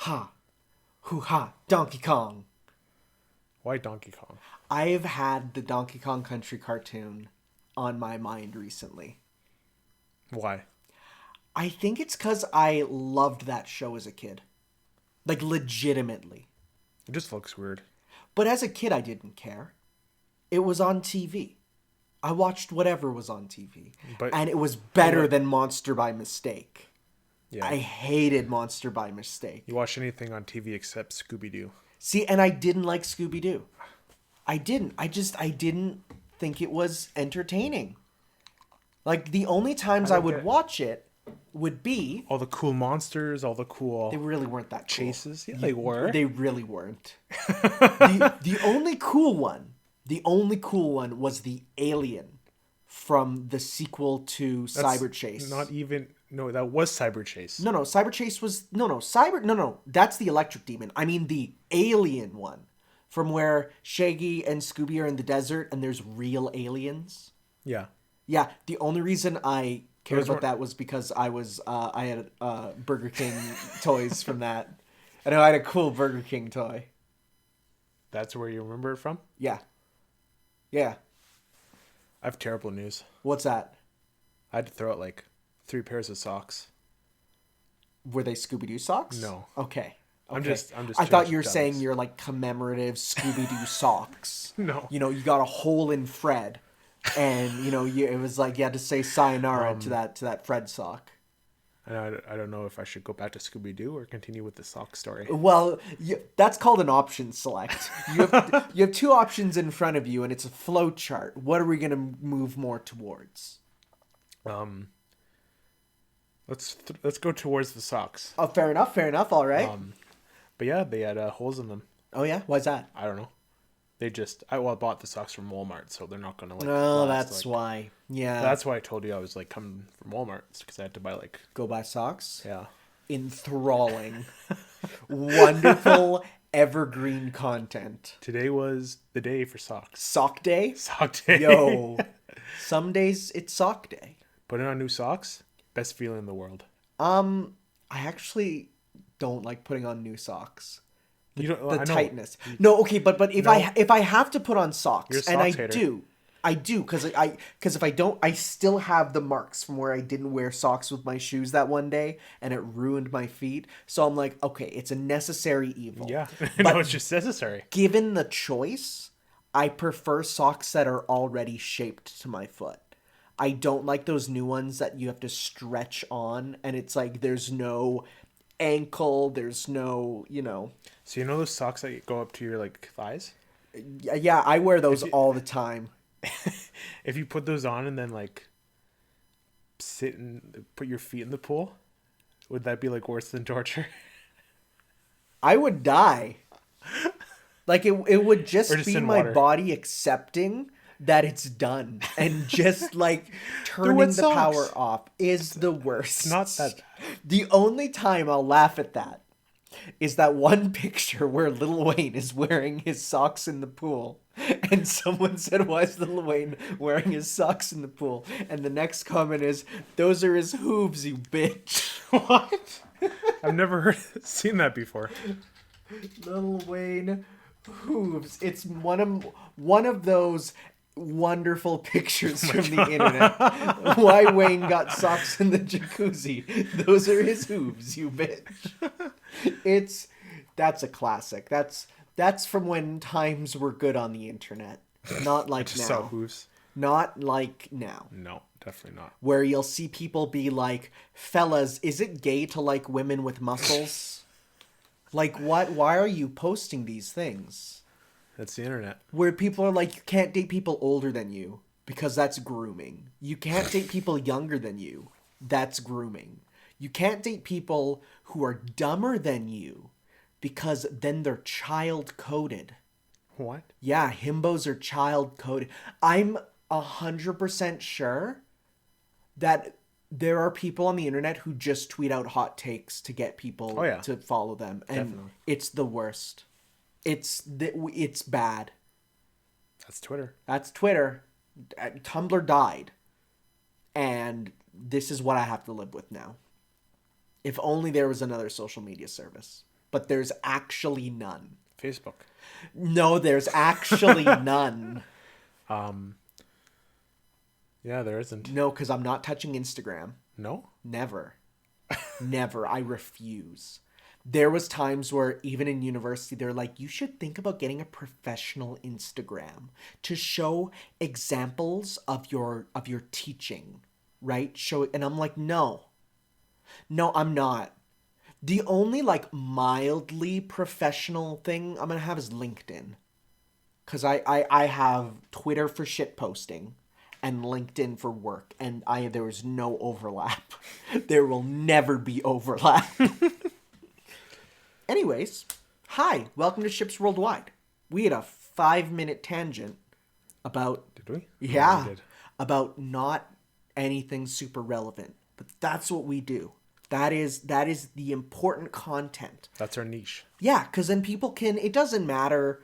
Ha. Hoo-ha. Donkey Kong. Why Donkey Kong? I've had the Donkey Kong Country cartoon on my mind recently. Why? I think it's because I loved that show as a kid. Like, legitimately. It just looks weird. But as a kid, I didn't care. It was on TV. I watched whatever was on TV. And it was better than Monster by Mistake. Yeah. I hated Monster by Mistake. You watch anything on TV except Scooby-Doo. See, and I didn't like Scooby-Doo. I didn't. I didn't think it was entertaining. Like, the only times I would watch it would be... all the cool monsters, all the cool... They really weren't that cool. Chases? Yeah, they were. They really weren't. The only cool one was the alien from the sequel to Cyber Chase. Not even... No, that was Cyber Chase. No, Cyber Chase was... No, that's the electric demon. I mean the alien one. From where Shaggy and Scooby are in the desert and there's real aliens. Yeah. Yeah, the only reason I cared about that was because I had Burger King toys from that. And I had a cool Burger King toy. That's where you remember it from? Yeah. Yeah. I have terrible news. What's that? I had to throw out like 3 pairs of socks. Were they Scooby-Doo socks? No. Okay. I'm just. I thought you were saying you're like commemorative Scooby-Doo socks. No. You know, you got a hole in Fred, and it was like you had to say sayonara to that Fred sock. And I don't know if I should go back to Scooby-Doo or continue with the sock story. Well, that's called an option select. You have 2 options in front of you, and it's a flow chart. What are we going to move more towards? Let's go towards the socks. Oh, fair enough. All right. But yeah, they had holes in them. Oh yeah, why's that? I don't know. They just I bought the socks from Walmart, so they're not gonna like. Oh, last, that's why. Yeah. That's why I told you I was like coming from Walmart because I had to buy like. Go buy socks. Yeah. Enthralling, wonderful, evergreen content. Today was the day for socks. Sock day. Sock day. Yo, some days it's sock day. Putting on new socks, best feeling in the world. I actually don't like putting on new socks. The tightness. No, okay, but if I have to put on socks, and I do, because if I don't, I still have the marks from where I didn't wear socks with my shoes that one day, and it ruined my feet. So I'm like, okay, it's a necessary evil. Yeah, no, it's just necessary. Given the choice, I prefer socks that are already shaped to my foot. I don't like those new ones that you have to stretch on, and it's like there's no ankle, there's no, So you know those socks that go up to your like thighs? Yeah, I wear those all the time. If you put those on and then like sit and put your feet in the pool, would that be like worse than torture? I would die. Like it would just be my water. body accepting that it's done and just like turning the power off is the worst. It's not that bad. The only time I'll laugh at that is that one picture where Lil Wayne is wearing his socks in the pool. And someone said, why is Lil Wayne wearing his socks in the pool? And the next comment is, those are his hooves, you bitch. What? I've never seen that before. Lil Wayne hooves. It's one of those wonderful pictures from the internet. Why Wayne got socks in the jacuzzi. Those are his hooves, you bitch. That's a classic. That's from when times were good on the internet. Not like now. Saw hooves. Not like now. No, definitely not. Where you'll see people be like, fellas, is it gay to like women with muscles? Like, what? Why are you posting these things? That's the internet. Where people are like, you can't date people older than you because that's grooming. You can't date people younger than you. That's grooming. You can't date people who are dumber than you because then they're child-coded. What? Yeah, himbos are child-coded. I'm 100% sure that there are people on the internet who just tweet out hot takes to get people to follow them. And definitely. It's the worst. It's bad. That's Twitter. That's Twitter. Tumblr died. And this is what I have to live with now. If only there was another social media service. but there's actually none. Facebook. No, there's actually none. Yeah, there isn't. No, because I'm not touching Instagram. No? Never. Never. I refuse. There was times where even in university, they're like, you should think about getting a professional Instagram to show examples of your teaching, right? Show it. And I'm like, no, I'm not. The only like mildly professional thing I'm going to have is LinkedIn. Because I have Twitter for shit posting and LinkedIn for work. And there is no overlap. There will never be overlap. Anyways, hi, welcome to Ships Worldwide. We had a 5-minute tangent about... Did we? Yeah, we did. About not anything super relevant. But that's what we do. That is the important content. That's our niche. Yeah, because then people can... It doesn't matter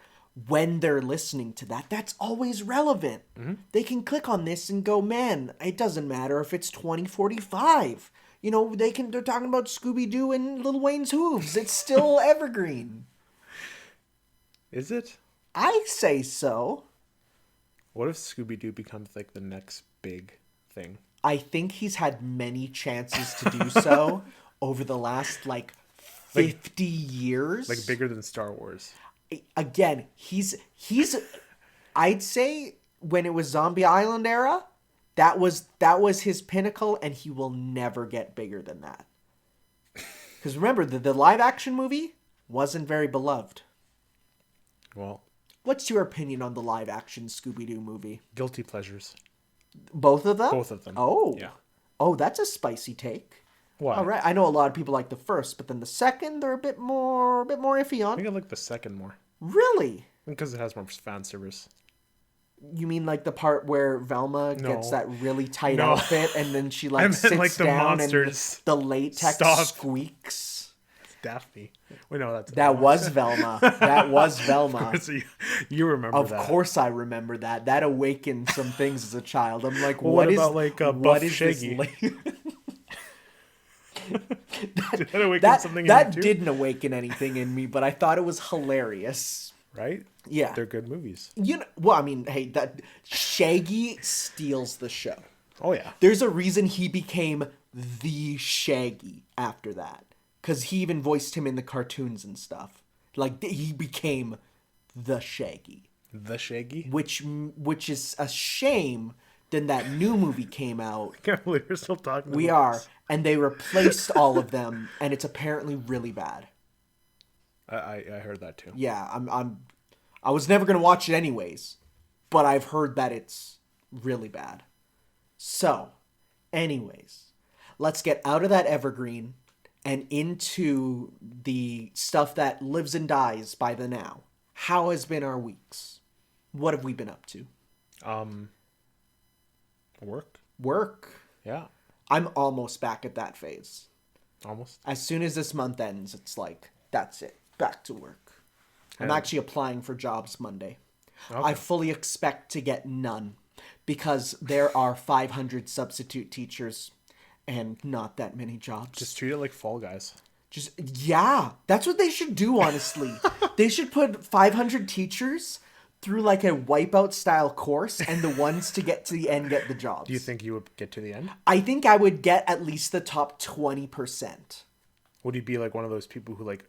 when they're listening to that. That's always relevant. Mm-hmm. They can click on this and go, man, it doesn't matter if it's 2045. You know, they're talking about Scooby-Doo and Lil Wayne's hooves. It's still evergreen. Is it? I say so. What if Scooby-Doo becomes like the next big thing? I think he's had many chances to do so over the last, 50 years. Like bigger than Star Wars. Again, he's I'd say when it was Zombie Island era, that was his pinnacle, and he will never get bigger than that. Because remember, the live-action movie wasn't very beloved. Well... What's your opinion on the live-action Scooby-Doo movie? Guilty pleasures. Both of them? Both of them. Oh. Yeah. Oh, that's a spicy take. Why? All right. I know a lot of people like the first, but then the second, they're a bit more iffy on. I think I like the second more. Really? Because it has more fan service. You mean like the part where Velma gets that really tight outfit and then she sits the down monsters. And the latex squeaks? Daphne. Wait, no, that was Velma. That was Velma. Of course you remember that. Of course I remember that. That awakened some things as a child. I'm like, well, what about Buff Shaggy? Did that awaken something in you too? Didn't awaken anything in me, but I thought it was hilarious. Right? Yeah. They're good movies. Well, I mean, hey, that Shaggy steals the show. Oh, yeah. There's a reason he became the Shaggy after that. Because he even voiced him in the cartoons and stuff. Like, he became the Shaggy. The Shaggy? Which is a shame. Then that new movie came out. I can't believe we're still talking about We are. And they replaced all of them. And it's apparently really bad. I heard that too. Yeah, I was never going to watch it anyways. But I've heard that it's really bad. So, anyways. Let's get out of that evergreen and into the stuff that lives and dies by the now. How has been our weeks? What have we been up to? Work. Yeah. I'm almost back at that phase. Almost? As soon as this month ends, it's like, that's it. Back to work. I'm actually applying for jobs Monday. Okay. I fully expect to get none because there are 500 substitute teachers and not that many jobs. Just treat it like Fall Guys. Yeah, that's what they should do, honestly. They should put 500 teachers through like a wipeout style course, and the ones to get to the end get the jobs. Do you think you would get to the end? I think I would get at least the top 20%. Would you be like one of those people who like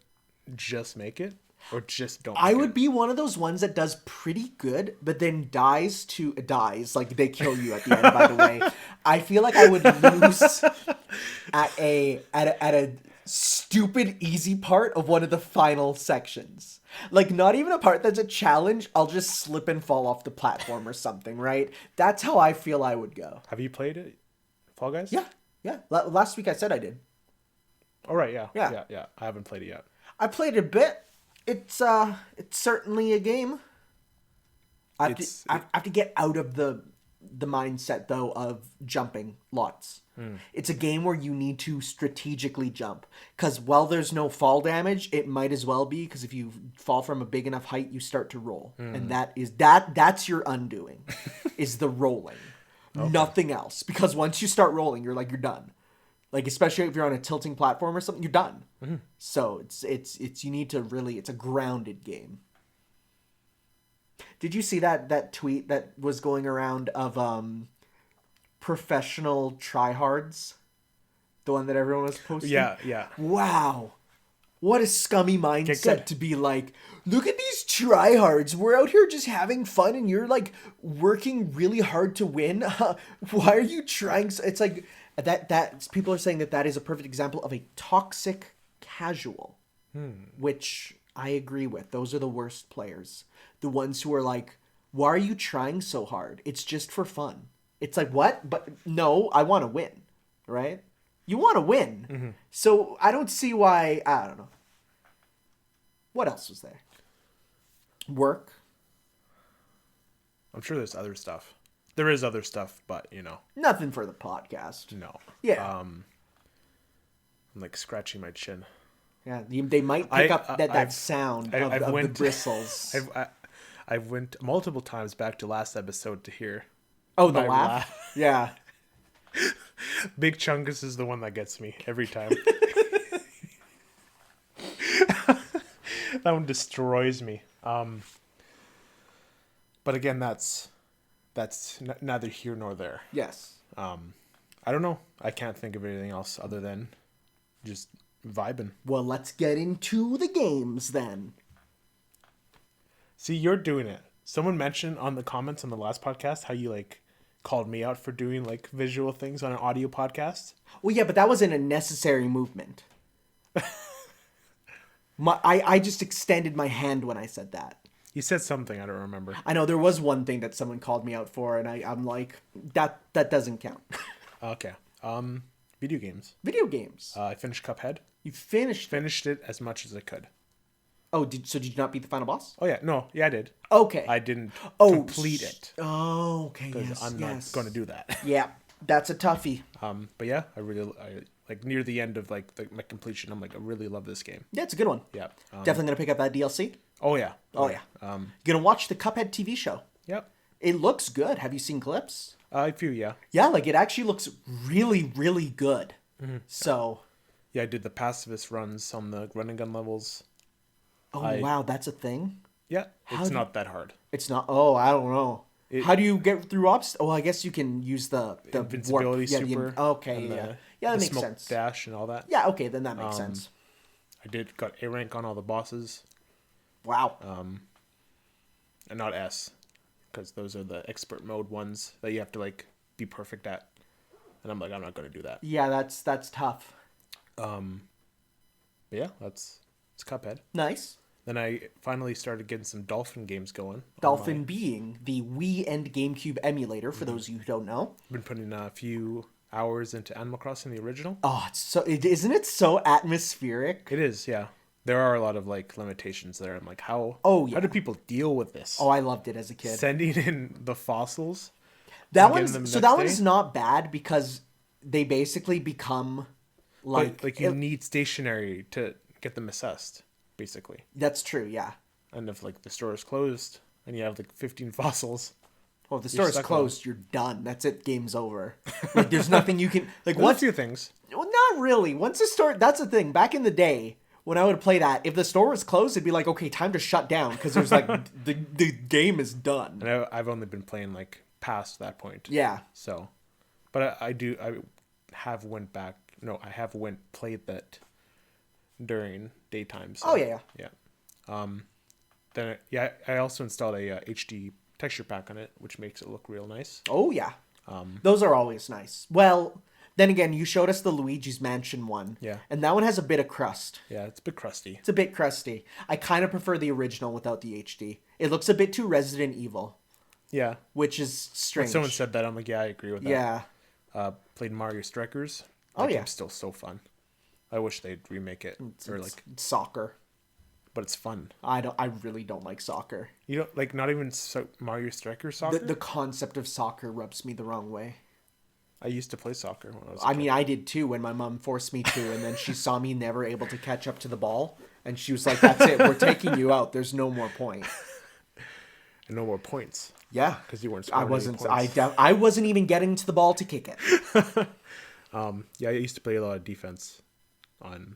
just make it? Or just don't. I would be one of those ones that does pretty good, but then dies. Like they kill you at the end. By the way, I feel like I would lose at a stupid easy part of one of the final sections. Like not even a part that's a challenge. I'll just slip and fall off the platform or something. Right? That's how I feel I would go. Have you played it, Fall Guys? Yeah. Last week I said I did. Oh right, yeah. I haven't played it yet. I played it a bit. It's certainly a game. I have to get out of the mindset though of jumping lots. It's a game where you need to strategically jump because while there's no fall damage, it might as well be because if you fall from a big enough height, you start to roll, and that's your undoing, is the rolling, okay. Nothing else. Because once you start rolling, you're done. Like, especially if you're on a tilting platform or something, you're done. Mm-hmm. So it's you need to really, it's a grounded game. Did you see that tweet that was going around of professional tryhards? The one that everyone was posting? Yeah. Wow. What a scummy mindset to be like, look at these tryhards. We're out here just having fun and you're like working really hard to win. Why are you trying? It's like that people are saying that is a perfect example of a toxic casual, which I agree with. Those are the worst players. The ones who are like, why are you trying so hard? It's just for fun. It's like, what? But no, I want to win, right? You want to win. Mm-hmm. So I don't see why, I don't know. What else was there? Work. I'm sure there's other stuff. There is other stuff, but, Nothing for the podcast. No. Yeah. I'm like scratching my chin. Yeah, they might pick up that sound of the bristles. I've went multiple times back to last episode to hear. Oh, the laugh? Yeah. Big Chungus is the one that gets me every time. That one destroys me. But again, that's neither here nor there. Yes. I don't know. I can't think of anything else other than just vibing. Well, let's get into the games then. See, you're doing it. Someone mentioned on the comments on the last podcast how you called me out for doing visual things on an audio podcast. Well, yeah, but that wasn't a necessary movement. I just extended my hand when I said that. You said something, I don't remember. I know there was one thing that someone called me out for, and I'm like, that doesn't count. Okay. Video games. Video games. I finished Cuphead. You finished it as much as I could. Oh, did you not beat the final boss? Oh, yeah. No, yeah, I did. Okay. I didn't complete it. Oh, okay, yes, I'm not going to do that. Yeah, that's a toughie. But yeah, I near the end of my completion, I'm like, I really love this game. Yeah, it's a good one. Yeah. Definitely going to pick up that DLC. Oh, yeah. Oh, yeah. You're going to watch the Cuphead TV show. Yep. It looks good. Have you seen clips? A few, yeah. Yeah, it actually looks really, really good. Mm-hmm. So... Yeah, I did the pacifist runs on the run and gun levels. Oh, wow, that's a thing? Yeah, it's not that hard. It's not... Oh, I don't know. How do you get through obstacles? Oh, I guess you can use the invincibility warp. super. Okay, yeah. Yeah, that makes sense. Dash and all that. Yeah, okay, then that makes sense. I got A rank on all the bosses. Wow. And not S, because those are the expert mode ones that you have to be perfect at. And I'm like, I'm not going to do that. Yeah, that's tough. But yeah, it's Cuphead. Nice. Then I finally started getting some Dolphin games going. Dolphin being the Wii and GameCube emulator, for those of you who don't know. I've been putting a few hours into Animal Crossing, the original. Oh, isn't it so atmospheric? It is, yeah. There are a lot of limitations there. I'm like, how do people deal with this? Oh, I loved it as a kid. Sending in the fossils. That one's not bad because they basically become you need stationery to get them assessed, basically. That's true, yeah. And if the store is closed and you have 15 fossils. Well, if the store is closed, you're done. That's it. Game's over. There's nothing you can a few things. Well, not really. Once the store, that's the thing. Back in the day, when I would play that, if the store was closed, it'd be like, okay, time to shut down because there's the game is done. And I've only been playing past that point. Yeah. So, but I have played that during daytime. So, oh yeah. Yeah. Then I also installed a HD texture pack on it, which makes it look real nice. Oh yeah. Those are always nice. Well, then again, you showed us the Luigi's Mansion one. Yeah. And that one has a bit of crust. Yeah, it's a bit crusty. It's a bit crusty. I kind of prefer the original without the HD. It looks a bit too Resident Evil. Yeah. Which is strange. When someone said that, I'm like, yeah, I agree with that. Yeah. Played Mario Strikers. That game's still so fun. I wish they'd remake it. It's soccer. But it's fun. I really don't like soccer. You don't not even Mario Strikers soccer? The concept of soccer rubs me the wrong way. I used to play soccer when I was a kid. mean, I did too when my mom forced me to, and then she saw me never able to catch up to the ball, and she was like, "That's it. We're taking you out. There's no more point." And no more points. Yeah, because you weren't scoring I wasn't even getting to the ball to kick it. Yeah, I used to play a lot of defense when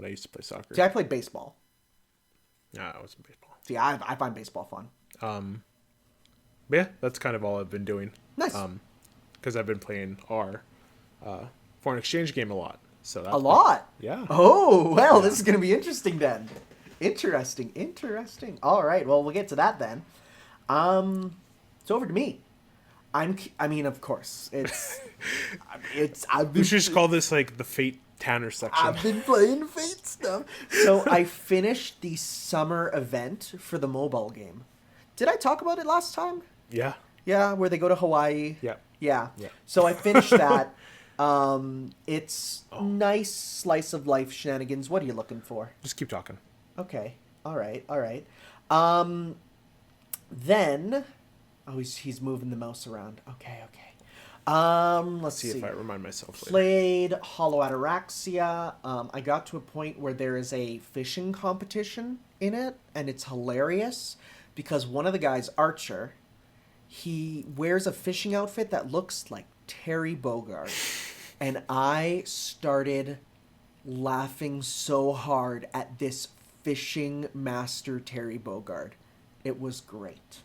I used to play soccer. See, I played baseball. Nah, it wasn't baseball. See, I find baseball fun. But yeah, that's kind of all I've been doing. Nice. Because I've been playing our foreign exchange game a lot. So that's lot? Yeah. Oh, well, this is going to be interesting then. Interesting. All right, well, we'll get to that then. It's over to me. I mean, of course, we should just call this like the Fate Tanner section. I've been playing Fate stuff. So I finished the summer event for the mobile game. Did I talk about it last time? Yeah. Yeah, where they go to Hawaii. Yeah. Yeah. So I finished that. It's nice slice of life shenanigans. What are you looking for? Just keep talking. Okay. All right. Then, he's moving the mouse around. Okay. Let's see if I remind myself later. Played Hollow Ataraxia. I got to a point where there is a fishing competition in it, and it's hilarious because one of the guys, Archer, he wears a fishing outfit that looks like Terry Bogard. And I started laughing so hard at this fishing master Terry Bogard. It was great.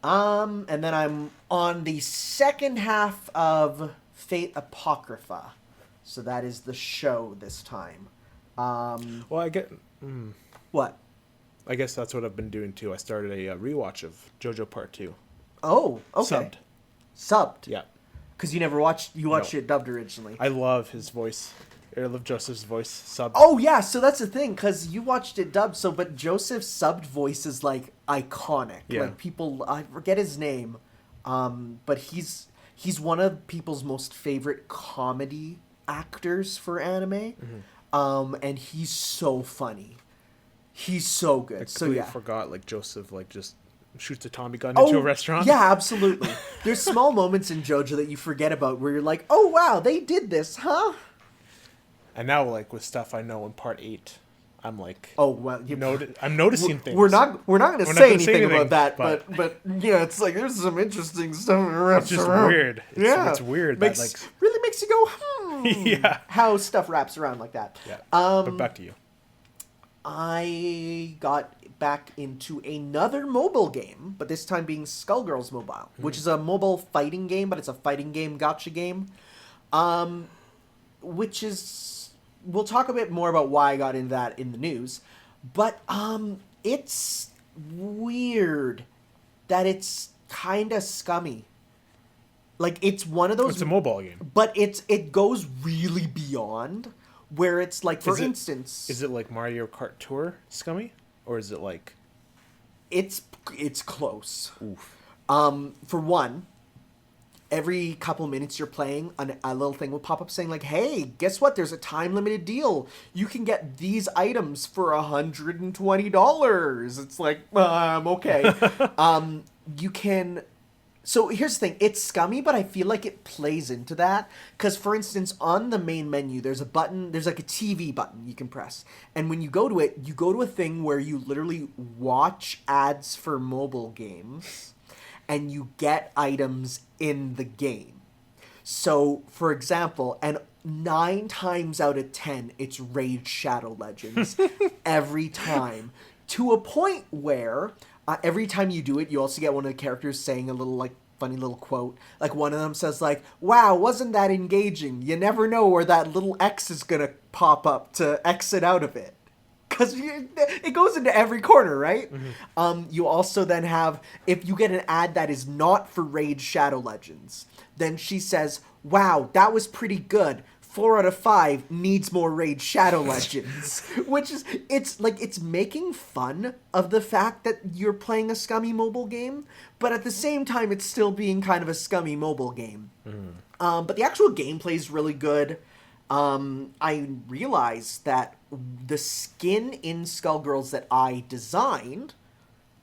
And then I'm on the second half of Fate Apocrypha. So that is the show this time. Well, I get... What? I guess that's what I've been doing too. I started a rewatch of JoJo Part 2. Oh, okay. Subbed? Yeah. Because you watched it dubbed originally. I love his voice. I love Joseph's voice subbed. Oh, yeah, so that's the thing, because you watched it dubbed, but Joseph's subbed voice is, like, iconic. Yeah. Like, people, I forget his name, but he's one of people's most favorite comedy actors for anime, and he's so funny. He's so good. I completely forgot, like, Joseph, like, just shoots a Tommy gun into a restaurant. Yeah, absolutely. There's small moments in JoJo that you forget about where you're like, oh, wow, they did this, huh? And now, like, with stuff I know in Part 8, I'm like... Oh, well... I'm noticing things. We're not going to say anything about that, but yeah, it's like, there's some interesting stuff wraps It's just around. weird. It's weird. Really makes you go, Yeah. How stuff wraps around like that. Yeah. But back to you. I got back into another mobile game, but this time being Skullgirls Mobile, which is a mobile fighting game, but it's a fighting game gacha game, which is... We'll talk a bit more about why I got into that in the news, but it's weird that it's kind of scummy. Like, it's one of those... It's a mobile game. But it goes really beyond, where it's like, for instance... Is it like Mario Kart Tour scummy? Or is it like... It's close. Oof. For one... Every couple minutes you're playing, a little thing will pop up saying like, hey, guess what? There's a time-limited deal. You can get these items for $120. It's like, okay. You can... So here's the thing. It's scummy, but I feel like it plays into that. Because, for instance, on the main menu, there's a button, there's like a TV button you can press. And when you go to it, you go to a thing where you literally watch ads for mobile games. And you get items in the game. So, for example, and 9 times out of 10, it's Raid Shadow Legends. Every time. To a point where, every time you do it, you also get one of the characters saying a little, like, funny little quote. Like, one of them says, like, wow, wasn't that engaging? You never know where that little X is gonna pop up to exit out of it. Because it goes into every corner, right? You also then have, if you get an ad that is not for Raid Shadow Legends, then she says, wow, that was pretty good. 4 out of 5 needs more Raid Shadow Legends. Which is, it's making fun of the fact that you're playing a scummy mobile game, but at the same time, it's still being kind of a scummy mobile game. But the actual gameplay is really good. I realized that the skin in Skullgirls that I designed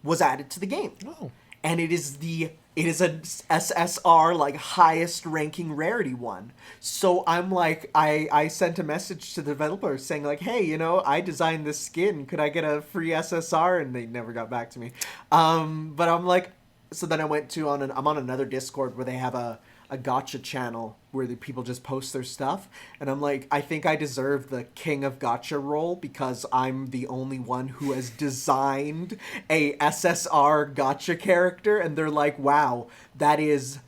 was added to the game. Oh. And it is an SSR, like, highest ranking rarity one. So I'm like, I sent a message to the developer saying like, hey, I designed this skin. Could I get a free SSR? And they never got back to me. But I'm like, so then I went to I'm on another Discord where they have a a gacha channel where the people just post their stuff, and I'm like, I think I deserve the king of gacha role because I'm the only one who has designed a SSR gacha character, and they're like, wow, that is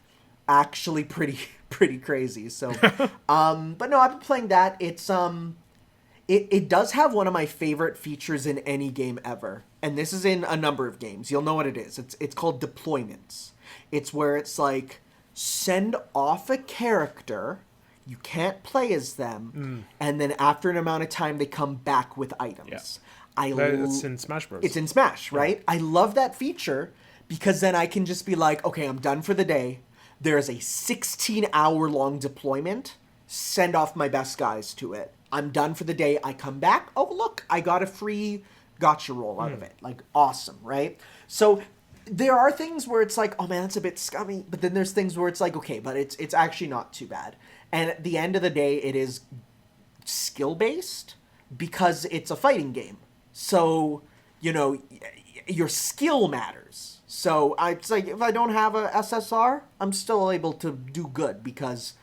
actually pretty crazy. So but no, I've been playing that. It's it does have one of my favorite features in any game ever, and this is in a number of games. You'll know what it is. It's called deployments. It's where it's like, send off a character, you can't play as them, and then after an amount of time they come back with items. Yeah. It's in Smash Bros. It's in Smash, right? Yeah. I love that feature because then I can just be like, okay, I'm done for the day. There's a 16-hour long deployment. Send off my best guys to it. I'm done for the day. I come back. Oh, look, I got a free gacha roll out of it. Like, awesome, right? So there are things where it's like, oh man, that's a bit scummy. But then there's things where it's like, okay, but it's actually not too bad. And at the end of the day, it is skill-based because it's a fighting game. So, you know, your skill matters. So it's like, if I don't have a SSR, I'm still able to do good because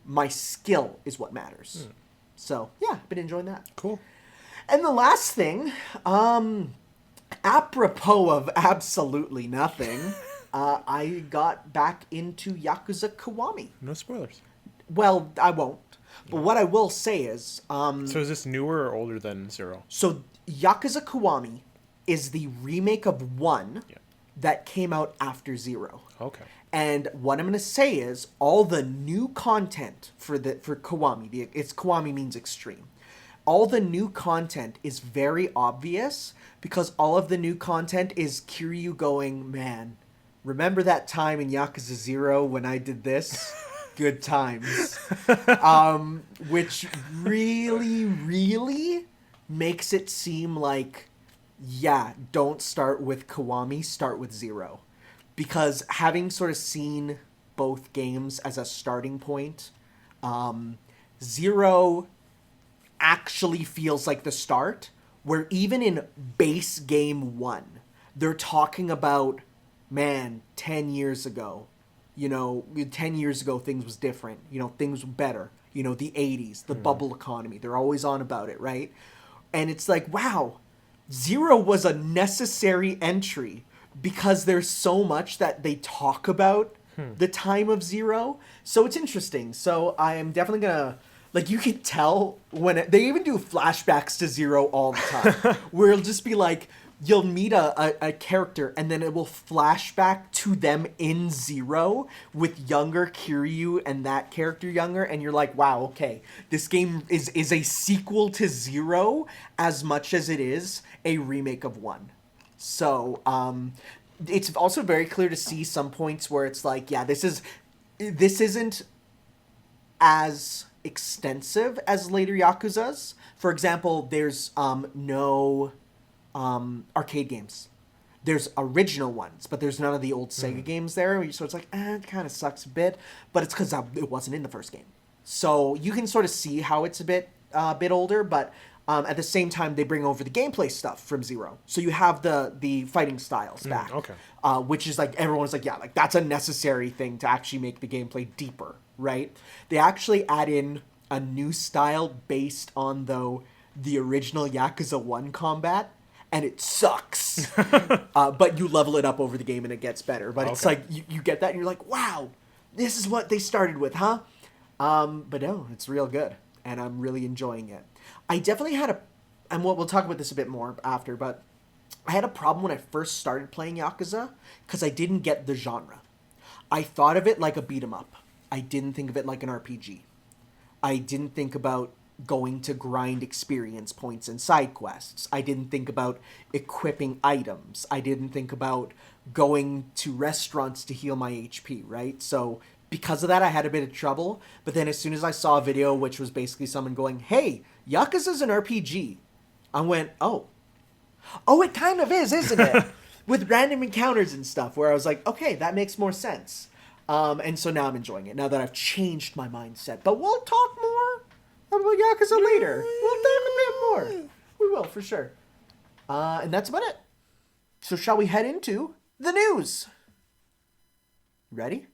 my skill is what matters. So, yeah, I've been enjoying that. Cool. And the last thing, apropos of absolutely nothing, I got back into Yakuza Kiwami. No spoilers. Well, I won't. But what I will say is... so is this newer or older than 0? So Yakuza Kiwami is the remake of 1 that came out after 0. Okay. And what I'm going to say is all the new content for Kiwami, it's Kiwami means extreme. All the new content is very obvious because all of the new content is Kiryu going, man, remember that time in Yakuza 0 when I did this? Good times. Which really, really makes it seem like, yeah, don't start with Kiwami, start with 0. Because having sort of seen both games as a starting point, 0 actually feels like the start, where even in base game 1, they're talking about, man, 10 years ago, you know, 10 years ago things was different, you know, things were better, you know, the 80s, the bubble economy, they're always on about it, right? And it's like, wow, 0 was a necessary entry because there's so much that they talk about the time of 0. So it's interesting. So I am definitely gonna, like, you can tell when they even do flashbacks to 0 all the time, where it'll just be like, you'll meet a character and then it will flash back to them in 0 with younger Kiryu and that character younger, and you're like, wow, okay, this game is a sequel to 0 as much as it is a remake of 1. So, it's also very clear to see some points where it's like, yeah, this isn't as extensive as later Yakuza's. For example, there's no arcade games. There's original ones, but there's none of the old Sega games there. So it's like, it kind of sucks a bit, but it's because it wasn't in the first game. So you can sort of see how it's a bit older, but at the same time, they bring over the gameplay stuff from 0. So you have the fighting styles back. Okay. Which is like, everyone's like, yeah, like that's a necessary thing to actually make the gameplay deeper, right? They actually add in a new style based on, though, the original Yakuza 1 combat, and it sucks. But you level it up over the game and it gets better. But it's like, you get that and you're like, wow, this is what they started with, huh? But no, it's real good. And I'm really enjoying it. I definitely had and we'll talk about this a bit more after, but I had a problem when I first started playing Yakuza because I didn't get the genre. I thought of it like a beat 'em up. I didn't think of it like an RPG. I didn't think about going to grind experience points and side quests. I didn't think about equipping items. I didn't think about going to restaurants to heal my HP, right? So because of that, I had a bit of trouble. But then as soon as I saw a video, which was basically someone going, hey, Yakuza's an RPG, I went, oh, it kind of is, isn't it? With random encounters and stuff, where I was like, okay, that makes more sense. And so now I'm enjoying it, now that I've changed my mindset. But we'll talk more about Yakuza later. We'll talk a bit more. We will, for sure. And that's about it. So shall we head into the news? Ready?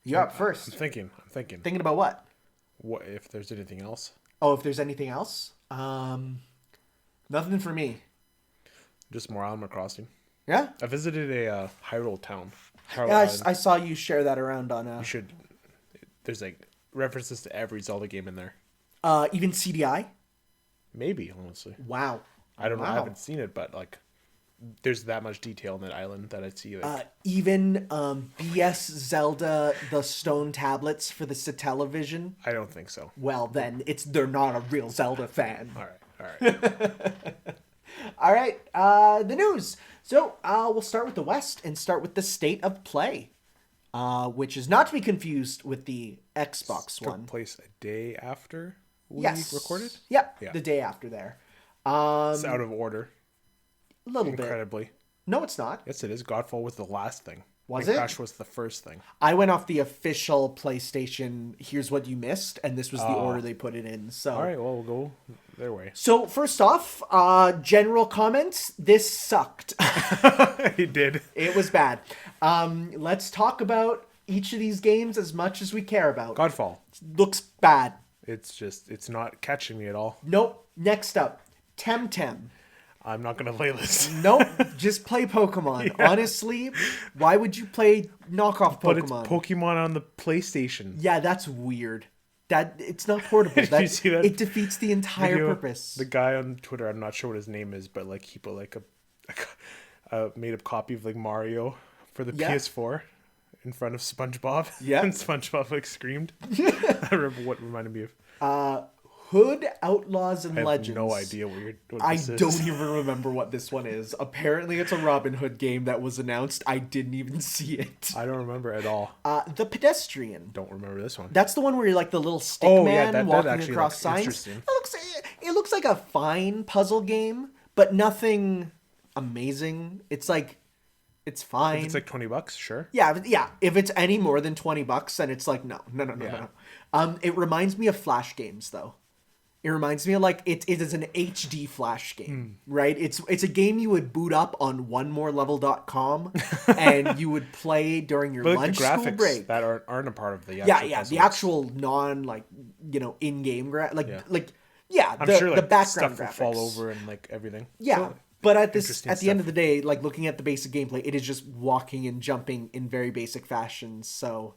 You're up first. I'm thinking. Thinking about what? What if there's anything else? Oh, if there's anything else? Nothing for me. Just more Animal Crossing. Yeah? I visited a Hyrule town. I saw you share that around on... You should... There's like references to every Zelda game in there. Even CDI? Maybe, honestly. Wow. I don't know. I haven't seen it, but like... There's that much detail in that island that I see. Like... Even BS Zelda, the stone tablets for the Satellavision? I don't think so. Well, then, they're not a real Zelda fan. All right. All right, the news. So we'll start with the West and start with the state of play, which is not to be confused with the Xbox one. Took place a day after we recorded? Yep, yeah, the day after there. It's out of order. A little Incredibly. bit. No, it's not. Yes, it is. Godfall was the last thing. Was it? Crash was the first thing. I went off the official PlayStation, here's what you missed, and this was the order they put it in. So all right, well, we'll go their way. So first off, general comments, this sucked. It did. It was bad. Let's talk about each of these games as much as we care about. Godfall. Looks bad. It's not catching me at all. Nope. Next up, Temtem. I'm not going to play this. Nope. Just play Pokemon. Yeah. Honestly, why would you play knockoff Pokemon? But it's Pokemon on the PlayStation. Yeah, that's weird. It's not portable. Did you see that? It defeats the entire purpose. The guy on Twitter, I'm not sure what his name is, but like he put like a made up copy of like Mario for the PS4 in front of SpongeBob. Yeah. And SpongeBob like screamed. I remember what reminded me of. Hood, Outlaws, and Legends. I have no idea what this is. I don't even remember what this one is. Apparently, it's a Robin Hood game that was announced. I didn't even see it. I don't remember at all. The Pedestrian. Don't remember this one. That's the one where you're like the little stick man walking across signs. It looks like a fine puzzle game, but nothing amazing. It's like, it's fine. If it's like $20, sure. Yeah. If it's any more than $20, then it's like no. It reminds me of Flash games though. It reminds me of like it is an HD Flash game, right? It's a game you would boot up on onemoreLevel.com and you would play during your lunch school break. That aren't a part of the actual puzzles. The actual non in-game I'm the sure like background stuff graphics will fall over and like everything. Yeah. So, but at the end of the day, like looking at the basic gameplay, it is just walking and jumping in very basic fashion. So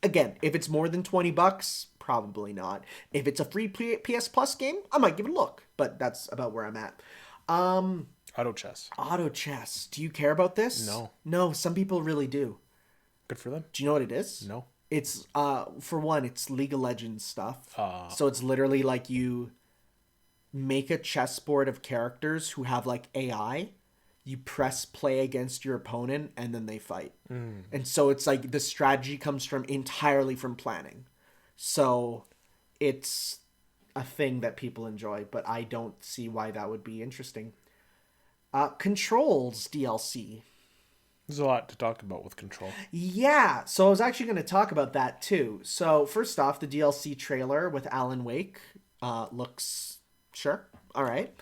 again, if it's more than $20, probably not. If it's a free PS Plus game, I might give it a look. But that's about where I'm at. Auto chess. Do you care about this? No, some people really do. Good for them. Do you know what it is? No. It's for one, it's League of Legends stuff. So it's literally like you make a chessboard of characters who have like AI. You press play against your opponent and then they fight. And so it's like the strategy comes entirely from planning. So it's a thing that people enjoy, but I don't see why that would be interesting. Controls DLC. There's a lot to talk about with Control. Yeah, so I was actually going to talk about that too. So first off, the DLC trailer with Alan Wake looks sure, all right.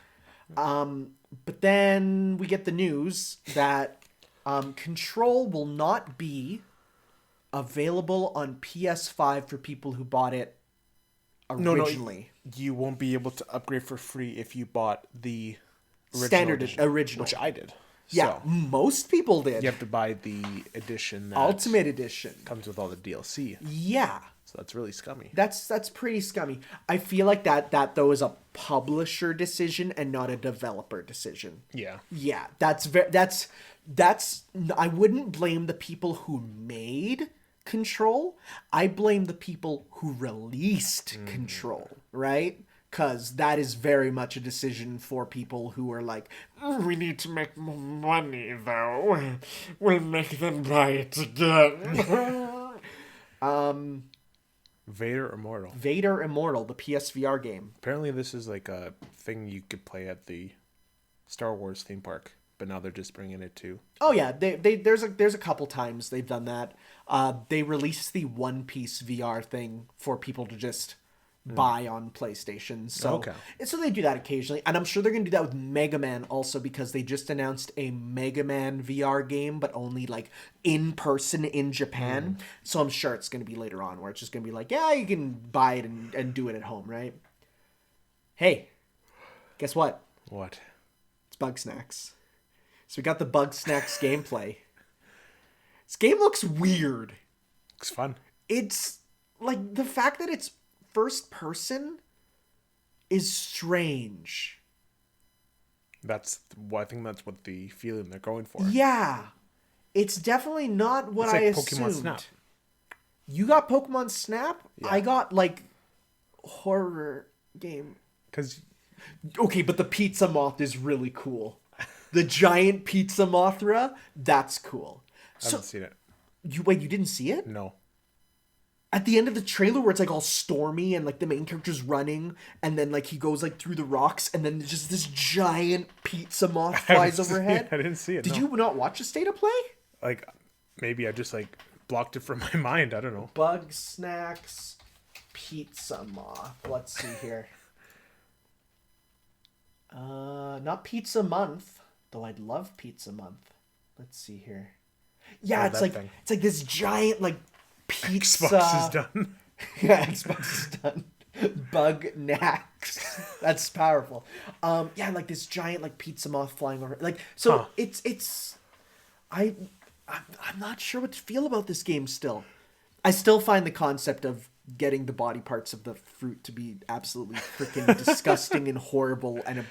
But then we get the news that Control will not be available on PS5 for people who bought it originally. No, you won't be able to upgrade for free if you bought the original, which I did. Yeah, so, most people did. You have to buy the edition, Ultimate Edition, comes with all the DLC. Yeah, so that's really scummy. That's pretty scummy. I feel like that though is a publisher decision and not a developer decision. Yeah, that's I wouldn't blame the people who made Control. I blame the people who released Control, right? Because that is very much a decision for people who are like, we need to make more money, though. We'll make them buy it again. Vader Immortal, the PSVR game. Apparently this is like a thing you could play at the Star Wars theme park, but now they're just bringing it to... Oh, yeah. There's a couple times they've done that. They released the One Piece VR thing for people to just buy on PlayStation. So they do that occasionally. And I'm sure they're going to do that with Mega Man also, because they just announced a Mega Man VR game, but only like in person in Japan. So I'm sure it's going to be later on where it's just going to be like, yeah, you can buy it and do it at home, right? Hey, guess what? What? It's Bugsnax. So we got the Bugsnax gameplay. This game looks weird. Looks fun. It's like the fact that it's first person is strange. I think that's what the feeling they're going for. Yeah. It's definitely not what I assumed. Pokemon Snap. You got Pokemon Snap? Yeah. I got like horror game. Okay, but the pizza moth is really cool. The giant pizza Mothra, that's cool. I haven't seen it. You didn't see it? No. At the end of the trailer where it's like all stormy and like the main character's running and then like he goes like through the rocks and then just this giant pizza moth flies overhead. I didn't see it. Did you not watch a State of Play? Like maybe I just like blocked it from my mind. I don't know. Bugsnax pizza moth. Let's see here. Not Pizza Month. Though I'd love Pizza Month. Let's see here. Yeah, it's like this giant like pizza. Xbox is done. Yeah, Xbox is done. Bugsnax. That's powerful. Yeah, like this giant like pizza moth flying over. Like so, I'm not sure what to feel about this game still. I still find the concept of getting the body parts of the fruit to be absolutely freaking disgusting and horrible and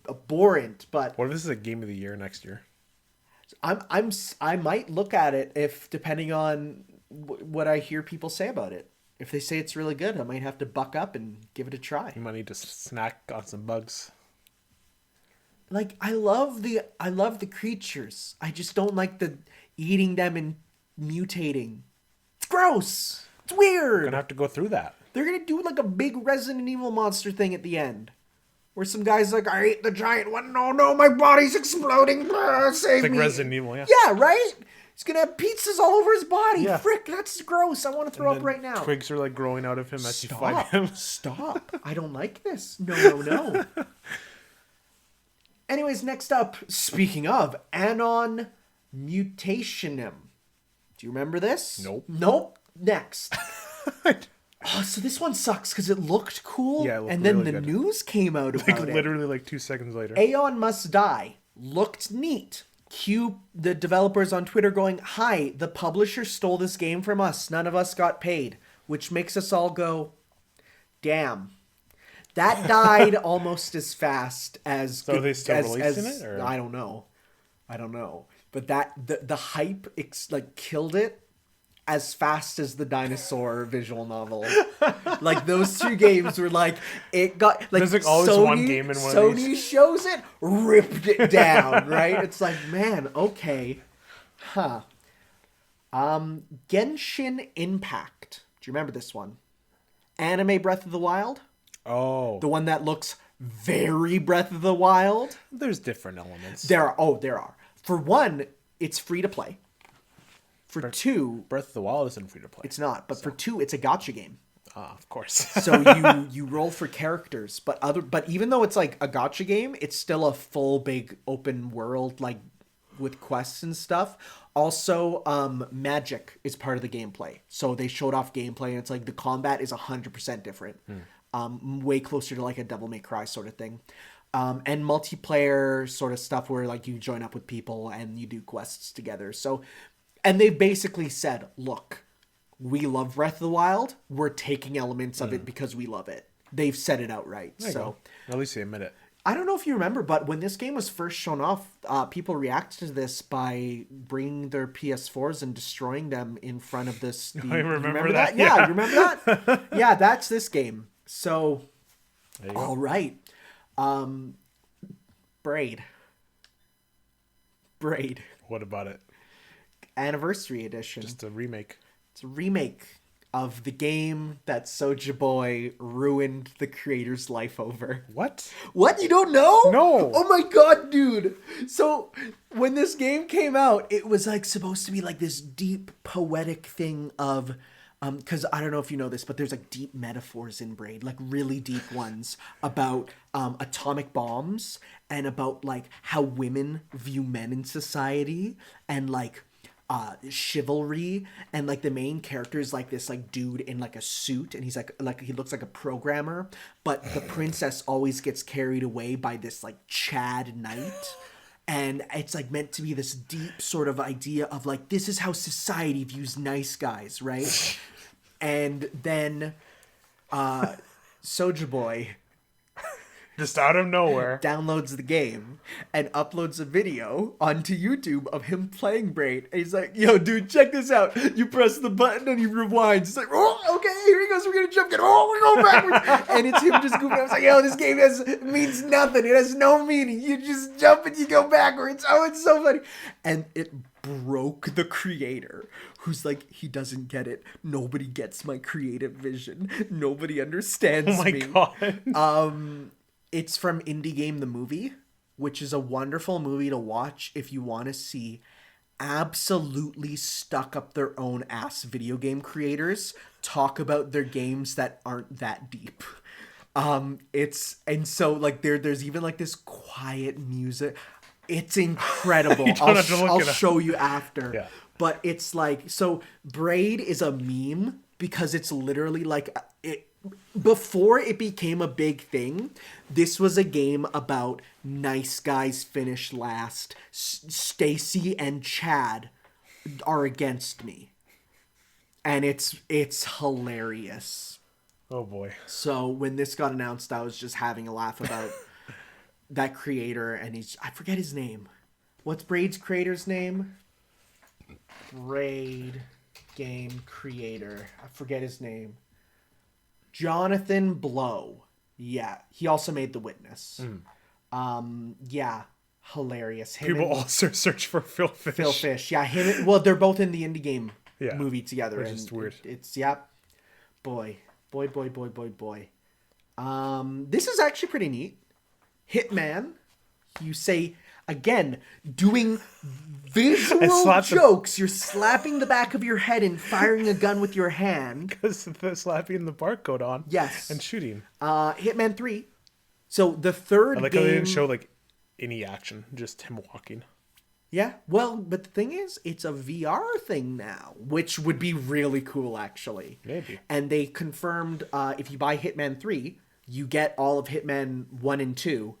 abhorrent. But what if this is a game of the year next year? I might look at it if depending on what I hear people say about it. If they say it's really good, I might have to buck up and give it a try. You might need to snack on some bugs. Like I love the creatures. I just don't like the eating them and mutating. It's gross. It's weird. You're gonna have to go through that. They're gonna do like a big Resident Evil monster thing at the end. Where some guy's like, I ate the giant one. No, my body's exploding. Save me. Like Resident Evil, yeah. Yeah, right? He's going to have pizzas all over his body. Yeah. Frick, that's gross. I want to throw up right now. Twigs are like growing out of him as you fight him. Stop. I don't like this. No. Anyways, next up, speaking of, Anon Mutationum. Do you remember this? Nope. Next. Oh, so this one sucks because it looked cool, and then really the news came out about it. Literally like 2 seconds later. Aeon Must Die looked neat. Cue the developers on Twitter going, "Hi, the publisher stole this game from us. None of us got paid," which makes us all go, "Damn." That died almost as fast as. So are they still releasing it? Or? I don't know, but the hype killed it. As fast as the dinosaur visual novel. Like those two games were like it got like there's like always one game in one of these. Sony shows it, ripped it down, right? It's like, man, okay. Genshin Impact. Do you remember this one? Anime Breath of the Wild? Oh. The one that looks very Breath of the Wild? There's different elements. There are. For one, it's free to play. For two, Breath of the Wild isn't free to play. It's not, but for two, it's a gacha game. Of course. So you roll for characters, but even though it's like a gacha game, it's still a full big open world like with quests and stuff. Also, magic is part of the gameplay. So they showed off gameplay, and it's like the combat is 100% different, way closer to like a Devil May Cry sort of thing. And multiplayer sort of stuff where like you join up with people and you do quests together. So. And they basically said, look, we love Breath of the Wild. We're taking elements of it because we love it. They've said it outright. So at least they admit it. I don't know if you remember, but when this game was first shown off, people reacted to this by bringing their PS4s and destroying them in front of this. I remember that. Yeah, you remember that? Yeah, that's this game. So, all right. Braid. What about it? Anniversary edition. Just a remake. It's a remake of the game that Soulja Boy ruined the creator's life over. What? You don't know? No. Oh my god, dude. So when this game came out, it was like supposed to be like this deep poetic thing of because I don't know if you know this, but there's like deep metaphors in Braid, like really deep ones about atomic bombs and about like how women view men in society and like chivalry, and like the main character is like this like dude in like a suit, and he's like he looks like a programmer, but the princess always gets carried away by this like Chad knight. And it's like meant to be this deep sort of idea of like, this is how society views nice guys, right? And then Soulja Boy just out of nowhere downloads the game and uploads a video onto YouTube of him playing Braid. And he's like, yo, dude, check this out. You press the button and he rewinds. It's like, oh, okay, here he goes. We're going to jump. We're going backwards. And it's him just goofing. I was like, yo, this game means nothing. It has no meaning. You just jump and you go backwards. Oh, it's so funny. And it broke the creator, who's like, he doesn't get it. Nobody gets my creative vision. Nobody understands me. Oh my God. It's from Indie Game the Movie, which is a wonderful movie to watch if you want to see absolutely stuck up their own ass video game creators talk about their games that aren't that deep. So like there's even like this quiet music. It's incredible. I'll show you after. Yeah. But it's like, so Braid is a meme because it's literally like before it became a big thing, this was a game about nice guys finish last. Stacy and Chad are against me. And it's hilarious. Oh boy. So when this got announced, I was just having a laugh about that creator, and I forget his name. What's Braid's creator's name? Braid game creator. I forget his name. Jonathan Blow. Yeah, he also made The Witness. Yeah, hilarious. People also search for Phil Fish. Phil Fish. Yeah, they're both in the Indie Game movie together. Which is weird. It's boy. This is actually pretty neat. Hitman. You say again, doing visual jokes. You're slapping the back of your head and firing a gun with your hand. Because the slapping the barcode on. Yes. And shooting. Hitman 3. So the third game... How they didn't show like any action, just him walking. Yeah, well, but the thing is, it's a VR thing now, which would be really cool, actually. Maybe. And they confirmed if you buy Hitman 3, you get all of Hitman 1 and 2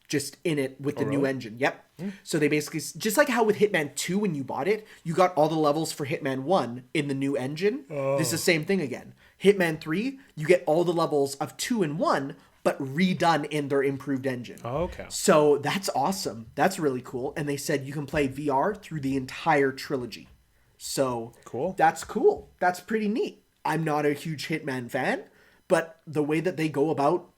just in it with the new engine. Yep. So they basically, just like how with Hitman 2 when you bought it, you got all the levels for Hitman 1 in the new engine. This is the same thing again. Hitman 3, you get all the levels of 2 and 1, but redone in their improved engine. Oh, okay. So that's awesome. That's really cool. And they said you can play VR through the entire trilogy. So cool. That's cool. That's pretty neat. I'm not a huge Hitman fan, but the way that they go about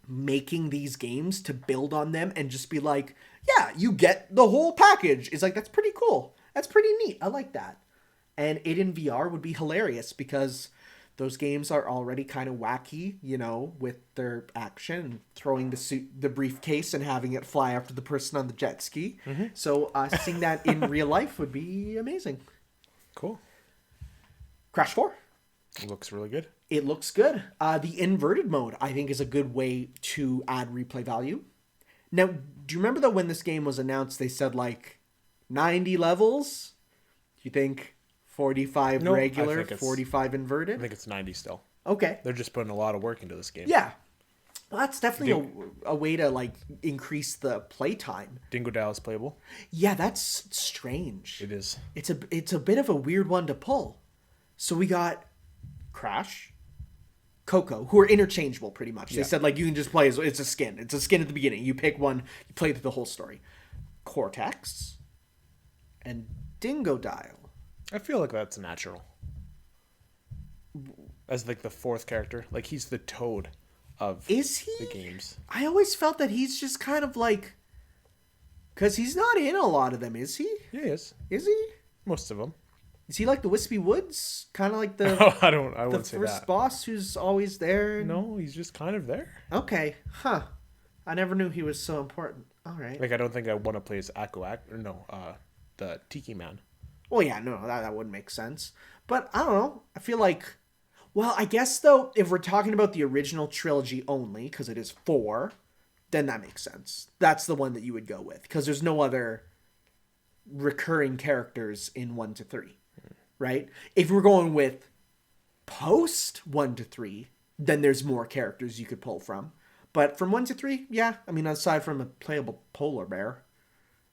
making these games to build on them and just be like, yeah, you get the whole package. It's like, that's pretty cool. That's pretty neat. I like that. And it in VR would be hilarious because those games are already kind of wacky, you know, with their action, throwing the briefcase and having it fly after the person on the jet ski. Mm-hmm. So seeing that in real life would be amazing. Cool. Crash 4. It looks really good. It looks good. The inverted mode, I think, is a good way to add replay value. Now, do you remember that when this game was announced, they said like 90 levels? Do you think 45 regular, 45 inverted? I think it's 90 still. Okay. They're just putting a lot of work into this game. Yeah. Well, that's definitely a way to like increase the playtime. Dingo Dow is playable. Yeah, that's strange. It is. It's a bit of a weird one to pull. So we got Crash, Coco, who are interchangeable pretty much. They said like you can just play as it's a skin. It's a skin at the beginning. You pick one, you play through the whole story. Cortex and Dingo Dial. I feel like that's natural. As like the fourth character, like he's the Toad of the games. I always felt that he's just kind of like, because he's not in a lot of them, is he? Yeah, he is. Is he? Most of them. Is he like the Wispy Woods? Kind of like the I wouldn't say that. The first boss who's always there? No, he's just kind of there. Okay. Huh. I never knew he was so important. All right. Like, I don't think I want to play as the Tiki Man. Well, yeah, no, that wouldn't make sense. But I don't know. I feel like, well, I guess though, if we're talking about the original trilogy only, because it is 4, then that makes sense. That's the one that you would go with, because there's no other recurring characters in 1 to 3, right? If we're going with post 1 to 3, then there's more characters you could pull from. But from 1 to 3, yeah, I mean, aside from a playable polar bear,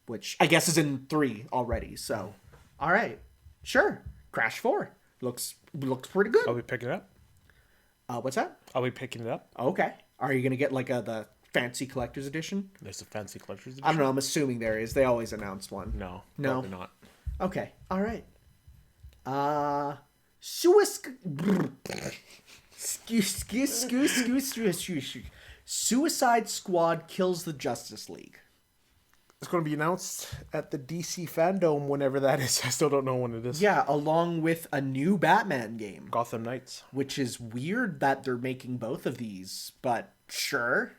which I guess is in 3 already, so... All right, sure. Crash 4 looks pretty good. I'll be picking it up. What's that? I'll be picking it up. Okay. Are you gonna get like the fancy collector's edition? There's a fancy collector's edition. I don't know. I'm assuming there is. They always announce one. No, probably not. Okay. All right. Suicide Squad kills the Justice League. It's going to be announced at the DC Fandom whenever that is. I still don't know when it is. Yeah, along with a new Batman game. Gotham Knights. Which is weird that they're making both of these, but sure.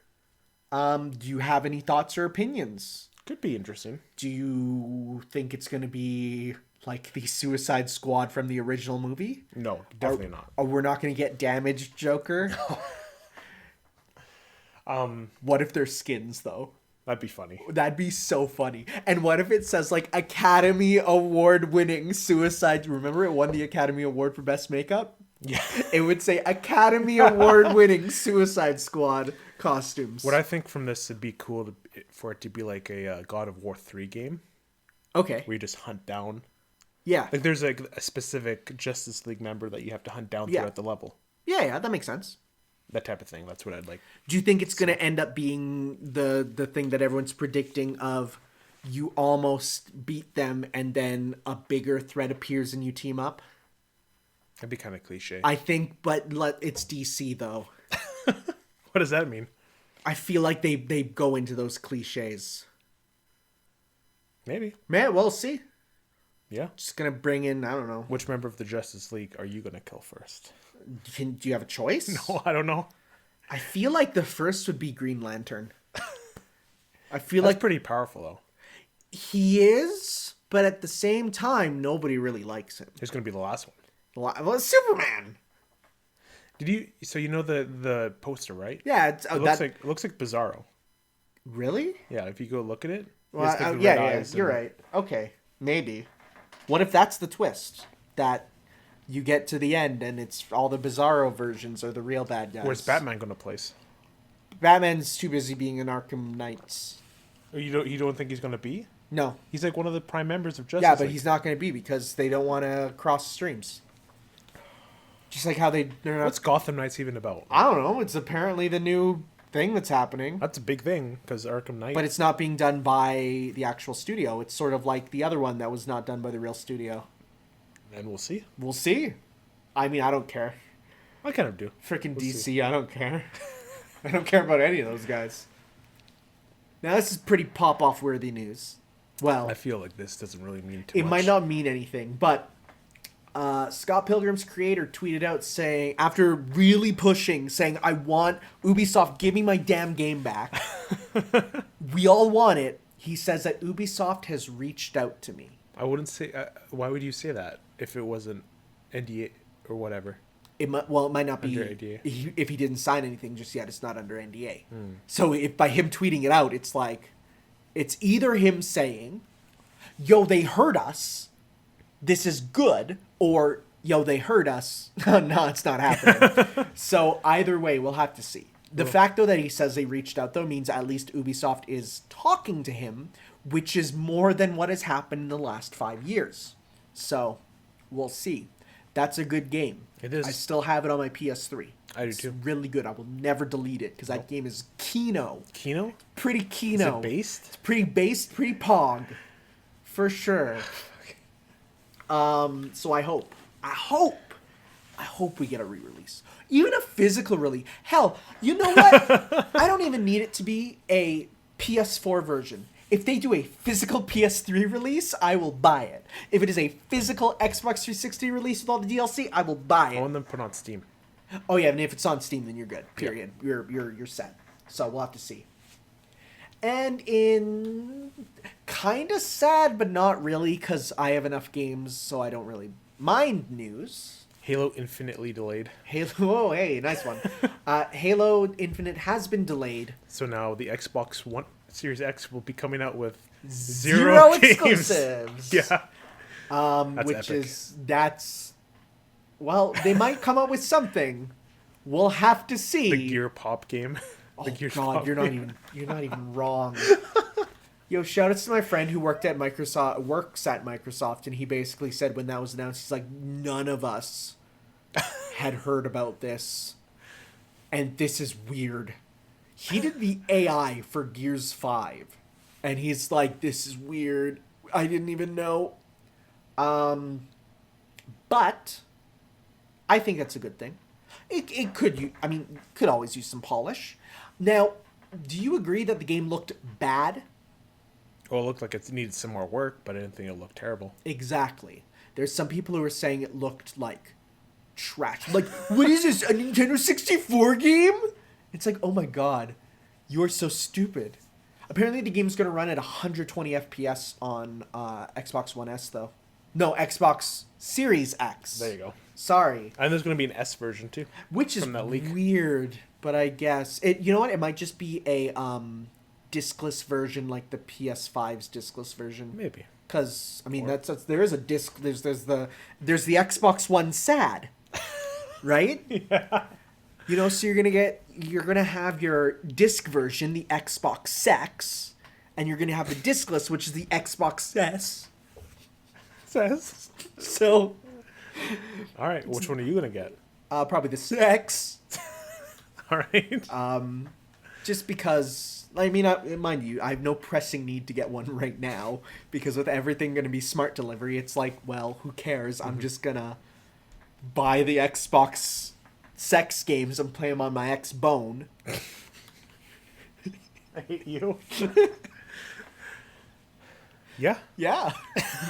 Do you have any thoughts or opinions? Could be interesting. Do you think it's going to be like the Suicide Squad from the original movie? No, definitely not. Or we're not going to get Damaged Joker? What if they're skins, though? That'd be funny. That'd be so funny. And what if it says, like, Academy Award winning Suicide... Remember it won the Academy Award for Best Makeup? Yeah. It would say Academy Award winning Suicide Squad costumes. What I think from this would be cool for it to be like a God of War 3 game. Okay. Where you just hunt down. Yeah. Like there's like a specific Justice League member that you have to hunt down throughout the level. Yeah, that makes sense. That type of thing. That's what I'd like. Do you think it's going to end up being the thing that everyone's predicting of you almost beat them and then a bigger threat appears and you team up? That'd be kind of cliche. I think, but it's DC though. What does that mean? I feel like they go into those cliches. Maybe. Man, we'll see. Yeah. Just going to bring in, I don't know. Which member of the Justice League are you going to kill first? Do you have a choice? No, I don't know. I feel like the first would be Green Lantern. I feel That's like pretty powerful though. He is, but at the same time, nobody really likes him. Who's going to be the last one? Well, Superman. Did you? So you know the poster, right? Yeah, it looks like Bizarro. Really? Yeah, if you go look at it. Well, yeah, you're right. Okay, maybe. What if that's the twist? That you get to the end and it's all the Bizarro versions are the real bad guys. Where's Batman going to place? Batman's too busy being in Arkham Knights. Oh, you don't think he's going to be? No. He's like one of the prime members of Justice Yeah, but League. he's not going to be because they don't want to cross streams. Just like how they're not... What's Gotham Knights even about? I don't know. It's apparently the new thing that's happening. That's a big thing because Arkham Knight. But it's not being done by the actual studio. It's sort of like the other one that was not done by the real studio. And we'll see. We'll see. I mean, I don't care. I kind of do. Freaking DC, see. I don't care. I don't care about any of those guys. Now, this is pretty pop-off worthy news. Well, I feel like this doesn't really mean too much. It might not mean anything, but Scott Pilgrim's creator tweeted out saying, after really pushing, saying, I want Ubisoft, give me my damn game back. We all want it. He says that Ubisoft has reached out to me. I wouldn't say... why would you say that if it wasn't NDA or whatever? It might not be under NDA. If he didn't sign anything just yet. It's not under NDA. So if by him tweeting it out, it's like it's either him saying, "Yo, they heard us. This is good," or "Yo, they heard us." No, it's not happening. So either way, we'll have to see. The fact though that he says they reached out though means at least Ubisoft is talking to him, which is more than what has happened in the last 5 years. So we'll see. That's a good game. It is. I still have it on my PS3. I do too. It's really good. I will never delete it because that game is Kino. Kino? Pretty Kino. Is it based? It's pretty based, pretty pog. For sure. So I hope we get a re-release. Even a physical release. Hell, you know what? I don't even need it to be a PS4 version. If they do a physical PS3 release, I will buy it. If it is a physical Xbox 360 release with all the DLC, I will buy it. I want them put on Steam. Oh yeah, and if it's on Steam, then you're good. Period. Yeah. You're set. So we'll have to see. And in kind of sad, but not really, because I have enough games, so I don't really mind news. Halo Infinitely delayed. Halo, oh, hey, nice one. Halo Infinite has been delayed. So now the Xbox One Series X will be coming out with zero games. Exclusives. Yeah. That's well, they might come up with something. We'll have to see. The Gear Pop game. Oh God, you're not even wrong. Yo, shout outs to my friend who works at Microsoft, and he basically said when that was announced, he's like, none of us had heard about this, and this is weird. He did the AI for Gears 5, and he's like, this is weird. I didn't even know. But I think that's a good thing. It could always use some polish. Now, do you agree that the game looked bad? Well, it looked like it needed some more work, but I didn't think it looked terrible. Exactly. There's some people who are saying it looked like trash. Like, what is this, a Nintendo 64 game? It's like, oh my God, you're so stupid. Apparently the game's going to run at 120 FPS on Xbox One S, though. No, Xbox Series X. There you go. Sorry. And there's going to be an S version, too. Which is weird, but I guess... You know what? It might just be a discless version like the PS5's discless version. Maybe. Because, I mean, there is a disc... There's the Xbox One SAD. Right? Yeah. You know, so you're gonna have your disc version, the Xbox Sex, and you're gonna have the discless, which is the Xbox S. So, all right, which one are you gonna get? Probably the Sex. All right. Just because, I mean, mind you, I have no pressing need to get one right now because with everything gonna be smart delivery, it's like, well, who cares? I'm just gonna buy the Xbox Sex games and play them on my X-Bone. I hate you. Yeah. Yeah.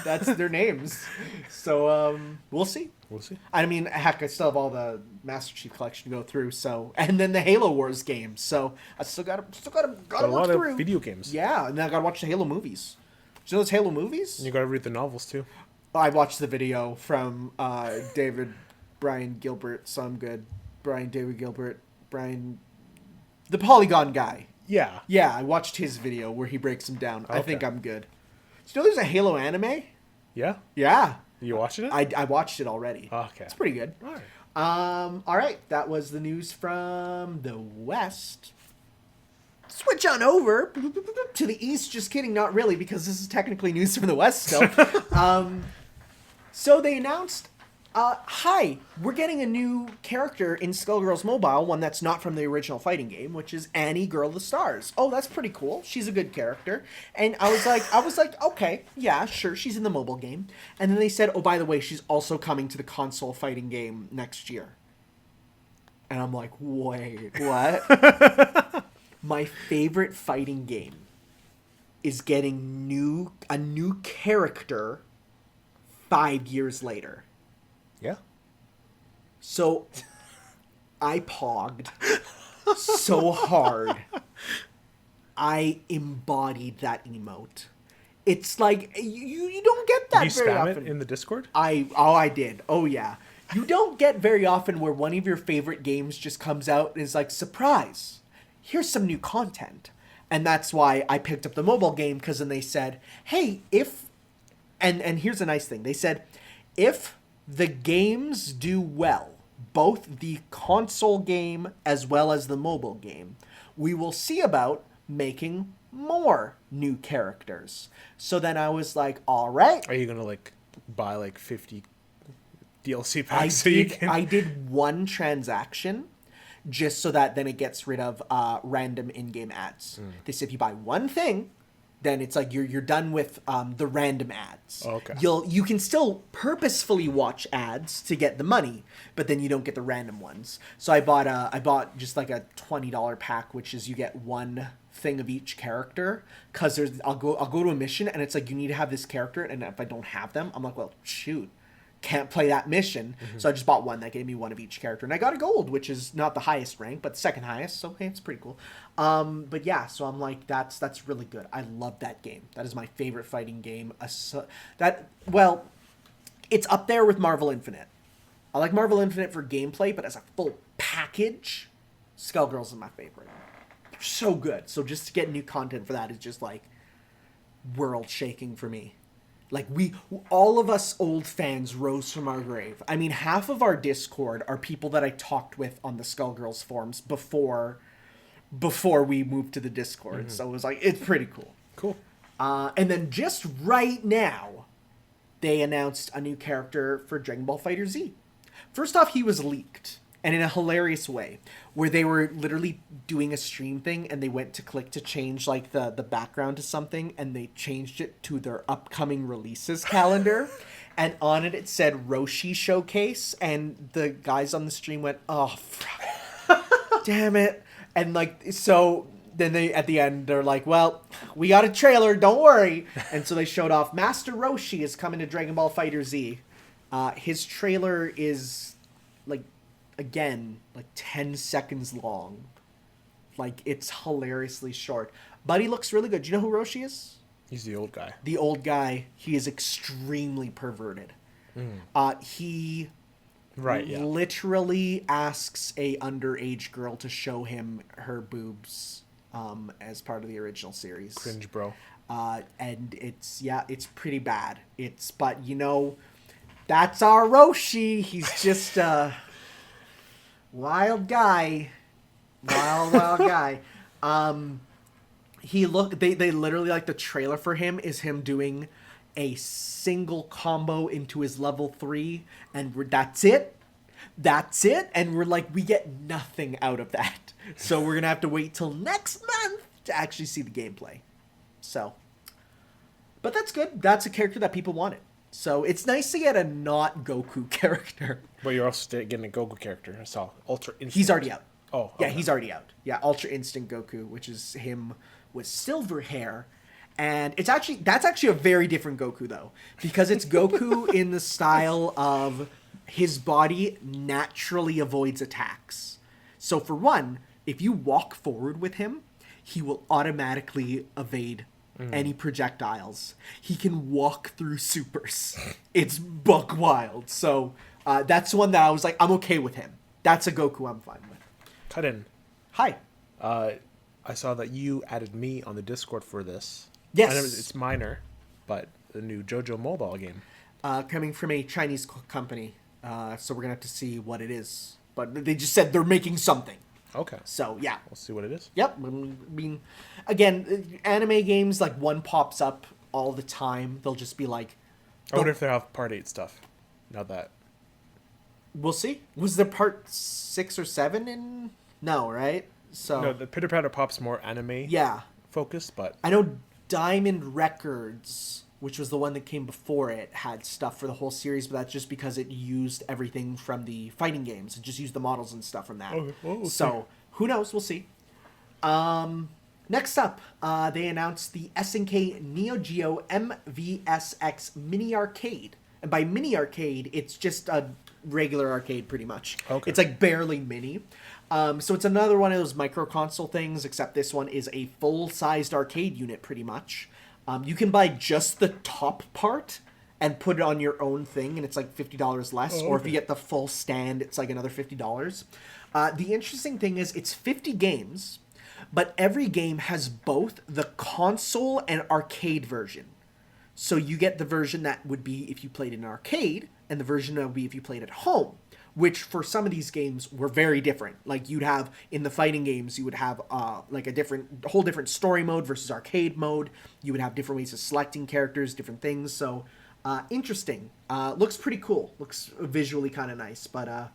That's their names. So, we'll see. We'll see. I mean, heck, I still have all the Master Chief Collection to go through, so... And then the Halo Wars games, so I still gotta work a lot through. Of video games. Yeah, and then I gotta watch the Halo movies. Do you know those Halo movies? And you gotta read the novels, too. I watched the video from David Brian Gilbert, so I'm good. David Gilbert, the Polygon guy. Yeah. Yeah, I watched his video where he breaks them down. Okay. I think I'm good. Do you know there's a Halo anime? Yeah? Yeah. You watching it? I watched it already. Okay. It's pretty good. All right. All right. That was the news from the West. Switch on over to the East. Just kidding. Not really, because this is technically news from the West still. So they announced, hi, we're getting a new character in Skullgirls Mobile, one that's not from the original fighting game, which is Annie, Girl of the Stars. Oh, that's pretty cool. She's a good character. And I was like, okay, yeah, sure, she's in the mobile game. And then they said, oh, by the way, she's also coming to the console fighting game next year. And I'm like, wait, what? My favorite fighting game is getting a new character 5 years later. Yeah. So I pogged so hard. I embodied that emote. It's like you don't get that very often. Did you spam it in the Discord? I did. Oh yeah. You don't get very often where one of your favorite games just comes out and is like, surprise, here's some new content. And that's why I picked up the mobile game, because then they said, hey, and here's a nice thing. They said, if the games do well, both the console game as well as the mobile game, we will see about making more new characters. So then I was like, all right. Are you going to buy 50 DLC packs I did one transaction just so that then it gets rid of random in-game ads. They said if you buy one thing, then it's like you're done with the random ads. Okay. You can still purposefully watch ads to get the money, but then you don't get the random ones. So I bought just like a $20 pack, which is you get one thing of each character, because I'll go to a mission and it's like you need to have this character, and if I don't have them, I'm like, well, shoot, can't play that mission. So I just bought one that gave me one of each character. And I got a gold, which is not the highest rank, but the second highest. So, hey, it's pretty cool. But yeah, so I'm like, that's really good. I love that game. That is my favorite fighting game. Well, it's up there with Marvel Infinite. I like Marvel Infinite for gameplay, but as a full package, Skullgirls is my favorite. So good. So just to get new content for that is just like world shaking for me. Like all of us old fans rose from our grave. I mean, half of our Discord are people that I talked with on the Skullgirls forums before we moved to the Discord. So it was like, it's pretty cool. Cool. And then just right now, they announced a new character for Dragon Ball FighterZ. First off, he was leaked. And in a hilarious way, where they were literally doing a stream thing and they went to click to change like the background to something and they changed it to their upcoming releases calendar. And on it said Roshi Showcase, and the guys on the stream went, oh, damn it. And like, so then they, at the end, they're like, well, we got a trailer, don't worry. And so they showed off Master Roshi is coming to Dragon Ball FighterZ. His trailer is like, again, like 10 seconds long. Like, it's hilariously short. But he looks really good. Do you know who Roshi is? He's the old guy. The old guy. He is extremely perverted. He literally asks a underage girl to show him her boobs as part of the original series. Cringe, bro. And it's pretty bad. But, you know, that's our Roshi. He's just wild guy. Wild guy. They literally, like, the trailer for him is him doing a single combo into his level 3, and that's it. And we're like, we get nothing out of that. So we're gonna have to wait till next month to actually see the gameplay. So, but that's good. That's a character that people wanted. So it's nice to get a not Goku character. But you're also getting a Goku character. I saw Ultra Instinct. He's already out. Oh, yeah, he's already out. Yeah, Ultra Instinct Goku, which is him with silver hair. And that's actually a very different Goku, though, because it's Goku in the style of his body naturally avoids attacks. So for one, if you walk forward with him, he will automatically evade any projectiles. He can walk through supers. It's buck wild. So that's one that I was like, I'm okay with him. That's a Goku I'm fine with. Cut in. Hi. I saw that you added me on the Discord for this. Yes. I know it's minor, but the new JoJo mobile game. Coming from a Chinese company. So we're going to have to see what it is. But they just said they're making something. Okay. So, yeah. We'll see what it is. Yep. I mean, again, anime games, like, one pops up all the time. They'll just be like... I wonder if they have Part 8 stuff. Now that... We'll see. Was there Part 6 or 7 in... No, right? So no, the Pitter Patter Pop's more anime focused, but... I know Diamond Records, which was the one that came before it, had stuff for the whole series, but that's just because it used everything from the fighting games. It just used the models and stuff from that. Okay. So, who knows? We'll see. Next up, they announced the SNK Neo Geo MVSX Mini Arcade. And by Mini Arcade, it's just a regular arcade, pretty much. Okay. It's like barely mini. So it's another one of those micro console things, except this one is a full-sized arcade unit, pretty much. You can buy just the top part and put it on your own thing, and it's like $50 less. Or if you get the full stand, it's like another $50. The interesting thing is it's 50 games, but every game has both the console and arcade version. So you get the version that would be if you played in an arcade, and the version that would be if you played at home. Which for some of these games were very different. Like you'd have in the fighting games, you would have like a whole different story mode versus arcade mode. You would have different ways of selecting characters, different things. So interesting. Looks pretty cool. Looks visually kind of nice. But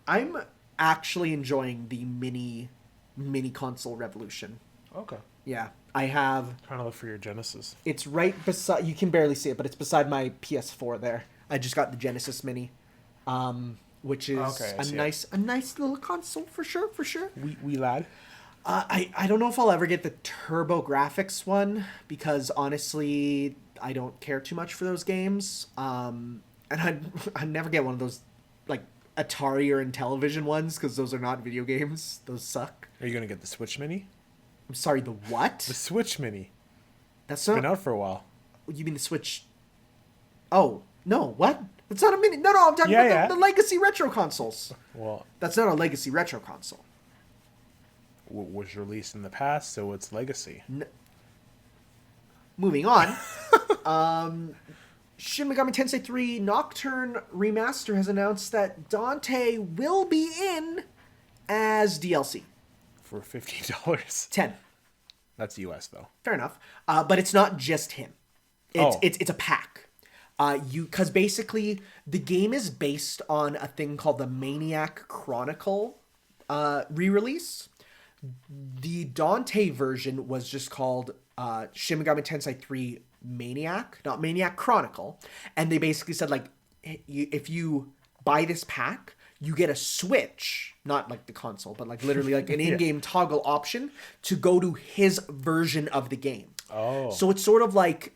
I'm actually enjoying the mini console revolution. Okay. Yeah, I have. Trying to look for your Genesis. It's right beside. You can barely see it, but it's beside my PS4 there. I just got the Genesis Mini. Which is a nice little console for sure. Wee lad. I don't know if I'll ever get the Turbo Graphics one because honestly I don't care too much for those games. And I'd never get one of those, like, Atari or Intellivision ones, because those are not video games. Those suck. Are you going to get the Switch Mini? I'm sorry, the what? The Switch Mini. That's not... It's been out for a while. You mean the Switch... Oh, no, what? That's not a mini... No, I'm talking about the legacy retro consoles. Well... That's not a legacy retro console. Was released in the past, so it's legacy. Moving on. Shin Megami Tensei 3 Nocturne Remaster has announced that Dante will be in as DLC. For $15. 10. That's US, though. Fair enough. But it's not just him. It's a pack. Because basically, the game is based on a thing called the Maniac Chronicle re-release. The Dante version was just called Shin Megami Tensei 3 Maniac, not Maniac Chronicle. And they basically said, like, if you buy this pack, you get a Switch, not like the console, but like literally like an in-game toggle option to go to his version of the game. Oh. So it's sort of like,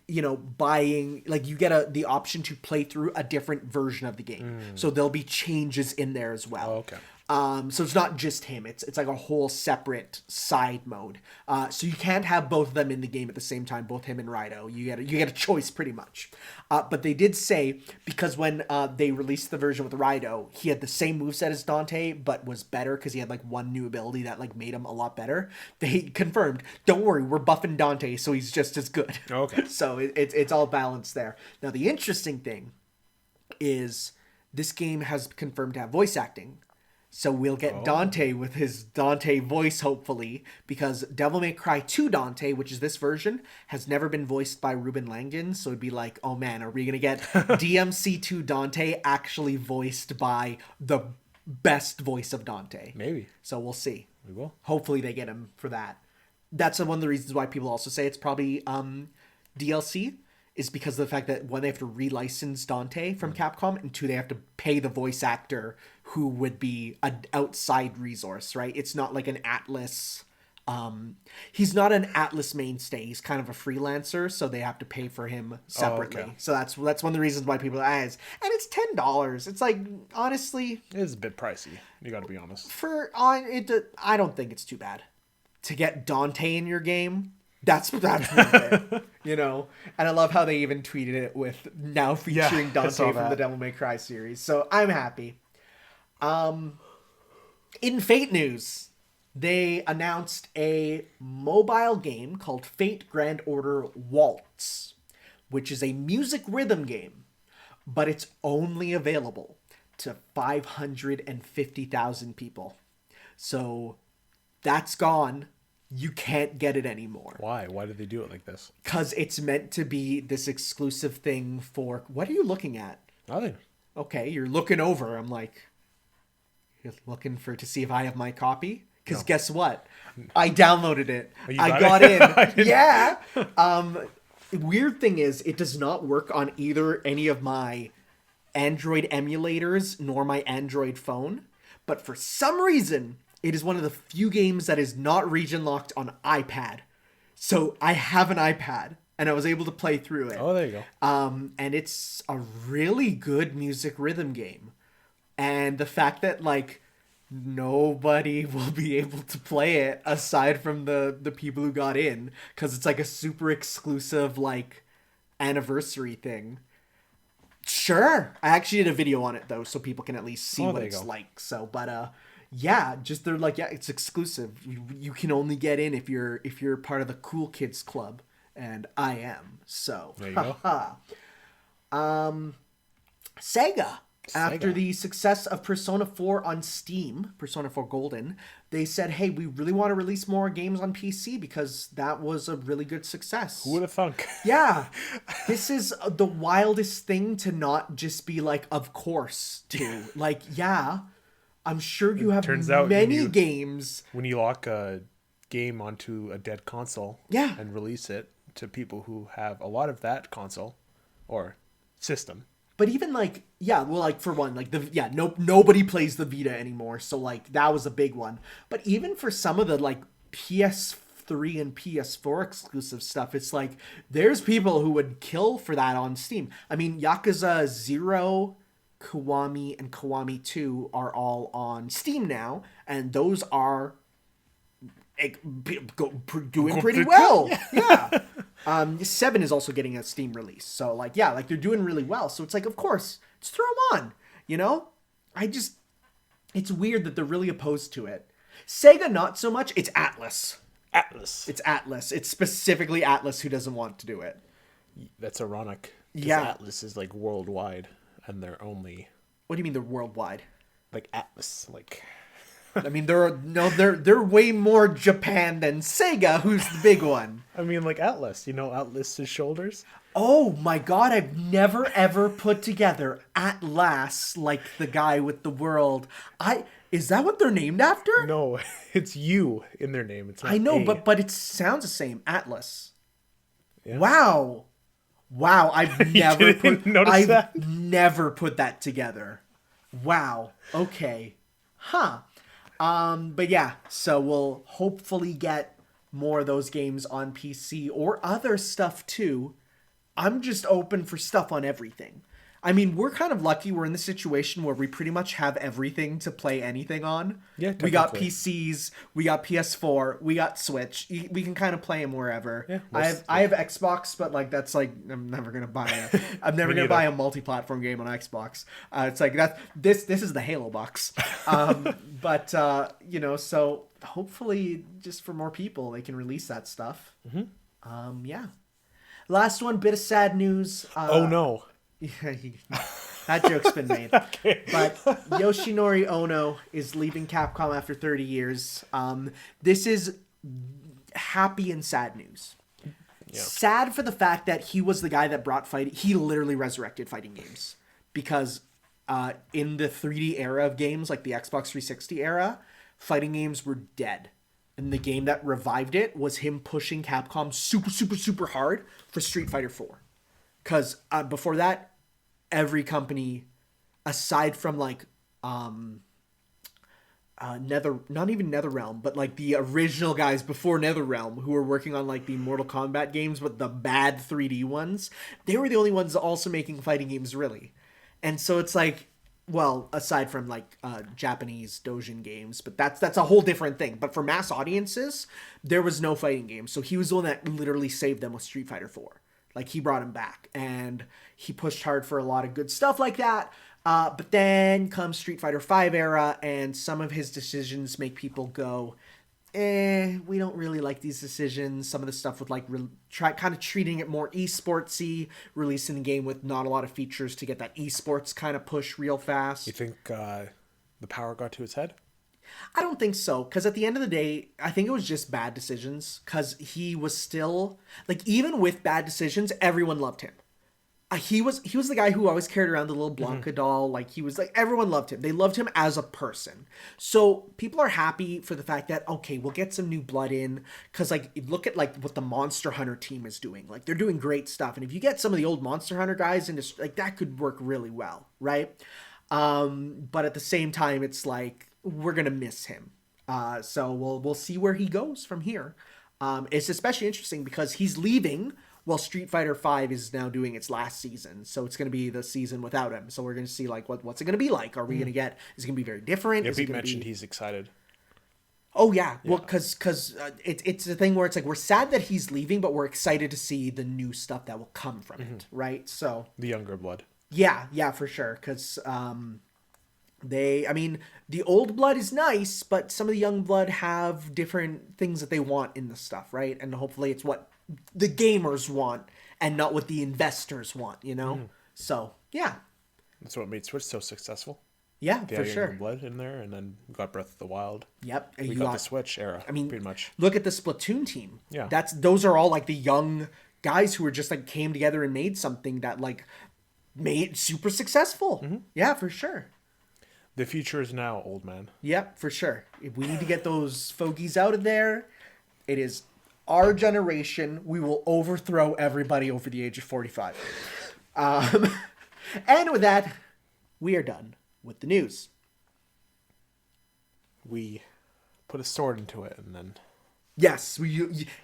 buying, like you get the option to play through a different version of the game. So there'll be changes in there as well. Oh, okay. So it's not just him. It's like a whole separate side mode. So you can't have both of them in the game at the same time, both him and Raido. You get a choice pretty much. But they did say, because when they released the version with Raido, he had the same moveset as Dante, but was better because he had like one new ability that like made him a lot better. They confirmed, don't worry, we're buffing Dante, so he's just as good. Okay. So it's all balanced there. Now the interesting thing is this game has confirmed to have voice acting. So we'll get Dante with his Dante voice, hopefully, because Devil May Cry 2 Dante, which is this version, has never been voiced by Ruben Langdon. So it'd be like, oh man, are we going to get DMC2 Dante actually voiced by the best voice of Dante? Maybe. So we'll see. We will. Hopefully they get him for that. That's one of the reasons why people also say it's probably DLC. Is because of the fact that, one, they have to relicense Dante from Capcom, and two, they have to pay the voice actor who would be an outside resource, right? It's not like an Atlas... he's not an Atlas mainstay. He's kind of a freelancer, so they have to pay for him separately. Okay. So that's one of the reasons why people are and it's $10. It's like, honestly... It's a bit pricey. You gotta be honest. I don't think it's too bad. To get Dante in your game... That's worth it, And I love how they even tweeted it with now featuring Dante from the Devil May Cry series. So I'm happy. In Fate news, they announced a mobile game called Fate Grand Order Waltz, which is a music rhythm game, but it's only available to 550,000 people. So that's gone. You can't get it anymore. Why? Why did they do it like this? Because it's meant to be this exclusive thing for... What are you looking at? Nothing. Okay, you're looking over. I'm like... You're looking to see if I have my copy? Because guess what? I downloaded it. I got in. Yeah! Weird thing is, it does not work on either any of my Android emulators nor my Android phone. But for some reason... It is one of the few games that is not region locked on iPad. So I have an iPad and I was able to play through it. Oh, there you go. And it's a really good music rhythm game. And the fact that like nobody will be able to play it aside from the people who got in, because it's like a super exclusive like anniversary thing. Sure. I actually did a video on it though, so people can at least see what it's like. So, but yeah, just they're like, yeah, it's exclusive. You can only get in if you're part of the cool kids club, and I am. So there you go. Sega. After the success of Persona 4 on Steam, Persona 4 Golden, they said, hey, we really want to release more games on PC because that was a really good success. Who would have thunk? Yeah. This is the wildest thing to not just be like, of course, to. Like, yeah, I'm sure you have many games. When you lock a game onto a dead console and release it to people who have a lot of that console or system. But even like, yeah, well, like for one, like nobody plays the Vita anymore. So like that was a big one. But even for some of the like PS PS3 and PS4 exclusive stuff. It's like, there's people who would kill for that on Steam. I mean, Yakuza 0, Kiwami, and Kiwami 2 are all on Steam now, and those are doing pretty well. Yeah. 7 is also getting a Steam release. So, like, yeah, like, they're doing really well. So it's like, of course, just throw them on, you know? It's weird that they're really opposed to it. Sega, not so much. It's Atlas. It's Atlas. It's specifically Atlas who doesn't want to do it. That's ironic. Yeah. Atlas is, like, worldwide, and they're only... What do you mean they're worldwide? Like, Atlas, like... I mean, they're way more Japan than Sega, who's the big one. I mean, like Atlas. You know Atlas's shoulders? Oh my god, I've never ever put together Atlas like the guy with the world. Is that what they're named after? No, it's U in their name. It's not I know, A. but it sounds the same. Atlas. Yeah. Wow, I've never put that together. Wow. Okay. Huh. But yeah, so we'll hopefully get more of those games on PC or other stuff too. I'm just open for stuff on everything. I mean, we're kind of lucky. We're in the situation where we pretty much have everything to play anything on. Yeah, we got PCs, we got PS4, we got Switch. We can kind of play them wherever. Yeah, I have Xbox, but like that's like I'm never gonna buy a multi-platform game on Xbox. It's like this is the Halo box. But you know, so hopefully, just for more people, they can release that stuff. Mm-hmm. Yeah. Last one, bit of sad news. Oh no. Yeah, that joke's been made. Okay. But Yoshinori Ono is leaving Capcom after 30 years. This is happy and sad news. Yeah. Sad for the fact that he was the guy that brought fighting. He literally resurrected fighting games. Because in the 3D era of games, like the Xbox 360 era, fighting games were dead. And the game that revived it was him pushing Capcom super, super, super hard for Street Fighter 4. Because before that, every company, aside from like not even NetherRealm, but like the original guys before NetherRealm who were working on like the Mortal Kombat games, but the bad 3D ones, they were the only ones also making fighting games really. And so it's like, well, aside from like Japanese Dojin games, but that's a whole different thing. But for mass audiences, there was no fighting game. So he was the one that literally saved them with Street Fighter 4. Like, he brought him back, and he pushed hard for a lot of good stuff like that. But then comes Street Fighter 5 era, and some of his decisions make people go, we don't really like these decisions. Some of the stuff with, like, kind of treating it more esportsy, releasing the game with not a lot of features to get that esports kind of push real fast. You think the power got to his head? I don't think so, because at the end of the day, I think it was just bad decisions, because he was still, like, even with bad decisions, everyone loved him. He was the guy who always carried around the little Blanca doll, like, he was, like, everyone loved him. They loved him as a person. So, people are happy for the fact that, okay, we'll get some new blood in, because, like, look at, like, what the Monster Hunter team is doing. Like, they're doing great stuff, and if you get some of the old Monster Hunter guys into, like, that could work really well, right? But at the same time, it's like, we're gonna miss him. So we'll see where he goes from here. It's especially interesting because he's leaving while Street Fighter 5 is now doing its last season. So it's gonna be the season without him. So we're gonna see like what's it gonna be like? Are we gonna get? Is it gonna be very different? Yeah, Pete mentioned he's excited. Oh yeah, well because it's the thing where it's like we're sad that he's leaving, but we're excited to see the new stuff that will come from it, right? So the younger blood. Yeah, for sure. Because the old blood is nice, but some of the young blood have different things that they want in the stuff, right? And hopefully it's what the gamers want and not what the investors want, you know? So, yeah. That's what made Switch so successful. Yeah, for sure. Blood in there, and then we got Breath of the Wild. Yep. We got the Switch era, pretty much. Look at the Splatoon team. Yeah. Those are all, like, the young guys who were just, like, came together and made something that, like, made it super successful. Yeah, for sure. The future is now, old man. Yep, for sure. If we need to get those fogies out of there, it is our generation. We will overthrow everybody over the age of 45. And with that, we are done with the news. We put a sword into it and then Yes,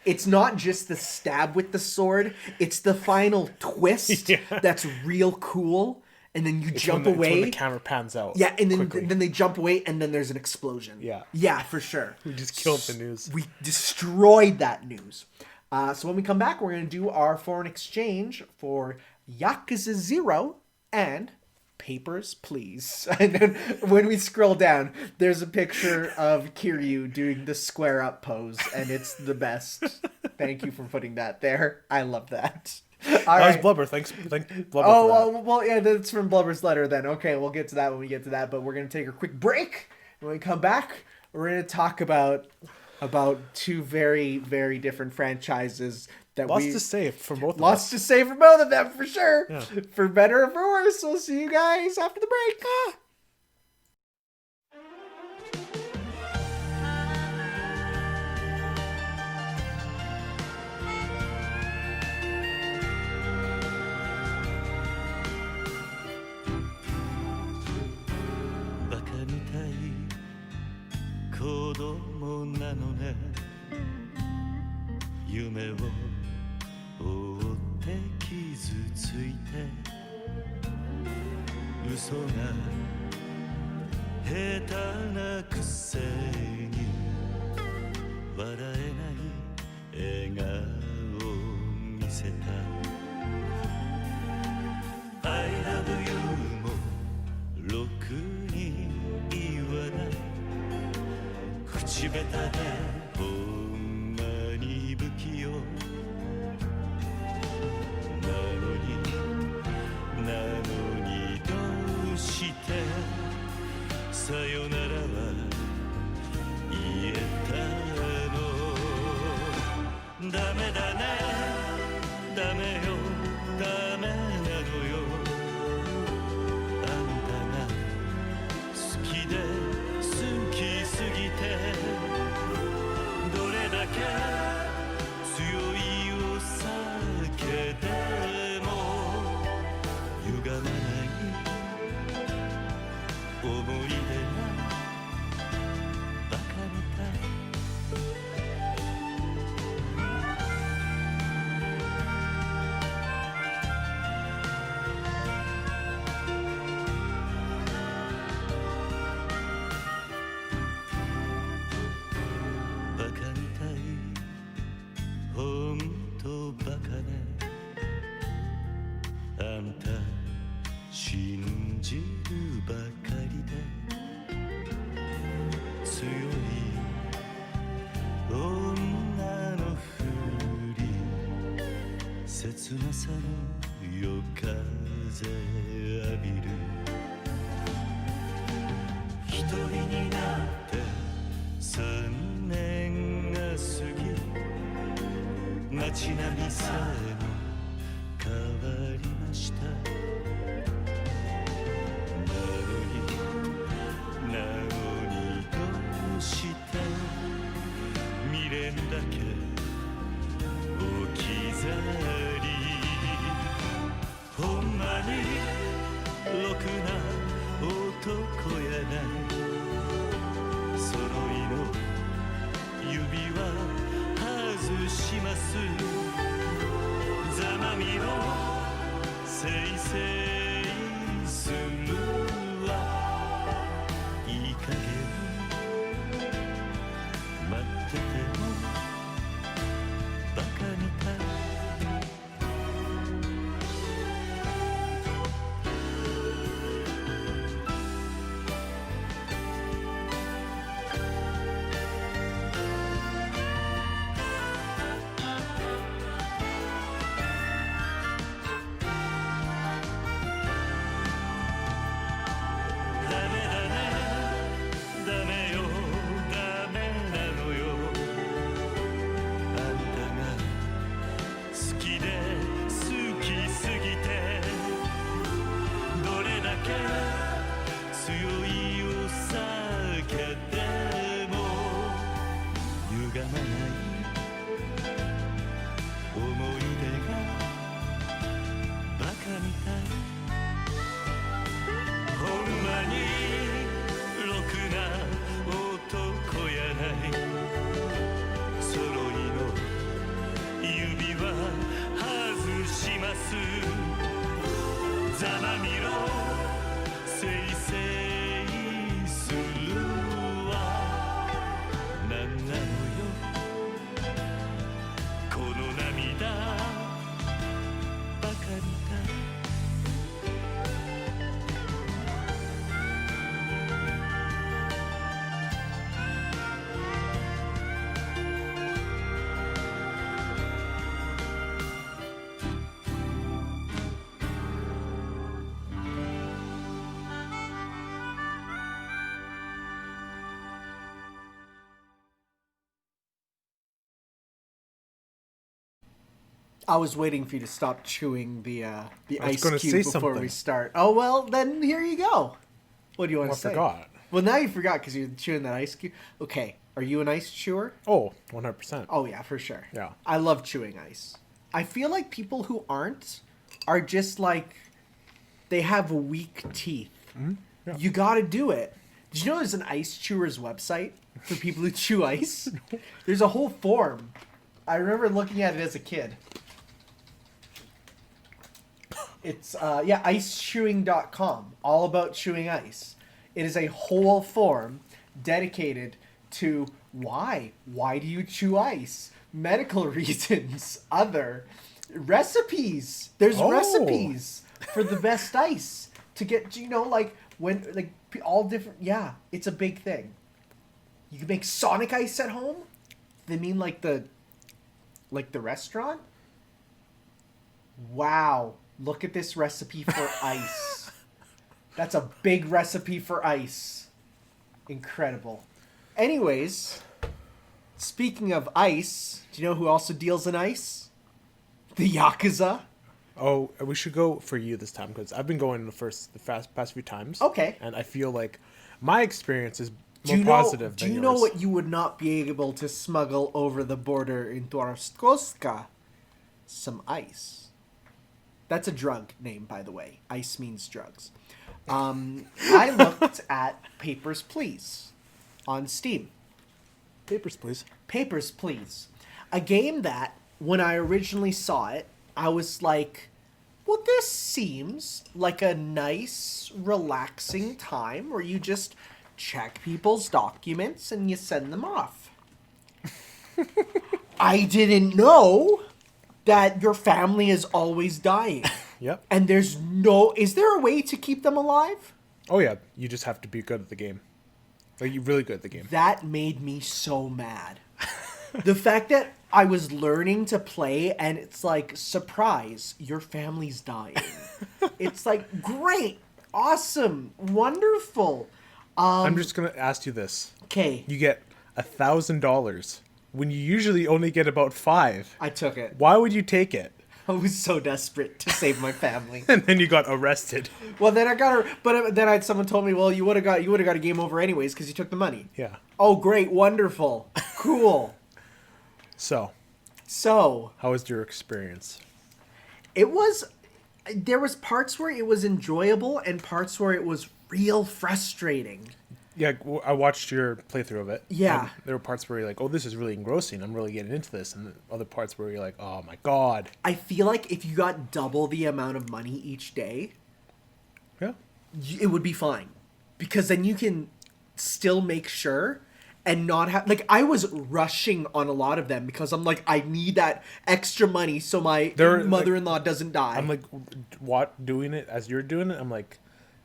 it's not just the stab with the sword, it's the final twist that's real cool, and then jump away. It's when the camera pans out. Yeah, and then they jump away, and then there's an explosion. Yeah. Yeah, for sure. We just killed the news. We destroyed that news. So when we come back, we're going to do our foreign exchange for Yakuza 0 and Papers, Please. And then when we scroll down, there's a picture of Kiryu doing the square up pose, and it's the best. Thank you for putting that there. I love that. All right. Was Blubber. Thanks Blubber for that. Well, yeah, that's from Blubber's letter then. Okay, we'll get to that when we get to that, but we're going to take a quick break. When we come back, we're going to talk about two very, very different franchises that lots to say for both of us. Lots to say for both of them, for sure. Yeah. For better or for worse. We'll see you guys after the break. Baka mitai 子供なのね夢を追って傷ついて嘘が下手なくせに笑えない笑顔を見せた I love you もろくに言わない口下手でほんまに不器用なのにどうしてさよならは言えたのダメだねダメよダメなのよあんたが好きで好きすぎてどれだけ強いお酒でも歪まない思い出がバカみたいバカみたいほんとバカねあんた信じるばかりで強い女のふり切なさの夜風浴びる一人になって3年が過ぎ街並みさえも変わりましたなのにどうして未練だけ置き去りほんまにろくな男やない揃いの指輪外しますざまみのせいせいするわいい加減待っててもバカみたい I was waiting for you to stop chewing the ice cube before something. we start. Oh, well, then here you go. What do you want to say? I forgot. Well, now you forgot because you're chewing that ice cube. Okay, are you an ice chewer? Oh, 100%. Oh, yeah, for sure. Yeah. I love chewing ice. I feel like people who aren't are just like, they have weak teeth. Mm-hmm. Yeah. You got to do it. Did you know there's an ice chewer's website for people who chew ice? There's a whole form. I remember looking at it as a kid. It's, icechewing.com, all about chewing ice. It is a whole form dedicated to why. Why do you chew ice? Medical reasons. Other recipes. There's recipes for the best ice to get, all different. Yeah, it's a big thing. You can make Sonic ice at home. They mean like the restaurant? Wow. Look at this recipe for ice. That's a big recipe for ice. Incredible. Anyways, speaking of ice, do you know who also deals in ice? The Yakuza. Oh, we should go for you this time because I've been going the past few times. Okay. And I feel like my experience is more positive than yours. Do you know what you would not be able to smuggle over the border into Arskoska? Some ice. That's a drug name, by the way. Ice means drugs. I looked at Papers, Please on Steam. Papers, Please. Papers, Please. A game that, when I originally saw it, I was like, well, this seems like a nice, relaxing time where you just check people's documents and you send them off. I didn't know that your family is always dying. Yep. And is there a way to keep them alive? Oh, yeah. You just have to be good at the game. Like, you're really good at the game. That made me so mad. The fact that I was learning to play and it's like, surprise, your family's dying. It's like, great, awesome, wonderful. I'm just going to ask you this. Okay. You get $1,000 when you usually only get about 5. I took it. Why would you take it? I was so desperate to save my family. And then you got arrested. Well, then I got her, but then someone told me, well, you would have got a game over anyways because you took the money. Yeah. Oh, great, wonderful, cool. So, how was your experience? There was parts where it was enjoyable and parts where it was real frustrating. Yeah, I watched your playthrough of it. Yeah. There were parts where you're like, oh, this is really engrossing. I'm really getting into this. And other parts where you're like, oh, my God. I feel like if you got double the amount of money each day, yeah, it would be fine. Because then you can still make sure and not have... Like, I was rushing on a lot of them because I'm like, I need that extra money so my mother-in-law doesn't die. I'm like, doing it as you're doing it? I'm like,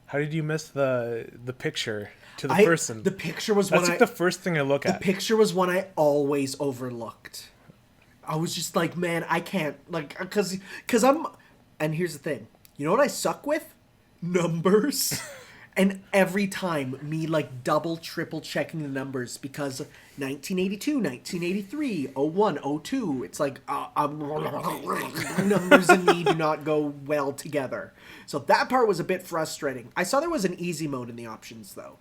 how did you miss the picture to the person? The picture was That's the first thing I look at. The picture was one I always overlooked. I was just like, man, I can't, like, because I'm, and here's the thing. You know what I suck with? Numbers. And every time, me, like, double, triple checking the numbers because 1982, 1983, 01, 02, it's like, numbers and me do not go well together. So that part was a bit frustrating. I saw there was an easy mode in the options, though.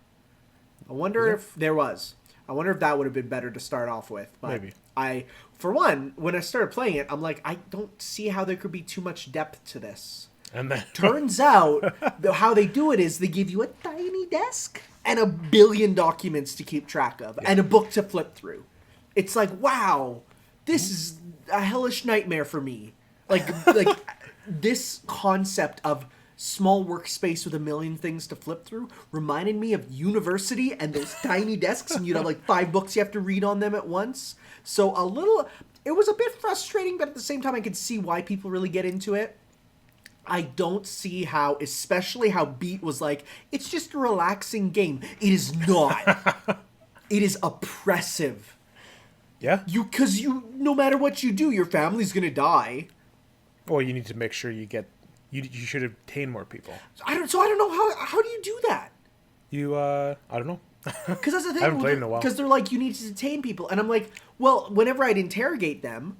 I wonder if there was. I wonder if that would have been better to start off with. But maybe. For one, when I started playing it, I'm like, I don't see how there could be too much depth to this. And then turns out how they do it is they give you a tiny desk and 1 billion documents to keep track of and a book to flip through. It's like, wow, this is a hellish nightmare for me. Like this concept of small workspace with 1 million things to flip through reminded me of university and those tiny desks and you'd have like 5 books you have to read on them at once. So it was a bit frustrating, but at the same time I could see why people really get into it. I don't see how, especially how Beat was like, it's just a relaxing game. It is not. It is oppressive. Yeah? Because no matter what you do, your family's going to die. Well, you need to make sure you should obtain more people. I don't know, how do you do that? I don't know. Because that's the thing. I haven't played in a while. Because they're like, you need to detain people. And I'm like, well, whenever I'd interrogate them,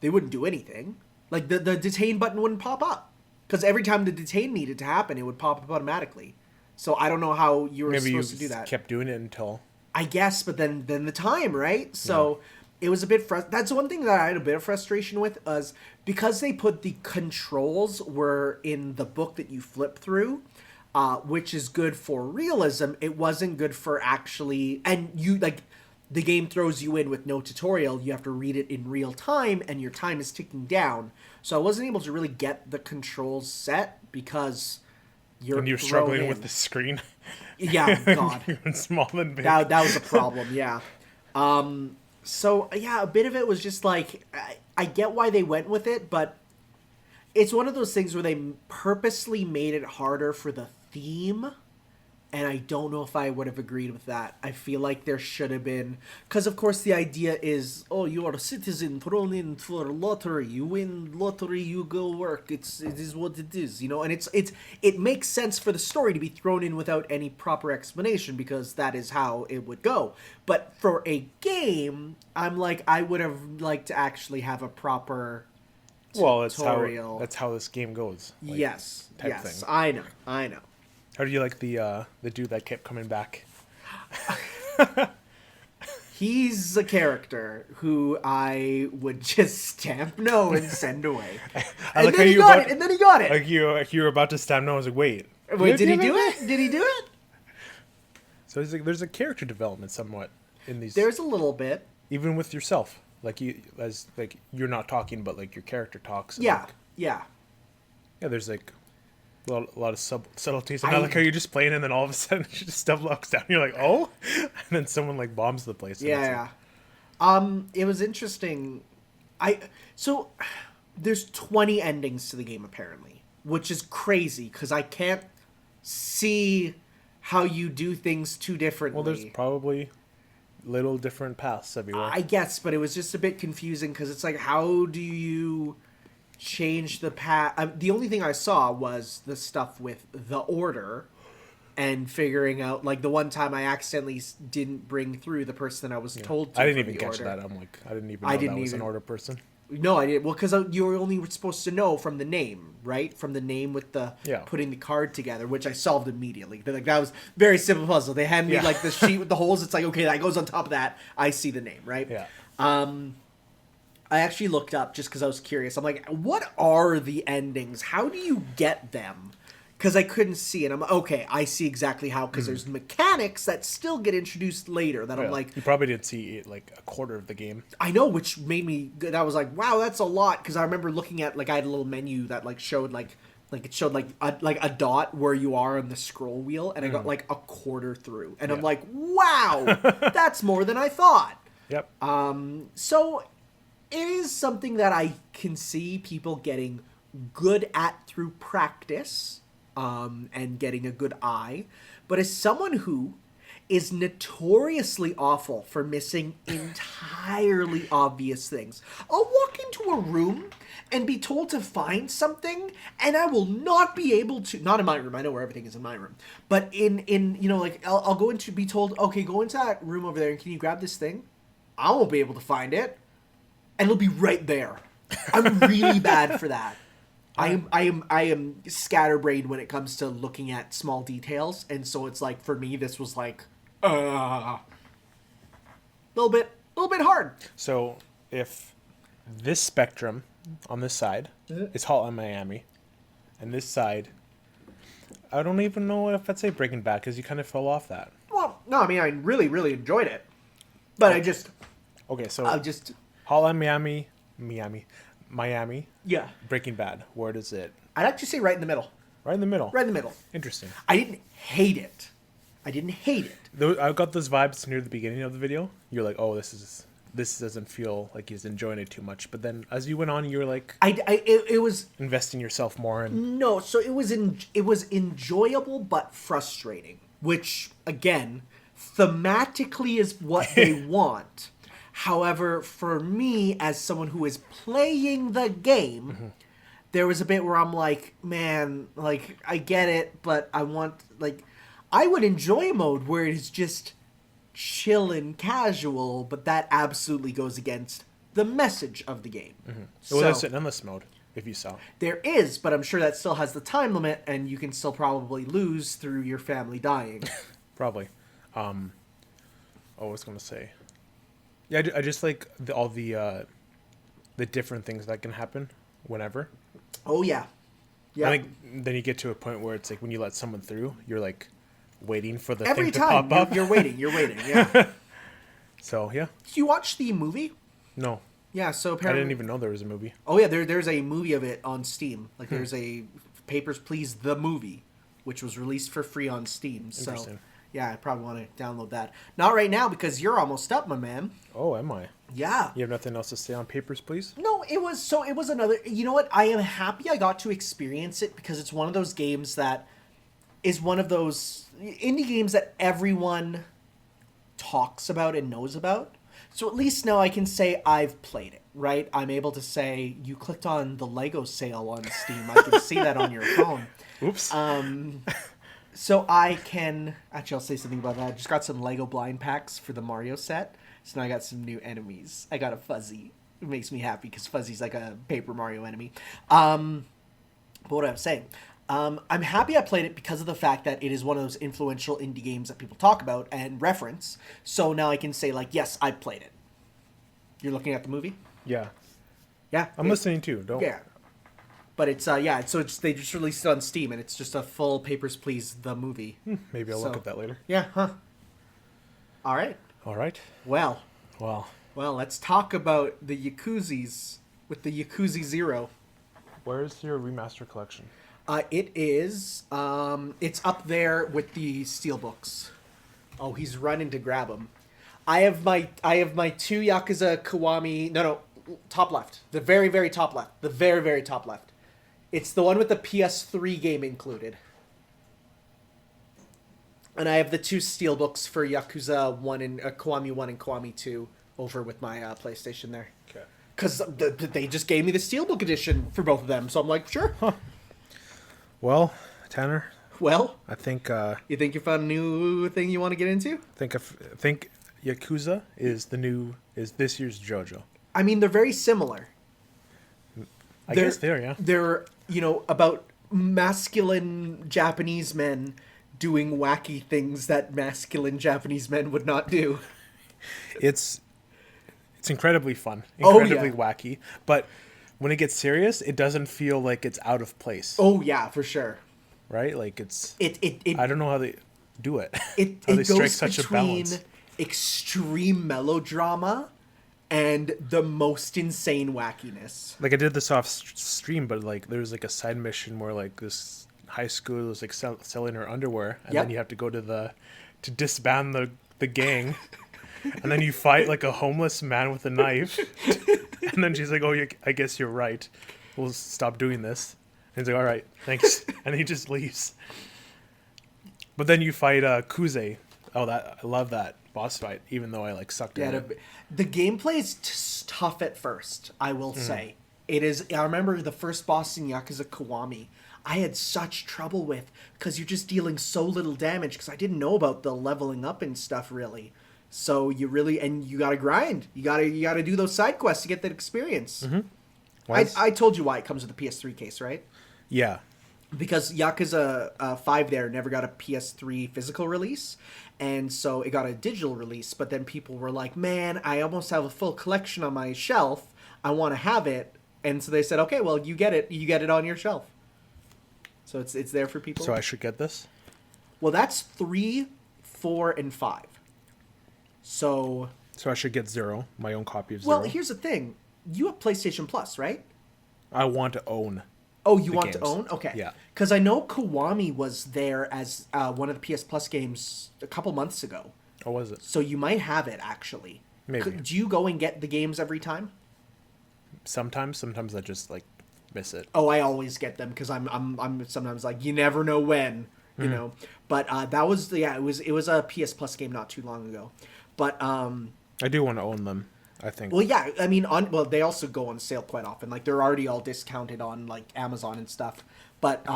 they wouldn't do anything. Like the detain button wouldn't pop up because every time the detain needed to happen, it would pop up automatically. So I don't know how you were supposed to do that. Kept doing it until I guess, but then the time, right? So it was a bit that's one thing that I had a bit of frustration with, was because they put the controls were in the book that you flip through, which is good for realism. It wasn't good for actually, and you like the game throws you in with no tutorial. You have to read it in real time, and your time is ticking down. So I wasn't able to really get the controls set because you're struggling with the screen. Yeah, God. Even small and big. That was a problem, yeah. So, yeah, a bit of it was just like, I get why they went with it, but it's one of those things where they purposely made it harder for the theme, and I don't know if I would have agreed with that. I feel like there should have been, because of course the idea is, oh, you are a citizen thrown in for lottery. You win lottery, you go work. It is what it is, you know. And it makes sense for the story to be thrown in without any proper explanation because that is how it would go. But for a game, I'm like, I would have liked to actually have a proper tutorial. That's how this game goes. Like, yes, thing. I know. How do you like the dude that kept coming back? He's a character who I would just stamp no and send away. And then he got it. Like you were about to stamp no. I was like, wait, did he do it? Did he do it? So there's a character development somewhat in these. There's a little bit. Even with yourself, like you're not talking, but like your character talks. And yeah. Yeah. There's like a lot of subtleties. And I like how you're just playing, and then all of a sudden stuff locks down. You're like, oh, and then someone like bombs the place. Yeah. It was interesting. So there's 20 endings to the game apparently, which is crazy because I can't see how you do things too differently. Well, there's probably little different paths everywhere. I guess, but it was just a bit confusing because it's like, how do you change the path? The only thing I saw was the stuff with the order and figuring out, like the one time I accidentally didn't bring through the person I was told to. I didn't even catch that. I'm like, I didn't even know that was an order person. No, I didn't. Well, because you were only supposed to know from the name, right? From the name with the putting the card together, which I solved immediately. Like that was very simple puzzle. They hand me like the sheet with the holes. It's like, okay, that goes on top of that. I see the name, right? Yeah. I actually looked up just because I was curious. I'm like, what are the endings? How do you get them? Because I couldn't see it. I'm like, okay, I see exactly how. Because there's mechanics that still get introduced later. That I'm like, you probably didn't see like a quarter of the game. I know, which made me. I was like, wow, that's a lot. Because I remember looking at like I had a little menu that like showed like it showed like a dot where you are on the scroll wheel, and I got like a quarter through, and I'm like, wow, that's more than I thought. Yep. So it is something that I can see people getting good at through practice, and getting a good eye. But as someone who is notoriously awful for missing entirely obvious things, I'll walk into a room and be told to find something, and I will not be able to. Not in my room. I know where everything is in my room. But in you know, like I'll go into be told, okay, go into that room over there and can you grab this thing? I won't be able to find it. And it'll be right there. I'm really bad for that. I am scatterbrained when it comes to looking at small details, and so it's like for me this was like a little bit hard. So if this spectrum on this side is Hotline Miami, and this side, I don't even know if I'd say Breaking Bad because you kind of fell off that. Well, no, I mean I really enjoyed it, but I just Hotline Miami. Yeah. Breaking Bad. Where does it? I'd actually say right in the middle. Right in the middle. Right in the middle. Interesting. I didn't hate it. I got those vibes near the beginning of the video. You're like, oh, this doesn't feel like he's enjoying it too much. But then as you went on, you were like, it was investing yourself more in. No, so it was enjoyable but frustrating, which again, thematically is what they want. However, for me, as someone who is playing the game, there was a bit where I'm like, man, like, I get it, but I want, like, I would enjoy a mode where it is just chill and casual, but that absolutely goes against the message of the game. Well, that's an endless mode. if you sell. There is, but I'm sure that still has the time limit, and you can still probably lose through your family dying. Probably. I was going to say. Yeah, I just like all the different things that can happen whenever. Oh, yeah. Yeah. I think then you get to a point where it's like when you let someone through, you're like waiting for the Every thing to time pop up. you're waiting, yeah. So, yeah. Did you watch the movie? No. Yeah, so apparently... I didn't even know there was a movie. Oh, yeah, there's a movie of it on Steam. Like, there's a Papers, Please, the movie, which was released for free on Steam. So, yeah, I probably want to download that. Not right now, because you're almost up, my man. Oh, am I? Yeah. You have nothing else to say on Papers, Please? No, it was another... You know what? I am happy I got to experience it, because it's one of those games that is one of those indie games that everyone talks about and knows about. So at least now I can say I've played it, right? I'm able to say, you clicked on the Lego sale on Steam. I can see that on your phone. Oops. So I can... Actually, I'll say something about that. I just got some Lego blind packs for the Mario set. So now I got some new enemies. I got a Fuzzy. It makes me happy because Fuzzy's like a Paper Mario enemy. But what I was saying... I'm happy I played it because of the fact that it is one of those influential indie games that people talk about and reference. So now I can say, like, yes, I played it. You're looking at the movie? Yeah. Yeah. I'm listening too. Don't. Yeah. But it's, yeah, so they just released it on Steam, and it's just a full Papers, Please, the movie. Maybe I'll look at that later. Yeah, huh. All right. All right. Well, let's talk about the Yakuzis with the Yakuza 0. Where's your remaster collection? It is, it's up there with the steelbooks. Oh, he's running to grab them. I have my 2 Yakuza Kiwami, no, top left. The very, very top left. The very, very top left. It's the one with the PS3 game included. And I have the 2 steelbooks for Yakuza 1 and Kiwami 1 and Kiwami 2 over with my PlayStation there. Okay. Because they just gave me the steelbook edition for both of them, so I'm like, sure. Huh. Well, Tanner. Well, I think. You think you found a new thing you want to get into? I think Yakuza is this year's JoJo. I mean, they're very similar. I guess they're, yeah. They're, about masculine Japanese men doing wacky things that masculine Japanese men would not do. It's incredibly fun, incredibly wacky, but when it gets serious, it doesn't feel like it's out of place. Oh yeah, for sure. Right? Like it's it I don't know how they do it. It goes between extreme melodrama and the most insane wackiness. Like I did this off stream, but like there's like a side mission where like this high school is like selling her underwear, and then you have to go to disband the gang, and then you fight like a homeless man with a knife. And then she's like, "Oh, I guess you're right. We'll stop doing this." And he's like, "All right, thanks." And he just leaves. But then you fight Koozai. Oh, I love that boss fight, even though I like sucked at it. The gameplay is tough at first, I will say. It is. I remember the first boss in Yakuza Kiwami, I had such trouble with because you're just dealing so little damage because I didn't know about the leveling up and stuff really. So you gotta grind. You gotta do those side quests to get that experience. Mm-hmm. I told you why it comes with a PS3 case, right? Yeah. Because Yakuza 5 there never got a PS3 physical release, and so it got a digital release. But then people were like, "Man, I almost have a full collection on my shelf. I want to have it." And so they said, "Okay, well, you get it. You get it on your shelf." So it's there for people. So I should get this? Well, that's 3, 4, and 5. So I should get 0, my own copy of 0. Well, here's the thing. You have PlayStation Plus, right? I want to own. Oh, you want to own? Okay. Yeah. Because I know Kiwami was there as one of the PS Plus games a couple months ago. Oh, was it? So you might have it, actually. Maybe. Do you go and get the games every time? Sometimes I just, like, miss it. Oh, I always get them because I'm sometimes like, you never know when, you know. But that was, it was a PS Plus game not too long ago. But I do want to own them, I think. Well, yeah, I mean, they also go on sale quite often. Like, they're already all discounted on, like, Amazon and stuff. But,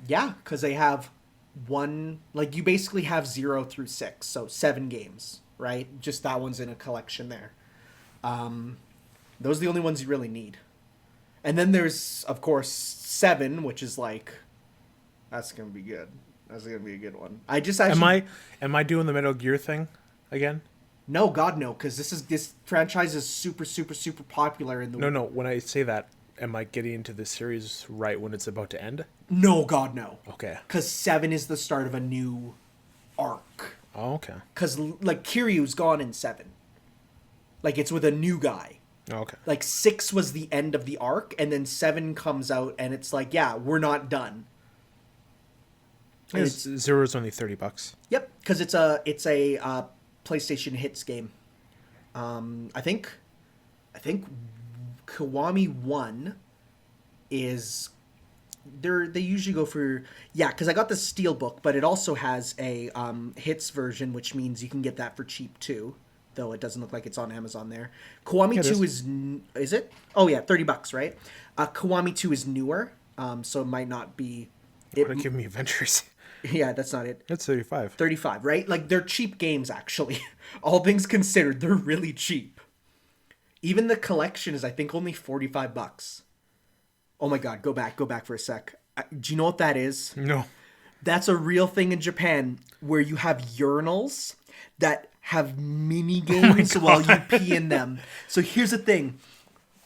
yeah, because they have you basically have 0 through 6, so 7 games, right? Just that one's in a collection there. Those are the only ones you really need. And then there's, of course, 7, which is like, that's gonna be good. That's gonna be a good one. I just actually am I doing the Metal Gear thing again? No, God no, because this franchise is super popular in the. No. When I say that, am I getting into the series right when it's about to end? No, God no. Okay. Because 7 is the start of a new arc. Oh, okay. Because like Kiryu's gone in 7. Like it's with a new guy. Oh, okay. Like 6 was the end of the arc, and then 7 comes out, and it's like, yeah, we're not done. Zero's only $30. Yep, because it's a PlayStation Hits game. I think Kiwami 1 is they usually go for because I got the Steelbook, but it also has a Hits version, which means you can get that for cheap too. Though it doesn't look like it's on Amazon there. Kiwami 2 is it? Oh yeah, $30, right? Kiwami 2 is newer, so it might not be. It would give me Adventures. Yeah, that's not it. That's 35. 35, right? Like they're cheap games actually. All things considered, they're really cheap. Even the collection is I think only $45. Oh my god, go back for a sec. Do you know what that is? No. That's a real thing in Japan where you have urinals that have mini games while you pee in them. So here's the thing.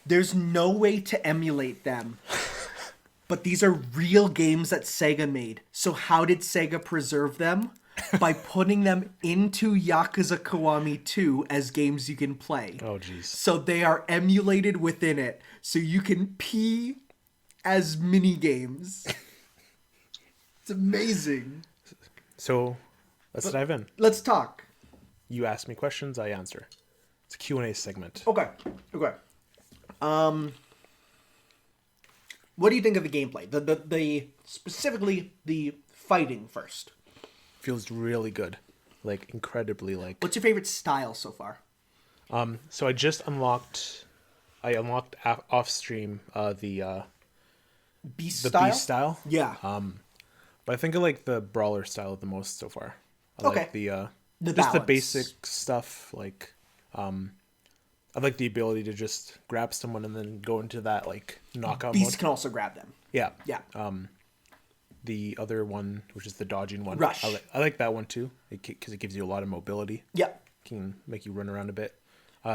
There's no way to emulate them. But these are real games that Sega made. So how did Sega preserve them? By putting them into Yakuza Kiwami 2 as games you can play. Oh, jeez. So they are emulated within it. So you can pee as mini games. It's amazing. So let's dive in. Let's talk. You ask me questions, I answer. It's a Q&A segment. Okay. What do you think of the gameplay? The specifically the fighting first. Feels really good. Like incredibly like. What's your favorite style so far? So I just unlocked off stream the Beast the style? Beast style. Yeah. But I think I like the brawler style the most so far. I like the just balance. the basic stuff like I like the ability to just grab someone and then go into that like knockout Beast mode. can also grab them. Yeah. Yeah. The other one, which is the dodging one, Rush. I like that one too because it gives you a lot of mobility. Yeah. Can make you run around a bit.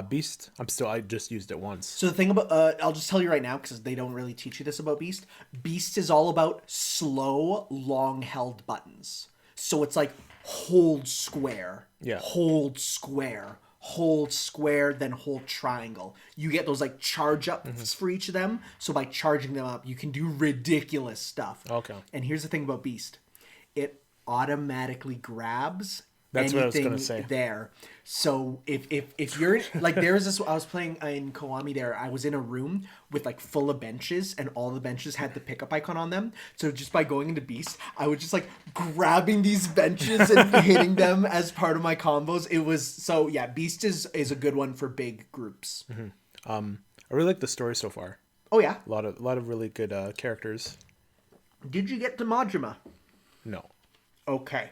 Beast, I just used it once. So the thing about I'll just tell you right now because they don't really teach you this about Beast. Beast is all about slow, long held buttons. So it's like hold square, hold square, hold square, then hold triangle. You get those like charge ups for each of them. So by charging them up, you can do ridiculous stuff. Okay. And here's the thing about Beast. It automatically grabs That's what I was anything gonna say. there. So if you're like there was this I was playing in Kiwami there, I was in a room with like full of benches and all the benches had the pickup icon on them. So just by going into Beast, I was just like grabbing these benches and hitting them as part of my combos. It was so yeah, Beast is a good one for big groups. I really like the story so far. Oh yeah. A lot of really good characters. Did you get to Majima? No. Okay.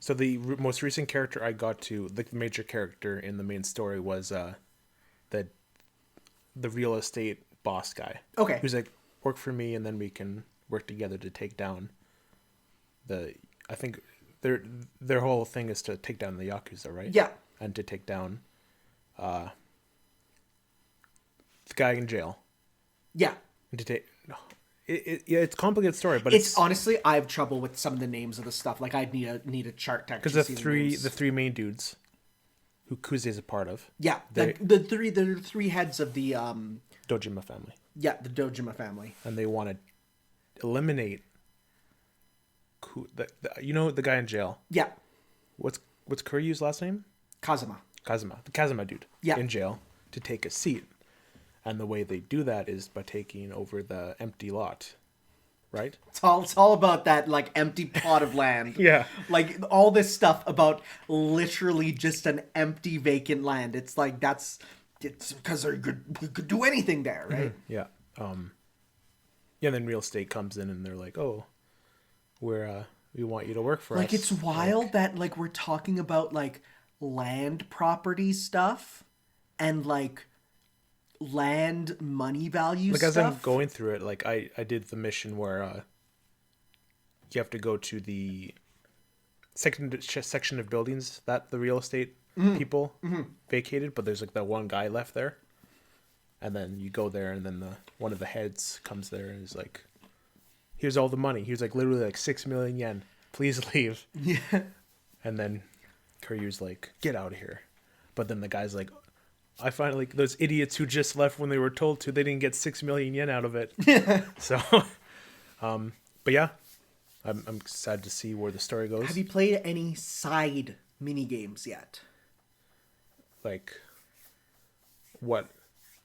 So the most recent character I got to, the major character in the main story was the real estate boss guy. Okay. Who's like, work for me and then we can work together to take down I think their whole thing is to take down the Yakuza, right? Yeah. And to take down the guy in jail. Yeah. And to take... it's a complicated story, but it's honestly I have trouble with some of the names of the stuff. Like I'd need a chart to because the three main dudes who Koozai is a part of. Yeah, the three heads of the Dojima family. Yeah, the Dojima family, and they want to eliminate the guy in jail. Yeah. What's Kuryu's last name? Kazuma, the Kazuma dude. Yeah. In jail to take a seat. And the way they do that is by taking over the empty lot, right? It's all about that like empty plot of land. Yeah. Like all this stuff about literally just an empty vacant land. It's like it's because we could do anything there, right? Yeah. Yeah. And then real estate comes in and they're like, oh, we want you to work for us. Like it's wild that like we're talking about like land property stuff and like land money value like stuff. as I'm going through it, like I did the mission where you have to go to the section of buildings that the real estate people vacated, but there's like that one guy left there, and then you go there, and then one of the heads comes there and is like, here's all the money. Here's like literally like 6 million yen, please leave. Yeah. And then Kiryu's like, get out of here. But then the guy's like, I find like those idiots who just left when they were told to, they didn't get 6 million yen out of it. So but yeah, I'm sad to see where the story goes. Have you played any side mini games yet? Like what?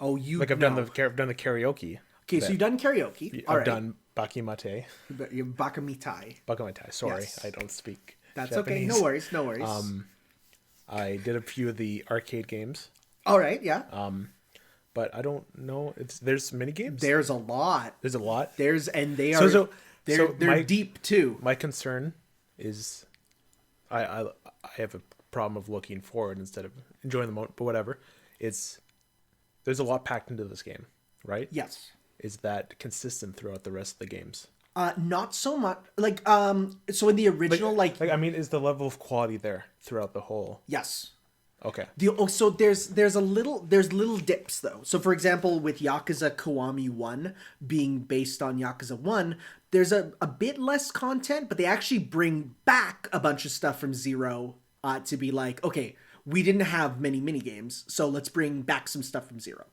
Oh, you like I've done the karaoke. Okay, so you've done karaoke. I've done Baki Mate. Baka Mitai. Baka Mitai. Sorry, Yes. I don't speak. That's Japanese. okay. No worries. No worries. I did a few of the arcade games. All right. Yeah. But I don't know. There's mini games. There's a lot. There's a lot. They are. They're deep too. My concern is, I have a problem of looking forward instead of enjoying the moment. But whatever, there's a lot packed into this game, right? Yes. Is that consistent throughout the rest of the games? Not so much. Like so in the original, I mean, is the level of quality there throughout the whole? Yes. Okay. So there's little dips though. So for example, with Yakuza Kiwami 1 being based on Yakuza 1, there's a bit less content, but they actually bring back a bunch of stuff from 0 to be like, okay, we didn't have many mini games, so let's bring back some stuff from 0.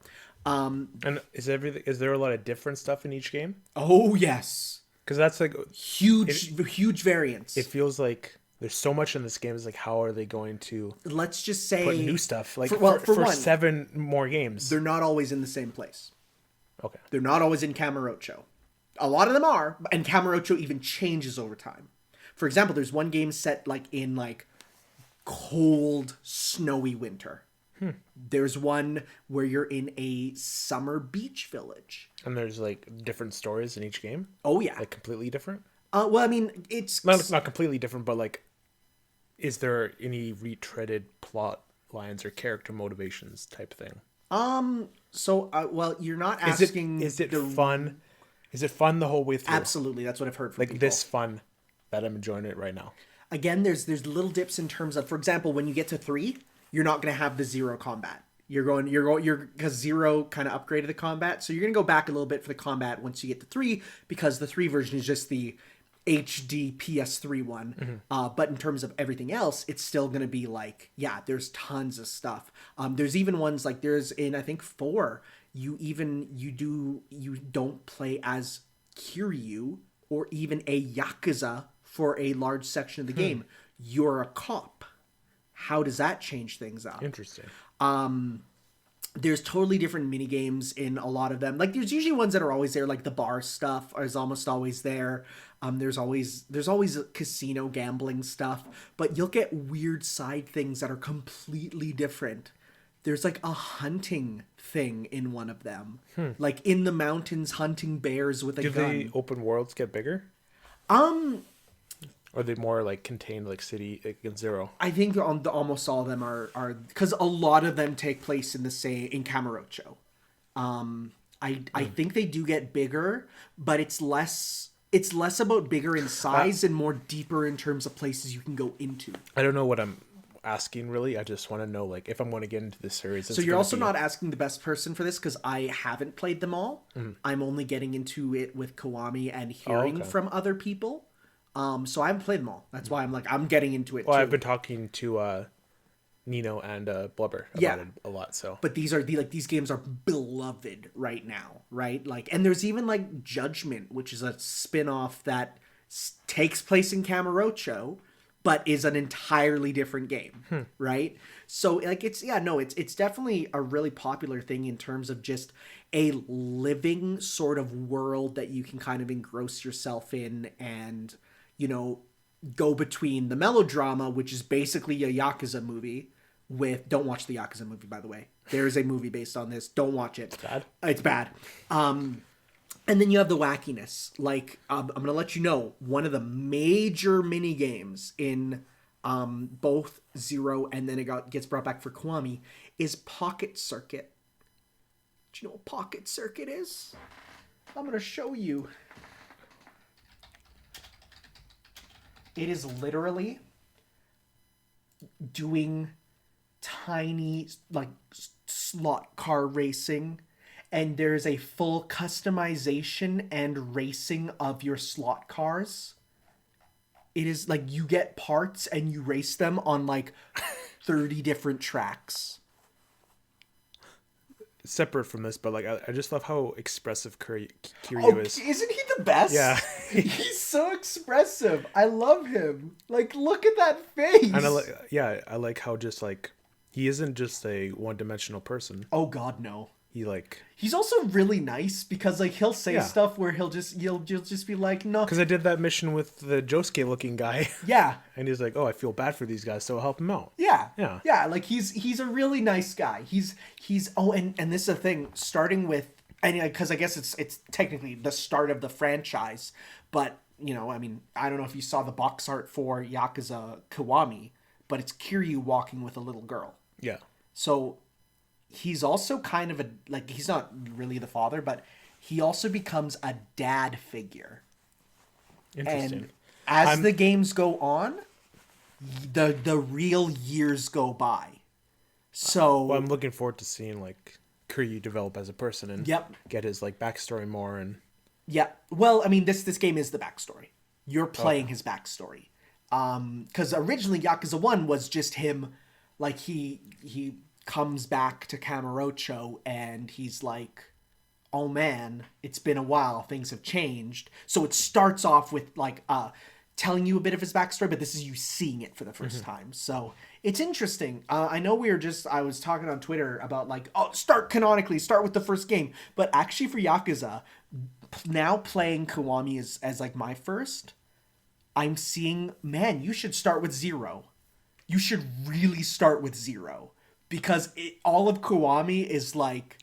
And is there a lot of different stuff in each game? Oh yes. Because that's like huge variance. It feels like there's so much in this game. It's like, how are they going to let's just say put new stuff like for one, 7 more games? They're not always in the same place. Okay. They're not always in Kamurocho. A lot of them are, and Kamurocho even changes over time. For example, there's one game set like in like cold, snowy winter. There's one where you're in a summer beach village. And there's like different stories in each game? Oh yeah. Like completely different? Well, I mean, it's not completely different, but like, is there any retreaded plot lines or character motivations type thing? So, well, you're not asking. Is it fun? Is it fun the whole way through? Absolutely, that's what I've heard from people. Like this fun that I'm enjoying it right now. Again, there's little dips in terms of, for example, when you get to 3, you're not going to have the 0 combat. You're because 0 kind of upgraded the combat, so you're going to go back a little bit for the combat once you get to 3, because the 3 version is just the HD PS3 one. But in terms of everything else, it's still going to be like, yeah, there's tons of stuff. There's even ones like there's in, I think 4, you don't play as Kiryu or even a Yakuza for a large section of the game. You're a cop. How does that change things up? Interesting. There's totally different mini games in a lot of them. Like there's usually ones that are always there, like the bar stuff is almost always there. There's always casino gambling stuff, but you'll get weird side things that are completely different. There's like a hunting thing in one of them, like in the mountains hunting bears with a gun. Do the open worlds get bigger? Or are they more like contained, like city in 0? I think almost all of them are because a lot of them take place in Kamurocho. I think they do get bigger, but it's less about bigger in size and more deeper in terms of places you can go into. I don't know what I'm asking really. I just want to know like if I'm going to get into this series. So you're also not asking the best person for this because I haven't played them all. I'm only getting into it with Kiwami and hearing from other people. So I haven't played them all. That's why I'm getting into it. Well, too. I've been talking to Nino and Blubber about it a lot. So, but these games are beloved right now, right? Like, and there's even like Judgment, which is a spin-off that takes place in Kamurocho, but is an entirely different game, right? So like it's definitely a really popular thing in terms of just a living sort of world that you can kind of engross yourself in and, you know, go between the melodrama, which is basically a Yakuza movie with, don't watch the Yakuza movie, by the way. There is a movie based on this. Don't watch it. It's bad. It's bad. And then you have the wackiness. Like, I'm going to let you know, one of the major mini games in both 0 and then it gets brought back for Kiwami is Pocket Circuit. Do you know what pocket circuit is? I'm going to show you. It is literally doing tiny, like, slot car racing, and there's a full customization and racing of your slot cars. It is like you get parts and you race them on like 30 different tracks. Separate from this, but like I just love how expressive Kiryu is. Isn't he the best? Yeah. He's so expressive. I love him. Like, look at that face. And I like how just like he isn't just a one-dimensional person. Oh God, no. He's also really nice because like he'll say stuff where you'll just be like, no. Because I did that mission with the Josuke looking guy. Yeah. And he's like, oh, I feel bad for these guys, so I'll help him out. Yeah. Yeah. Yeah. Like he's a really nice guy. He's and this is the thing, starting with, and because I guess it's technically the start of the franchise, but you know, I mean, I don't know if you saw the box art for Yakuza Kiwami, but it's Kiryu walking with a little girl. Yeah. So he's also kind of he's not really the father, but he also becomes a dad figure. Interesting. And as the games go on, the real years go by. So I'm looking forward to seeing like Kiryu develop as a person and get his like backstory more and. Yeah. Well, I mean, this game is the backstory. You're playing his backstory. Because originally Yakuza 1 was just him, like he comes back to Kamurocho and he's like, oh man, it's been a while, things have changed. So it starts off with like telling you a bit of his backstory, but this is you seeing it for the first time. So it's interesting. I know I was talking on Twitter about like, start with the first game. But actually for Yakuza, now playing Kiwami as like my first, I'm seeing, man, you should start with 0. You should really start with 0. Because all of Kiwami is like,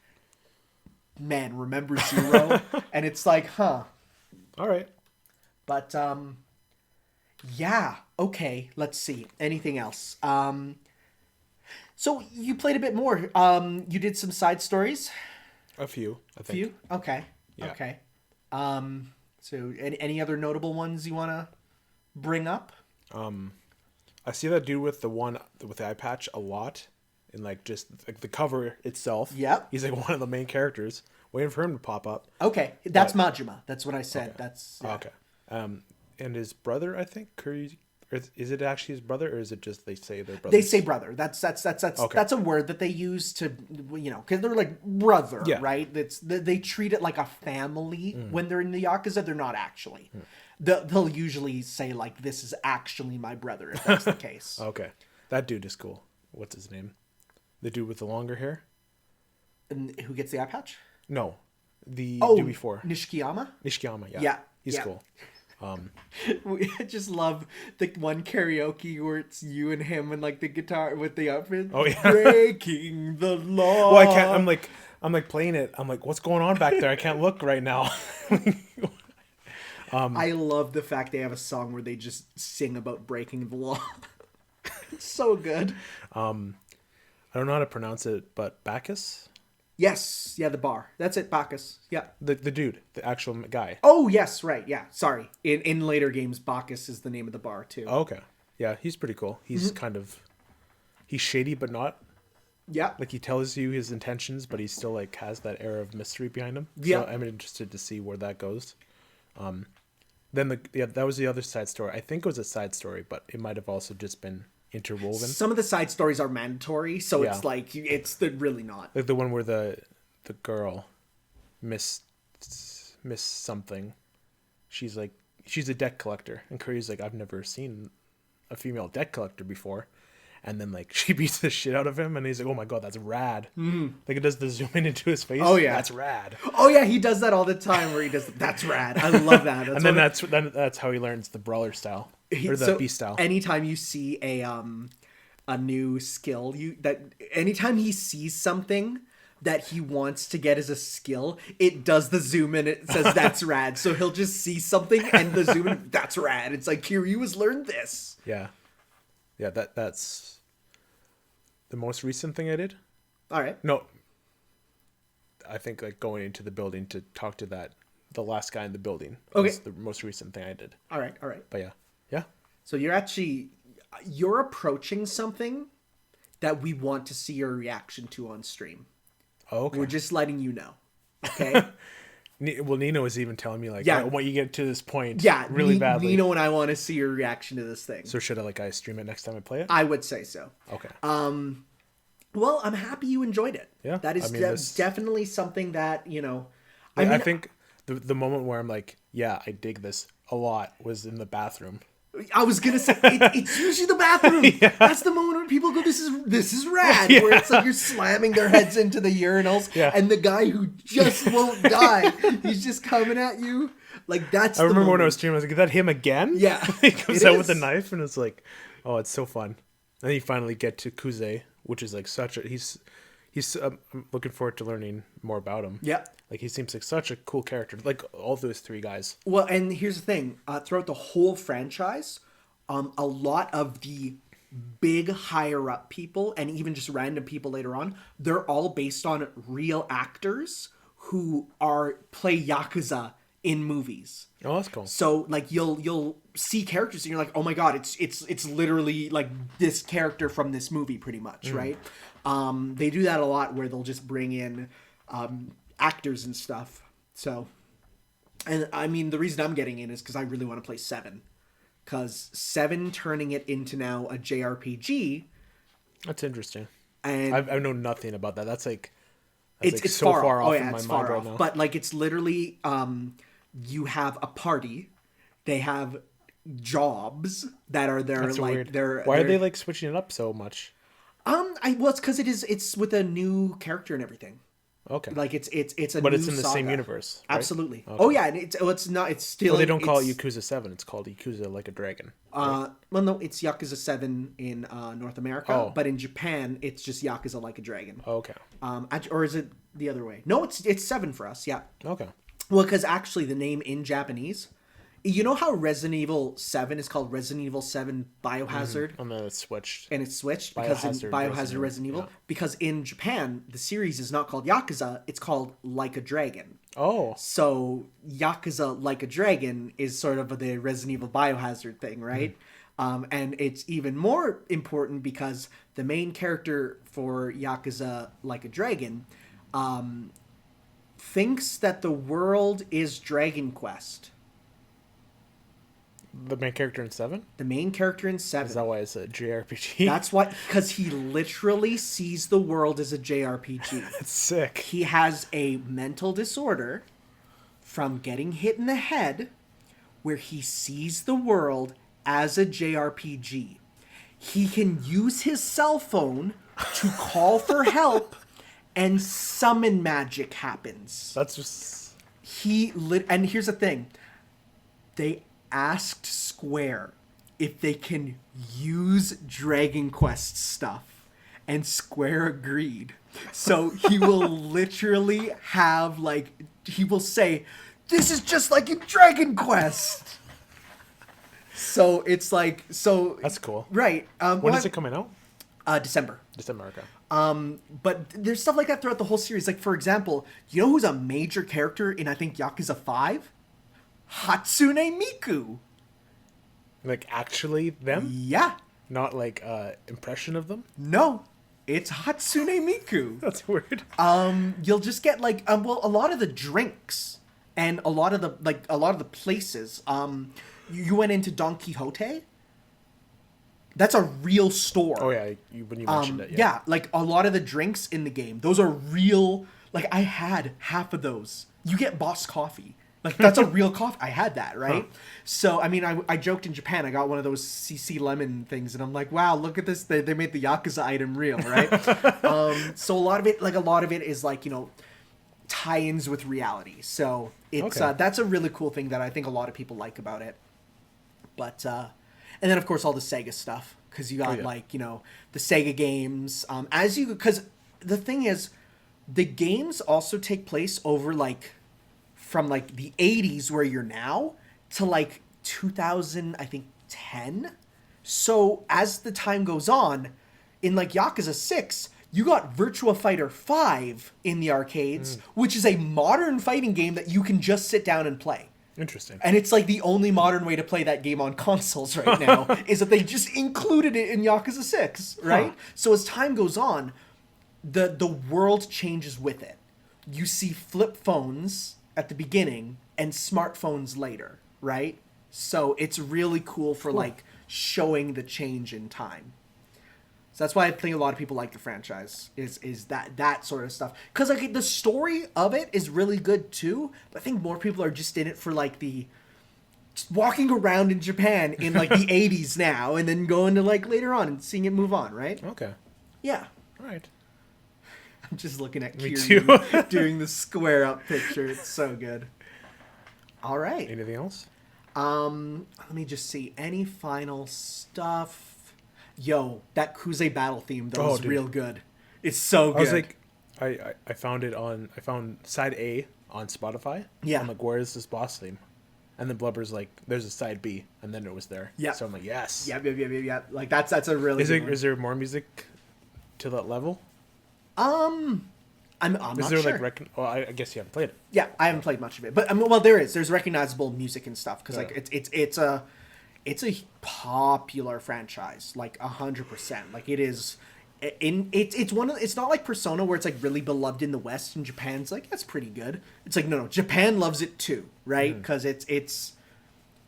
man, remember 0? And it's like, huh. All right. But, yeah. Okay, let's see. Anything else? So you played a bit more. You did some side stories? A few, I think. Few? Okay. Yeah. Okay. So any other notable ones you want to bring up? I see that dude with the eye patch a lot. In like just like the cover itself. Yep. He's like one of the main characters. Waiting for him to pop up. Okay. That's Majima. That's what I said. Okay. That's okay. And his brother, I think, is it actually his brother, or is it just they say their brother? They say brother. That's okay. That's a word that they use to, you know, because they're like brother, right? They treat it like a family when they're in the Yakuza. They're not actually. They'll usually say like, this is actually my brother, if that's the case. Okay. That dude is cool. What's his name? The dude with the longer hair? And who gets the eye patch? No. The dude before. Nishikiyama? Nishikiyama, yeah. Yeah. He's cool. I just love the one karaoke where it's you and him and like the guitar with the outfit. Oh yeah. Breaking the law. Well, I can't. I'm like playing it. I'm like, what's going on back there? I can't look right now. I love the fact they have a song where they just sing about breaking the law. It's so good. I don't know how to pronounce it, but Bacchus? Yes. Yeah, the bar. That's it, Bacchus. Yeah. The dude, the actual guy. Oh, yes, right. Yeah, sorry. In later games, Bacchus is the name of the bar, too. Oh, okay. Yeah, he's pretty cool. He's he's shady, but not. Yeah. Like, he tells you his intentions, but he still, like, has that air of mystery behind him. Yeah. So I'm interested to see where that goes. Then that was the other side story. I think it was a side story, but it might have also just been interwoven. Some of the side stories are mandatory, so it's like they're really not. Like the one where the girl miss something. She's a debt collector, and Curry's like, I've never seen a female debt collector before. And then like she beats the shit out of him, and he's like, "Oh my god, that's rad!" Like it does the zoom in into his face. Oh yeah, that's rad. Oh yeah, he does that all the time. Where he does, that's rad. I love that. And then that's how he learns the brawler style or the beast style. Anytime you see a new skill, anytime he sees something that he wants to get as a skill, it does the zoom in. It says that's rad. So he'll just see something and the zoom in. That's rad. It's like, Kiryu has learned this. Yeah. Yeah, that's the most recent thing I did. All right. No, I think like going into the building to talk to the last guy in the building. Okay. Was the most recent thing I did. All right. But yeah. So you're approaching something that we want to see your reaction to on stream. Oh, okay. We're just letting you know. Okay. Well, Nino was even telling me like, I want you to get to this point. Really badly. Nino and I want to see your reaction to this thing. So should I stream it next time I play it? I would say so. Okay. Well, I'm happy you enjoyed it. Yeah. That is definitely something that, I think the moment where I'm like, yeah, I dig this a lot was in the bathroom. I was gonna say it's usually the bathroom. Yeah. That's the moment when people go, "This is rad." Yeah. Where it's like you're slamming their heads into the urinals, and the guy who just won't die, he's just coming at you. Like that's. I remember when I was streaming, I was like, "Is that him again?" Yeah, he comes out with a knife, and it's like, "Oh, it's so fun." And then you finally get to Koozai, which is like he's. I'm looking forward to learning more about him. Yeah. Like, he seems like such a cool character. Like, all those three guys. Well, and here's the thing. Throughout the whole franchise, a lot of the big higher-up people, and even just random people later on, they're all based on real actors who play Yakuza in movies. Oh, that's cool. So, like, you'll see characters and you're like, oh my god, it's literally, like, this character from this movie, pretty much, right? They do that a lot where they'll just bring in actors and stuff. So, and I mean, the reason I'm getting in is because I really want to play 7. Because 7 turning it into now a JRPG. That's interesting. And I know nothing about that. That's it's so far off in my mind right now. But, like, it's literally, you have a party. They have jobs that are their, That's like, weird. they're... Why are they, like, switching it up so much? Well, it's because it's with a new character and everything. Okay. Like it's a but new it's in the saga. same universe. Right? Absolutely. Okay. Oh yeah, and it's not. It's still. Well, they don't call it Yakuza 7. It's called Yakuza Like a Dragon. Right? Well, no, it's Yakuza 7 in North America, but in Japan, it's just Yakuza Like a Dragon. Oh, okay. Or is it the other way? No, it's 7 for us. Yeah. Okay. Well, because actually, the name in Japanese. You know how Resident Evil 7 is called Resident Evil 7 Biohazard? And then it's switched. And it's switched because in Biohazard Resident Evil. Yeah. Because in Japan, the series is not called Yakuza, it's called Like a Dragon. Oh. So Yakuza Like a Dragon is sort of the Resident Evil Biohazard thing, right? And it's even more important because the main character for Yakuza Like a Dragon thinks that the world is Dragon Quest. The main character in 7? The main character in 7. Is that why it's a JRPG? That's why, because he literally sees the world as a JRPG. That's sick. He has a mental disorder from getting hit in the head where he sees the world as a JRPG. He can use his cell phone to call for help and summon magic happens. That's just... And here's the thing. They asked Square if they can use Dragon Quest stuff, and Square agreed. So he will literally have, like, he will say, "This is just like in Dragon Quest." So it's like, so that's cool, right? When is it coming out? December. Okay. But there's stuff like that throughout the whole series. Like, for example, you know who's a major character in, I think, Yakuza 5? Hatsune Miku. Like, actually them? Yeah. Not like impression of them? No. It's Hatsune Miku. That's weird. You'll just get like a lot of the drinks and a lot of the places. You went into Don Quixote. That's a real store. Oh yeah, when you mentioned it. Yeah, like a lot of the drinks in the game, those are real. Like, I had half of those. You get Boss Coffee. Like, that's a real coffee. I had that, right? Huh. So, I mean, I joked in Japan. I got one of those CC lemon things, and I'm like, wow, look at this. They made the Yakuza item real, right? So a lot of it is like, you know, tie-ins with reality. So it's that's a really cool thing that I think a lot of people like about it. But and then of course all the Sega stuff, because you got like, you know, the Sega games. Because the thing is, the games also take place over like, from like the 80s where you're now to like 2000, I think 10. So as the time goes on, in like Yakuza 6, You got Virtua Fighter 5 in the arcades, which is a modern fighting game that you can just sit down and play. Interesting. And it's like the only modern way to play that game on consoles right now is that they just included it in Yakuza 6, right? So as time goes on, the world changes with it. You see flip phones at the beginning and smartphones later, right? So it's really cool for like showing the change in time. So that's why I think a lot of people like the franchise is that sort of stuff. Because like the story of it is really good too, but I think more people are just in it for like the just walking around in Japan in like the 80s now, and then going to like later on and seeing it move on, right? Okay. Yeah. All right. I'm just looking at Me Kiryu doing the square up picture. It's so good. All right. Anything else? Let me just see. Any final stuff? Yo, that Koozai battle theme though is real good. It's so good. I was like, I found side A on Spotify. Yeah. I'm like, where is this boss theme? And then Blubber's like, there's a side B, and then it was there. Yeah. So I'm like, yes. Yeah. Like that's a really. Is there more music to that level? I'm not Is there sure. like I guess you haven't played it. Yeah, I haven't played much of it, but I mean, well, there's recognizable music and stuff because like it's a popular franchise, like 100%. Like it is, it's not like Persona where it's like really beloved in the West and Japan's like that's pretty good. It's like no, Japan loves it too, right? Because it's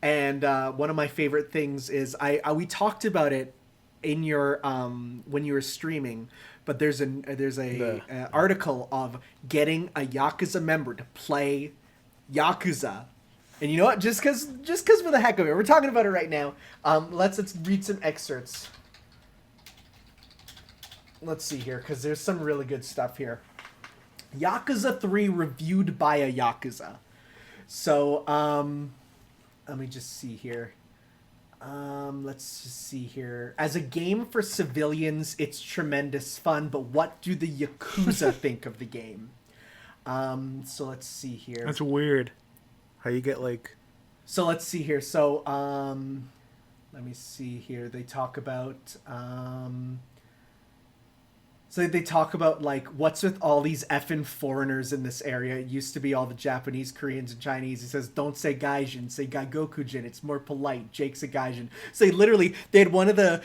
and one of my favorite things is we talked about it in your when you were streaming. But there's a article of getting a Yakuza member to play Yakuza, and you know what? Just cause for the heck of it, we're talking about it right now. Let's read some excerpts. Let's see here, because there's some really good stuff here. Yakuza 3 reviewed by a Yakuza. So let me just see here. Let's just see here. As a game for civilians, it's tremendous fun, but what do the Yakuza think of the game? So let's see here. That's weird. How you get like... So let's see here. So, let me see here. They talk about... So they talk about, like, what's with all these effing foreigners in this area? It used to be all the Japanese, Koreans, and Chinese. He says, don't say Gaijin, say Gaigokujin. It's more polite. Jake's a Gaijin. So they had one of the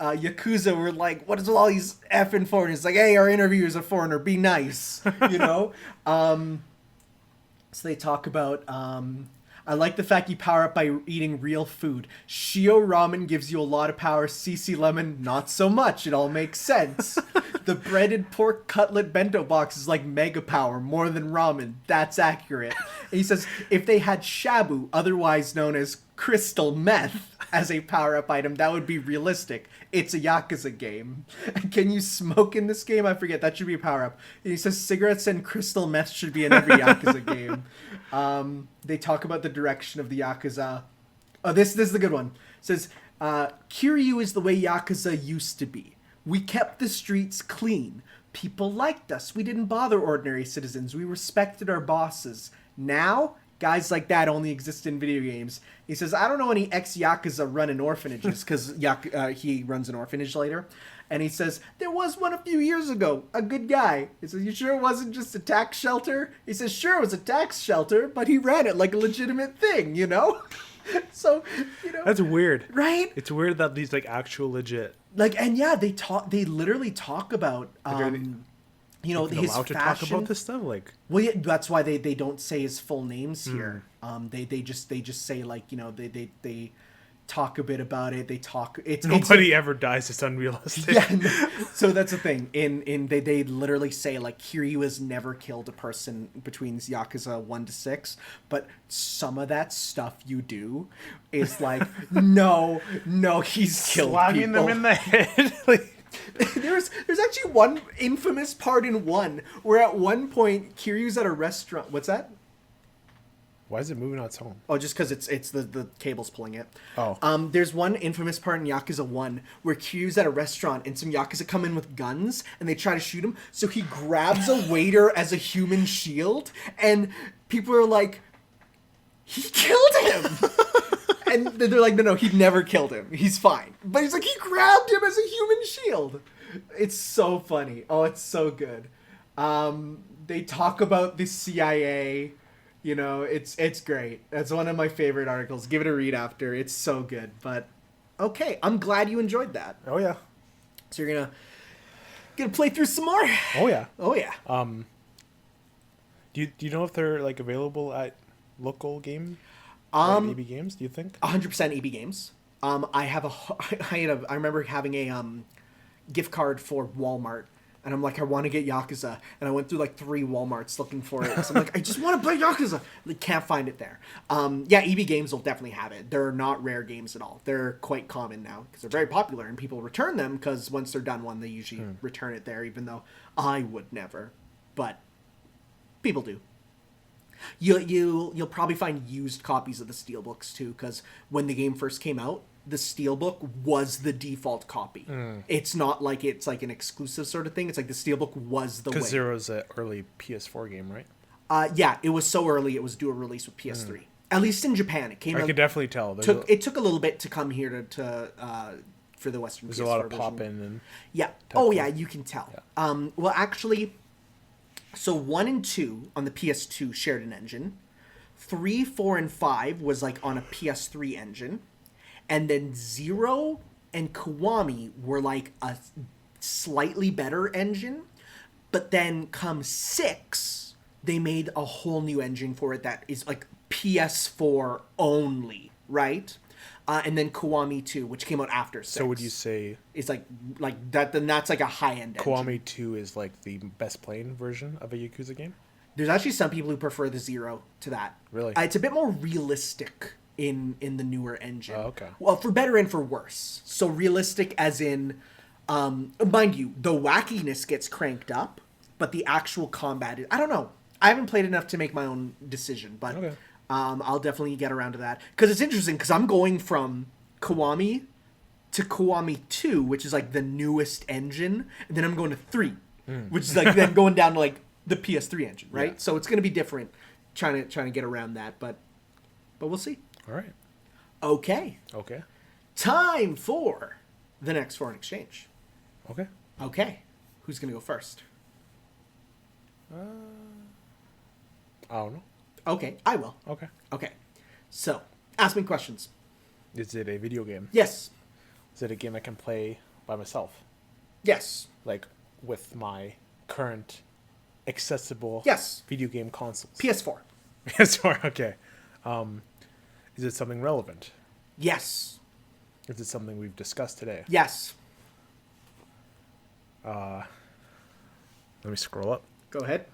Yakuza were like, what is with all these effing foreigners? Like, hey, our interviewer's a foreigner. Be nice, you know? So they talk about... I like the fact you power up by eating real food. Shio ramen gives you a lot of power. CC lemon, not so much. It all makes sense. The breaded pork cutlet bento box is like mega power, more than ramen. That's accurate. And he says, if they had shabu, otherwise known as crystal meth, as a power-up item, that would be realistic. It's a Yakuza game. Can you smoke in this game? I forget. That should be a power-up. And he says cigarettes and crystal meth should be in every Yakuza game. They talk about the direction of the Yakuza. Oh, this is the good one. It says, Kiryu is the way Yakuza used to be. We kept the streets clean. People liked us. We didn't bother ordinary citizens. We respected our bosses. Now, guys like that only exist in video games. He says, I don't know any ex-Yakuza running orphanages, because he runs an orphanage later. And he says, there was one a few years ago, a good guy. He says, you sure it wasn't just a tax shelter? He says, sure, it was a tax shelter, but he ran it like a legitimate thing, you know? So, you know. That's weird. Right? It's weird that these, like, actual legit. Like, and yeah, they literally talk about, you know, his allowed fashion. To talk about this stuff, like. Well, yeah, that's why they don't say his full names here. They just say, like, you know, they talk a bit about it. They talk. Nobody ever dies. It's unrealistic. Yeah. No, so that's the thing. They literally say, like, Kiryu has never killed a person between Yakuza 1 to 6, but some of that stuff you do is like, no, he's killed slamming people. them in the head. Like. There's actually one infamous part in 1 where at one point Kiryu's at a restaurant. What's that? Why is it moving on its own? Oh, just because it's the cable's pulling it. Oh. There's one infamous part in Yakuza 1 where Kiryu's at a restaurant and some Yakuza come in with guns and they try to shoot him. So he grabs a waiter as a human shield and people are like, he killed him! And they're like, no, he never killed him. He's fine. But he's like, he grabbed him as a human shield. It's so funny. Oh, it's so good. They talk about the CIA. You know, it's great. That's one of my favorite articles. Give it a read after. It's so good. But okay, I'm glad you enjoyed that. Oh yeah. So you're gonna play through some more. Oh yeah. Oh yeah. Do you know if they're like available at local game? EB Games? Do you think? 100% EB Games. I remember having a gift card for Walmart, and I'm like, I want to get Yakuza, and I went through like 3 Walmarts looking for it. So I'm like, I just want to play Yakuza. Like, can't find it there. Yeah, EB Games will definitely have it. They're not rare games at all. They're quite common now because they're very popular, and people return them because once they're done one, they usually return it there. Even though I would never, but people do. You'll probably find used copies of the steelbooks too, because when the game first came out, the steelbook was the default copy. It's not like it's like an exclusive sort of thing. It's like the steelbook was the way. Because Zero's an early PS4 game, right? Yeah, it was so early it was due a release with PS3. At least in Japan, it came out. I could definitely tell. It took a little bit to come here to for the Western. There's PS4 a lot of pop in and. Yeah. Oh yeah, you can tell. Yeah. Well, actually. So 1 and 2 on the PS2 shared an engine. 3, 4, and 5 was like on a PS3 engine. And then 0 and Kiwami were like a slightly better engine. But then come 6, they made a whole new engine for it that is like PS4 only, right? And then Kiwami 2, which came out after 6. So would you say it's like that? Then that's like a high-end engine. Kiwami 2 is like the best playing version of a Yakuza game? There's actually some people who prefer the 0 to that. Really? It's a bit more realistic in the newer engine. Oh, okay. Well, for better and for worse. So realistic as in, mind you, the wackiness gets cranked up, but the actual combat I don't know. I haven't played enough to make my own decision, but... Okay. I'll definitely get around to that. Because it's interesting, because I'm going from Kiwami to Kiwami 2, which is like the newest engine, and then I'm going to 3, which is like then going down to like the PS3 engine, right? Yeah. So it's going to be different trying to get around that, but we'll see. All right. Okay. Time for the next foreign exchange. Okay. Who's going to go first? I don't know. Okay, I will. Okay. So, ask me questions. Is it a video game? Yes. Is it a game I can play by myself? Yes. Like, with my current accessible video game consoles? PS4. PS4, okay. Is it something relevant? Yes. Is it something we've discussed today? Yes. Let me scroll up. Go ahead.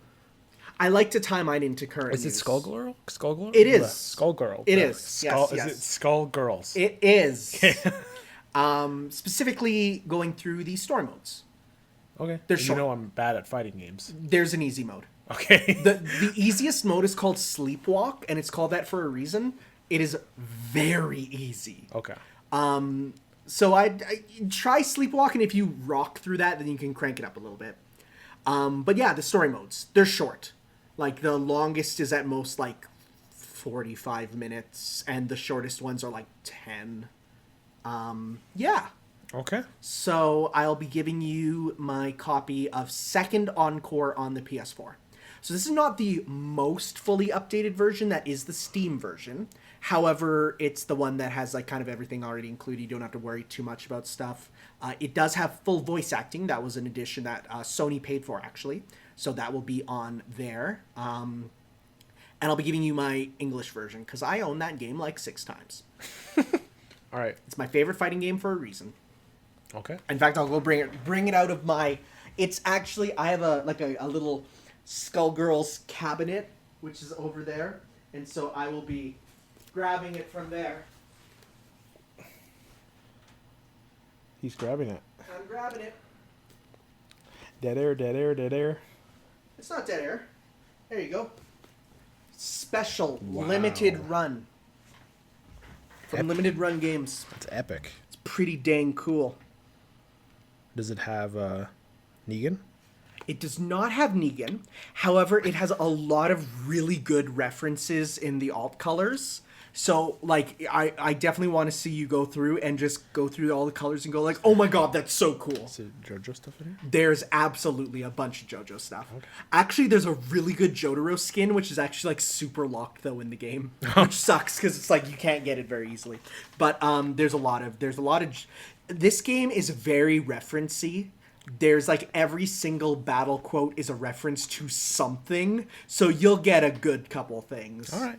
I like to tie mine into current news. Is it Skullgirl? It is. Skullgirl. It is. Is it Skullgirls? It is. Specifically going through the story modes. Okay. You know I'm bad at fighting games. There's an easy mode. Okay. The easiest mode is called Sleepwalk, and it's called that for a reason. It is very easy. Okay. So I try Sleepwalk, and if you rock through that, then you can crank it up a little bit. But yeah, the story modes, they're short. Like, the longest is at most, like, 45 minutes, and the shortest ones are, like, 10. Yeah. Okay. So, I'll be giving you my copy of Second Encore on the PS4. So, this is not the most fully updated version. That is the Steam version. However, it's the one that has, like, kind of everything already included. You don't have to worry too much about stuff. It does have full voice acting. That was an addition that Sony paid for, actually. So that will be on there. And I'll be giving you my English version, because I own that game like 6 times. All right. It's my favorite fighting game for a reason. Okay. In fact, I'll go bring it out of my... It's actually... I have a little Skullgirls cabinet, which is over there. And so I will be grabbing it from there. He's grabbing it. I'm grabbing it. Dead air. It's not dead air. There you go. Special limited run. From Limited Run Games. That's epic. It's pretty dang cool. Does it have Negan? It does not have Negan. However, it has a lot of really good references in the alt colors. So, like, I definitely want to see you go through and just go through all the colors and go like, oh my god, that's so cool. Is it JoJo stuff in here? There's absolutely a bunch of JoJo stuff. Okay. Actually, there's a really good Jotaro skin, which is actually, like, super locked, though, in the game. Which sucks, because it's like, you can't get it very easily. But there's a lot of... This game is very referencey. There's, like, every single battle quote is a reference to something. So you'll get a good couple things. All right.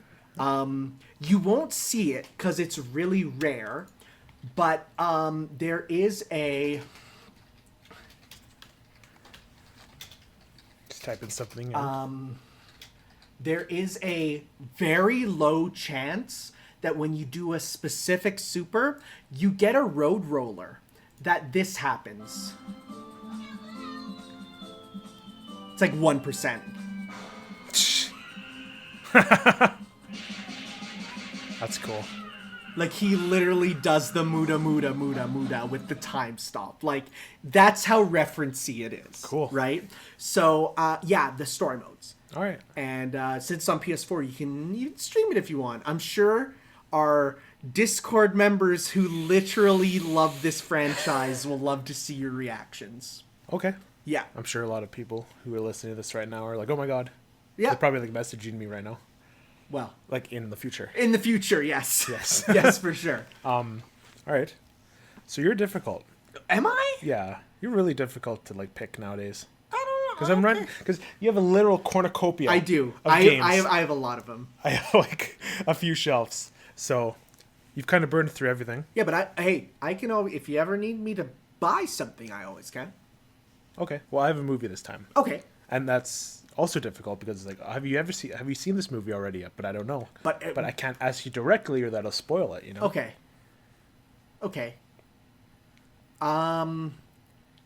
You won't see it because it's really rare, but there is a... Just type in something in. There is a very low chance that when you do a specific super, you get a road roller, that this happens. It's like 1%. That's cool. Like, he literally does the muda muda muda muda with the time stop. Like, that's how referencey it is. Cool. Right? So, yeah, the story modes. All right. And since it's on PS4, you can stream it if you want. I'm sure our Discord members who literally love this franchise will love to see your reactions. Okay. Yeah. I'm sure a lot of people who are listening to this right now are like, oh my god. Yeah. They're probably like messaging me right now. Well, like in the future. In the future, yes. Yes. Yes, for sure. All right. So you're difficult. Am I? Yeah. You're really difficult to like pick nowadays. I don't know. Because I'm running. Because you have a literal cornucopia. I do. Of games. I have a lot of them. I have like a few shelves. So you've kind of burned through everything. Yeah, but I can always, if you ever need me to buy something, I always can. Okay. Well, I have a movie this time. Okay. And that's also difficult because it's like, have you seen this movie already yet? But I don't know. But I can't ask you directly or that'll spoil it, you know? Okay.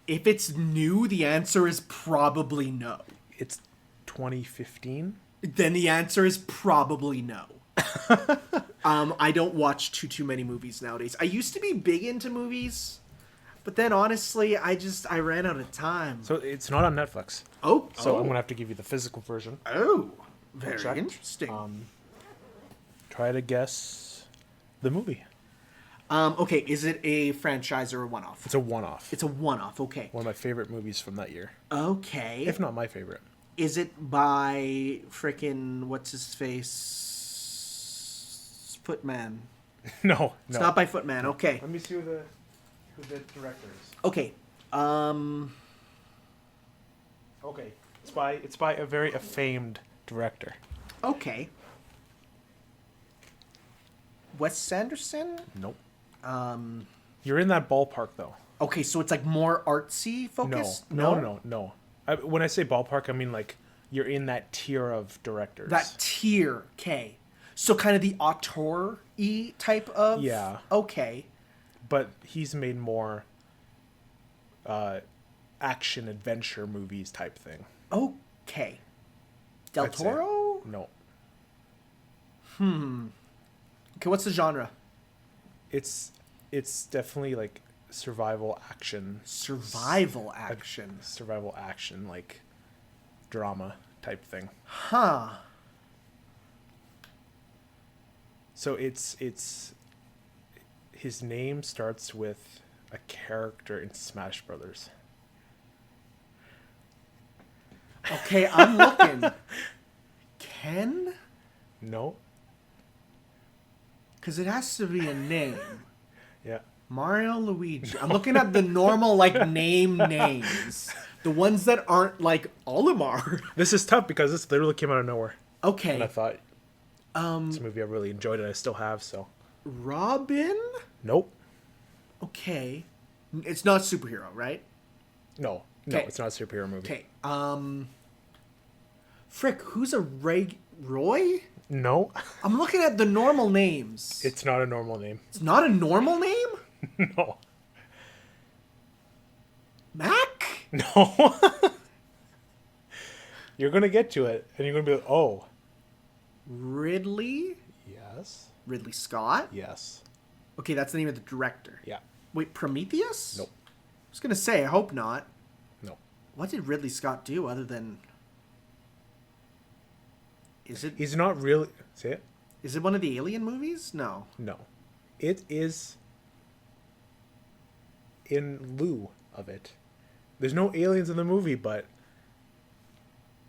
If it's new, the answer is probably no. It's 2015? Then the answer is probably no. I don't watch too many movies nowadays. I used to be big into movies, but then honestly, I ran out of time. So it's not on Netflix. Oh. So I'm going to have to give you the physical version. Oh. Very interesting. Try to guess the movie. Okay, is it a franchise or a one-off? It's a one-off. It's a one-off, okay. One of my favorite movies from that year. Okay. If not my favorite. Is it by frickin' what's-his-face? Footman. No. It's not by Footman, okay. Let me see who the director is. Okay. Okay. It's by a very famed director. Okay. Wes Sanderson? Nope. You're in that ballpark though. Okay, so it's like more artsy focused? No. When I say ballpark, I mean like you're in that tier of directors. That tier, okay. So kind of the auteur-y type of? Yeah. Okay. But he's made more action adventure movies type thing. Okay. Del Toro? No. Okay, what's the genre? It's definitely like survival action. Survival action. Survival action, like drama type thing. Huh. So it's his name starts with a character in Smash Brothers. Okay, I'm looking. Ken? No. Because it has to be a name. Yeah. Mario, Luigi. I'm looking at the normal, like, names. The ones that aren't, like, Olimar. This is tough because this literally came out of nowhere. Okay. And I thought, it's a movie I really enjoyed and I still have, so. Robin? Nope. Okay. It's not superhero, right? No, it's not a superhero movie. Okay. Frick, who's a Roy? No. I'm looking at the normal names. It's not a normal name. It's not a normal name? No. Mac? No. You're going to get to it, and you're going to be like, oh. Ridley? Yes. Ridley Scott? Yes. Okay, that's the name of the director. Yeah. Wait, Prometheus? Nope. I was going to say, I hope not. No. What did Ridley Scott do other than... Is it... He's not really... Say it? Is it one of the Alien movies? No. No. It is in lieu of it. There's no aliens in the movie, but...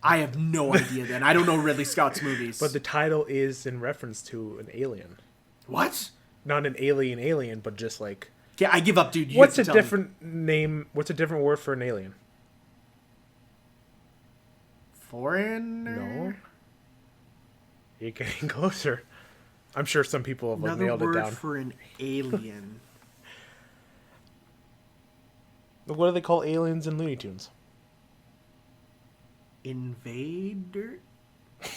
I have no idea then. I don't know Ridley Scott's movies. But the title is in reference to an alien. What? Not an alien, but just like... Yeah, I give up, dude. What's a different name? What's a different word for an alien? Foreigner? No. You're getting closer. I'm sure some people have nailed it down. Another word for an alien. What do they call aliens in Looney Tunes? Invader? Do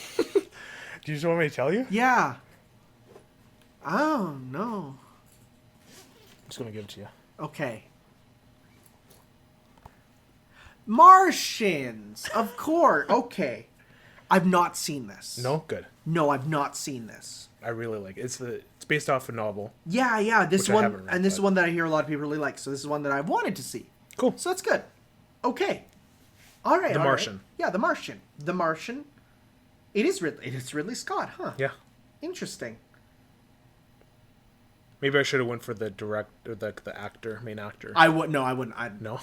you just want me to tell you? Yeah. Oh, no. I'm just going to give it to you. Okay. Martians! Of course. Okay. I've not seen this. No? Good. No, I've not seen this. I really like it. It's based off a novel. Yeah. This one, read, and this is one that I hear a lot of people really like. So this is one that I wanted to see. Cool. So that's good. Okay. All right. The Martian. Right. Yeah, The Martian. The Martian. It's Ridley Scott, huh? Yeah. Interesting. Maybe I should have went for the main actor. I wouldn't. No.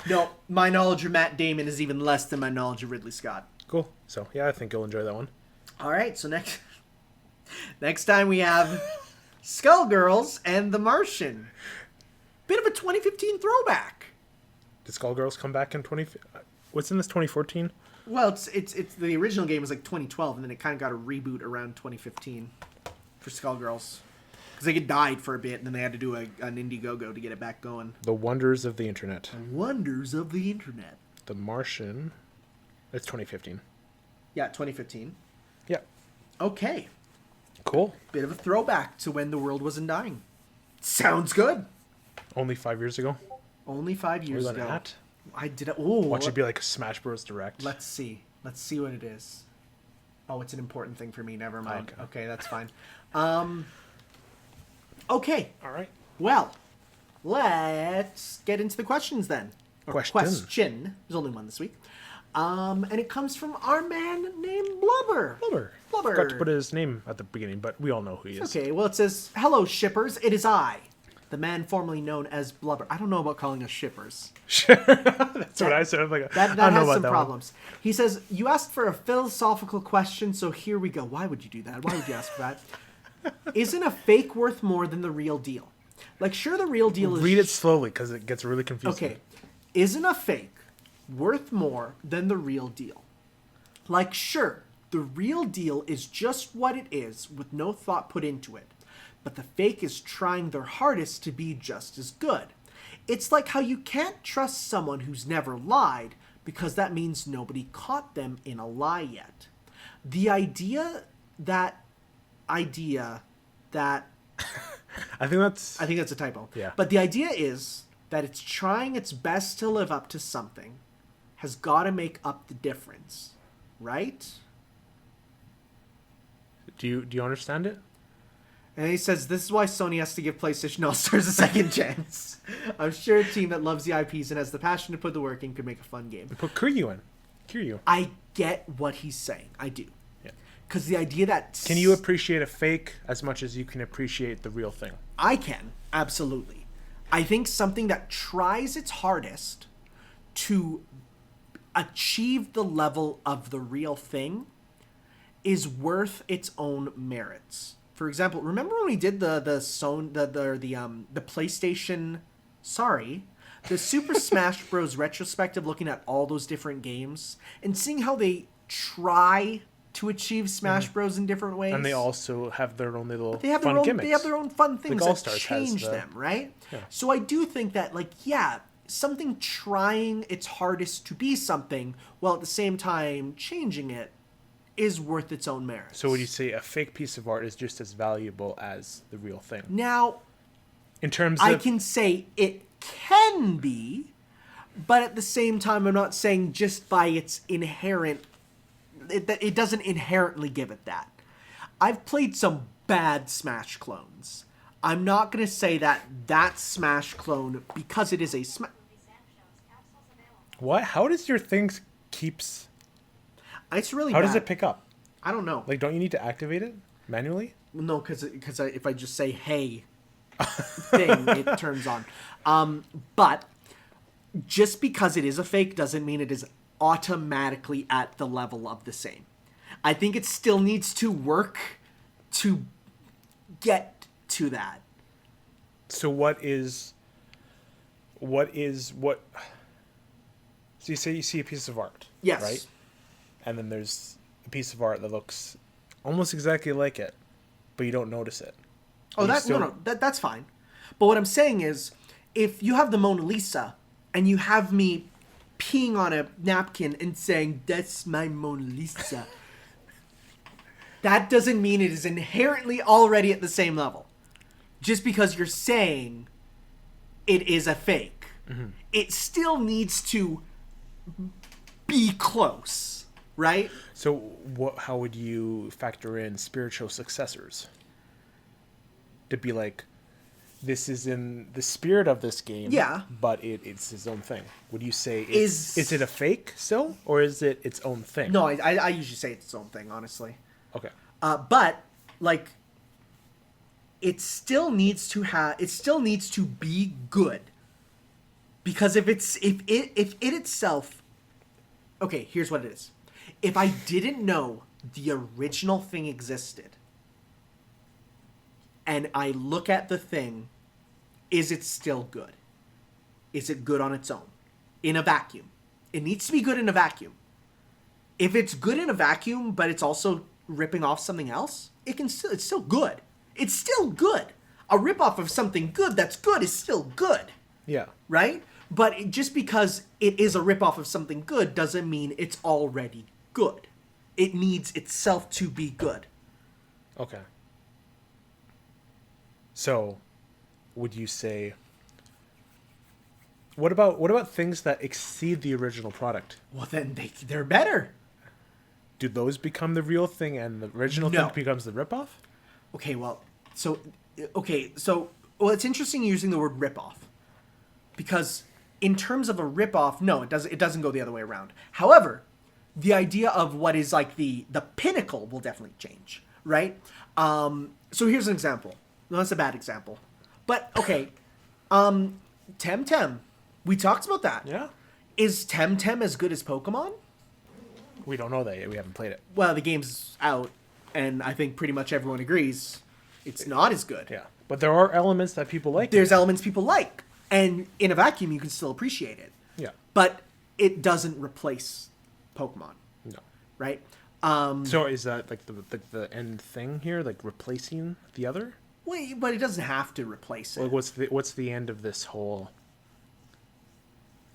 No. My knowledge of Matt Damon is even less than my knowledge of Ridley Scott. Cool. So yeah, I think you'll enjoy that one. All right. So next time we have Skullgirls and The Martian. Bit of a 2015 throwback. Did Skullgirls come back in 20? What's in this 2014? Well, it's the original game was like 2012, and then it kind of got a reboot around 2015 for Skullgirls. Because they died for a bit, and then they had to do an Indiegogo to get it back going. The wonders of the internet. The wonders of the internet. The Martian. It's 2015. Yeah, 2015. Yeah. Okay. Cool. Bit of a throwback to when the world wasn't dying. Sounds good. Only 5 years ago. Only 5 years Was that ago. at? I did. Oh. Watch it be like a Smash Bros. Direct. Let's see. Let's see what it is. Oh, it's an important thing for me. Never mind. Okay, that's fine. Okay. All right. Well, let's get into the questions then. Question. There's only one this week. And it comes from our man named Blubber. Forgot to put his name at the beginning, but we all know who he is. Okay, well, it says, "Hello, shippers. It is I, the man formerly known as Blubber." I don't know about calling us shippers. That's what I said. I'm like, that I don't know has about some that problems. One. He says, "You asked for a philosophical question, so here we go." Why would you do that? Why would you ask for that? Isn't a fake worth more than the real deal? Like, sure, the real deal is... Read it slowly, because it gets really confusing. Okay. Isn't a fake worth more than the real deal? Like, sure, the real deal is just what it is, with no thought put into it. But the fake is trying their hardest to be just as good. It's like how you can't trust someone who's never lied, because that means nobody caught them in a lie yet. The idea that... I think that's a typo. Yeah. But the idea is that it's trying its best to live up to something has got to make up the difference, right? Do you understand it? And he says, "This is why Sony has to give PlayStation All-Stars a second chance. I'm sure a team that loves the IPs and has the passion to put the work in could make a fun game." Put Kiryu in. Kiryu. I get what he's saying. I do. Because the idea that... Can you appreciate a fake as much as you can appreciate the real thing? I can, absolutely. I think something that tries its hardest to achieve the level of the real thing is worth its own merits. For example, remember when we did the PlayStation... Sorry. The Super Smash Bros. Retrospective, looking at all those different games and seeing how they try... to achieve Smash Bros in different ways. And they also have their own little gimmicks. They have their own fun things that change them, right? Yeah. So I do think that, like, yeah, something trying its hardest to be something while at the same time changing it is worth its own merit. So would you say a fake piece of art is just as valuable as the real thing? Now, in terms of... I can say it can be, but at the same time, I'm not saying just by its inherent... It doesn't inherently give it that. I've played some bad Smash clones. I'm not going to say that Smash clone, because it is a Smash... What? How does your thing keeps... It's really How bad. does it pick up? I don't know. Like, don't you need to activate it? Manually? No, because if I just say hey thing, it turns on. But just because it is a fake doesn't mean it is automatically at the level of the same. I think it still needs to work to get to that. So so you say you see a piece of art. Yes. Right? And then there's a piece of art that looks almost exactly like it, but you don't notice it. Oh, that's fine. But what I'm saying is, if you have the Mona Lisa and you have me peeing on a napkin and saying, "That's my Mona Lisa," that doesn't mean it is inherently already at the same level. Just because you're saying it is a fake. Mm-hmm. It still needs to be close, right? So how would you factor in spiritual successors? To be like, this is in the spirit of this game, yeah, but it's his own thing. Would you say is it a fake still, or is it its own thing? No, I usually say it's its own thing, honestly. Okay. But like, it still needs to be good, because if it itself, okay, here's what it is. If I didn't know the original thing existed, and I look at the thing, is it still good? Is it good on its own? In a vacuum. It needs to be good in a vacuum. If it's good in a vacuum, but it's also ripping off something else, it's still good. It's still good. A ripoff of something good that's good is still good. Yeah. Right? But just because it is a ripoff of something good doesn't mean it's already good. It needs itself to be good. Okay. So, would you say... What about things that exceed the original product? Well, then they're better. Do those become the real thing and the original thing becomes the ripoff? Okay, well, it's interesting using the word ripoff. Because in terms of a ripoff, no, it doesn't go the other way around. However, the idea of what is like the pinnacle will definitely change, right? So here's an example. No, that's a bad example. But, okay, Temtem. We talked about that. Yeah. Is Temtem as good as Pokemon? We don't know that yet. We haven't played it. Well, the game's out, and I think pretty much everyone agrees it's not as good. Yeah. But there are elements that people like. There's elements people like. And in a vacuum, you can still appreciate it. Yeah. But it doesn't replace Pokemon. No. Right? So is that like the end thing here? Like replacing the other? Well, but it doesn't have to replace it. Like what's the end of this whole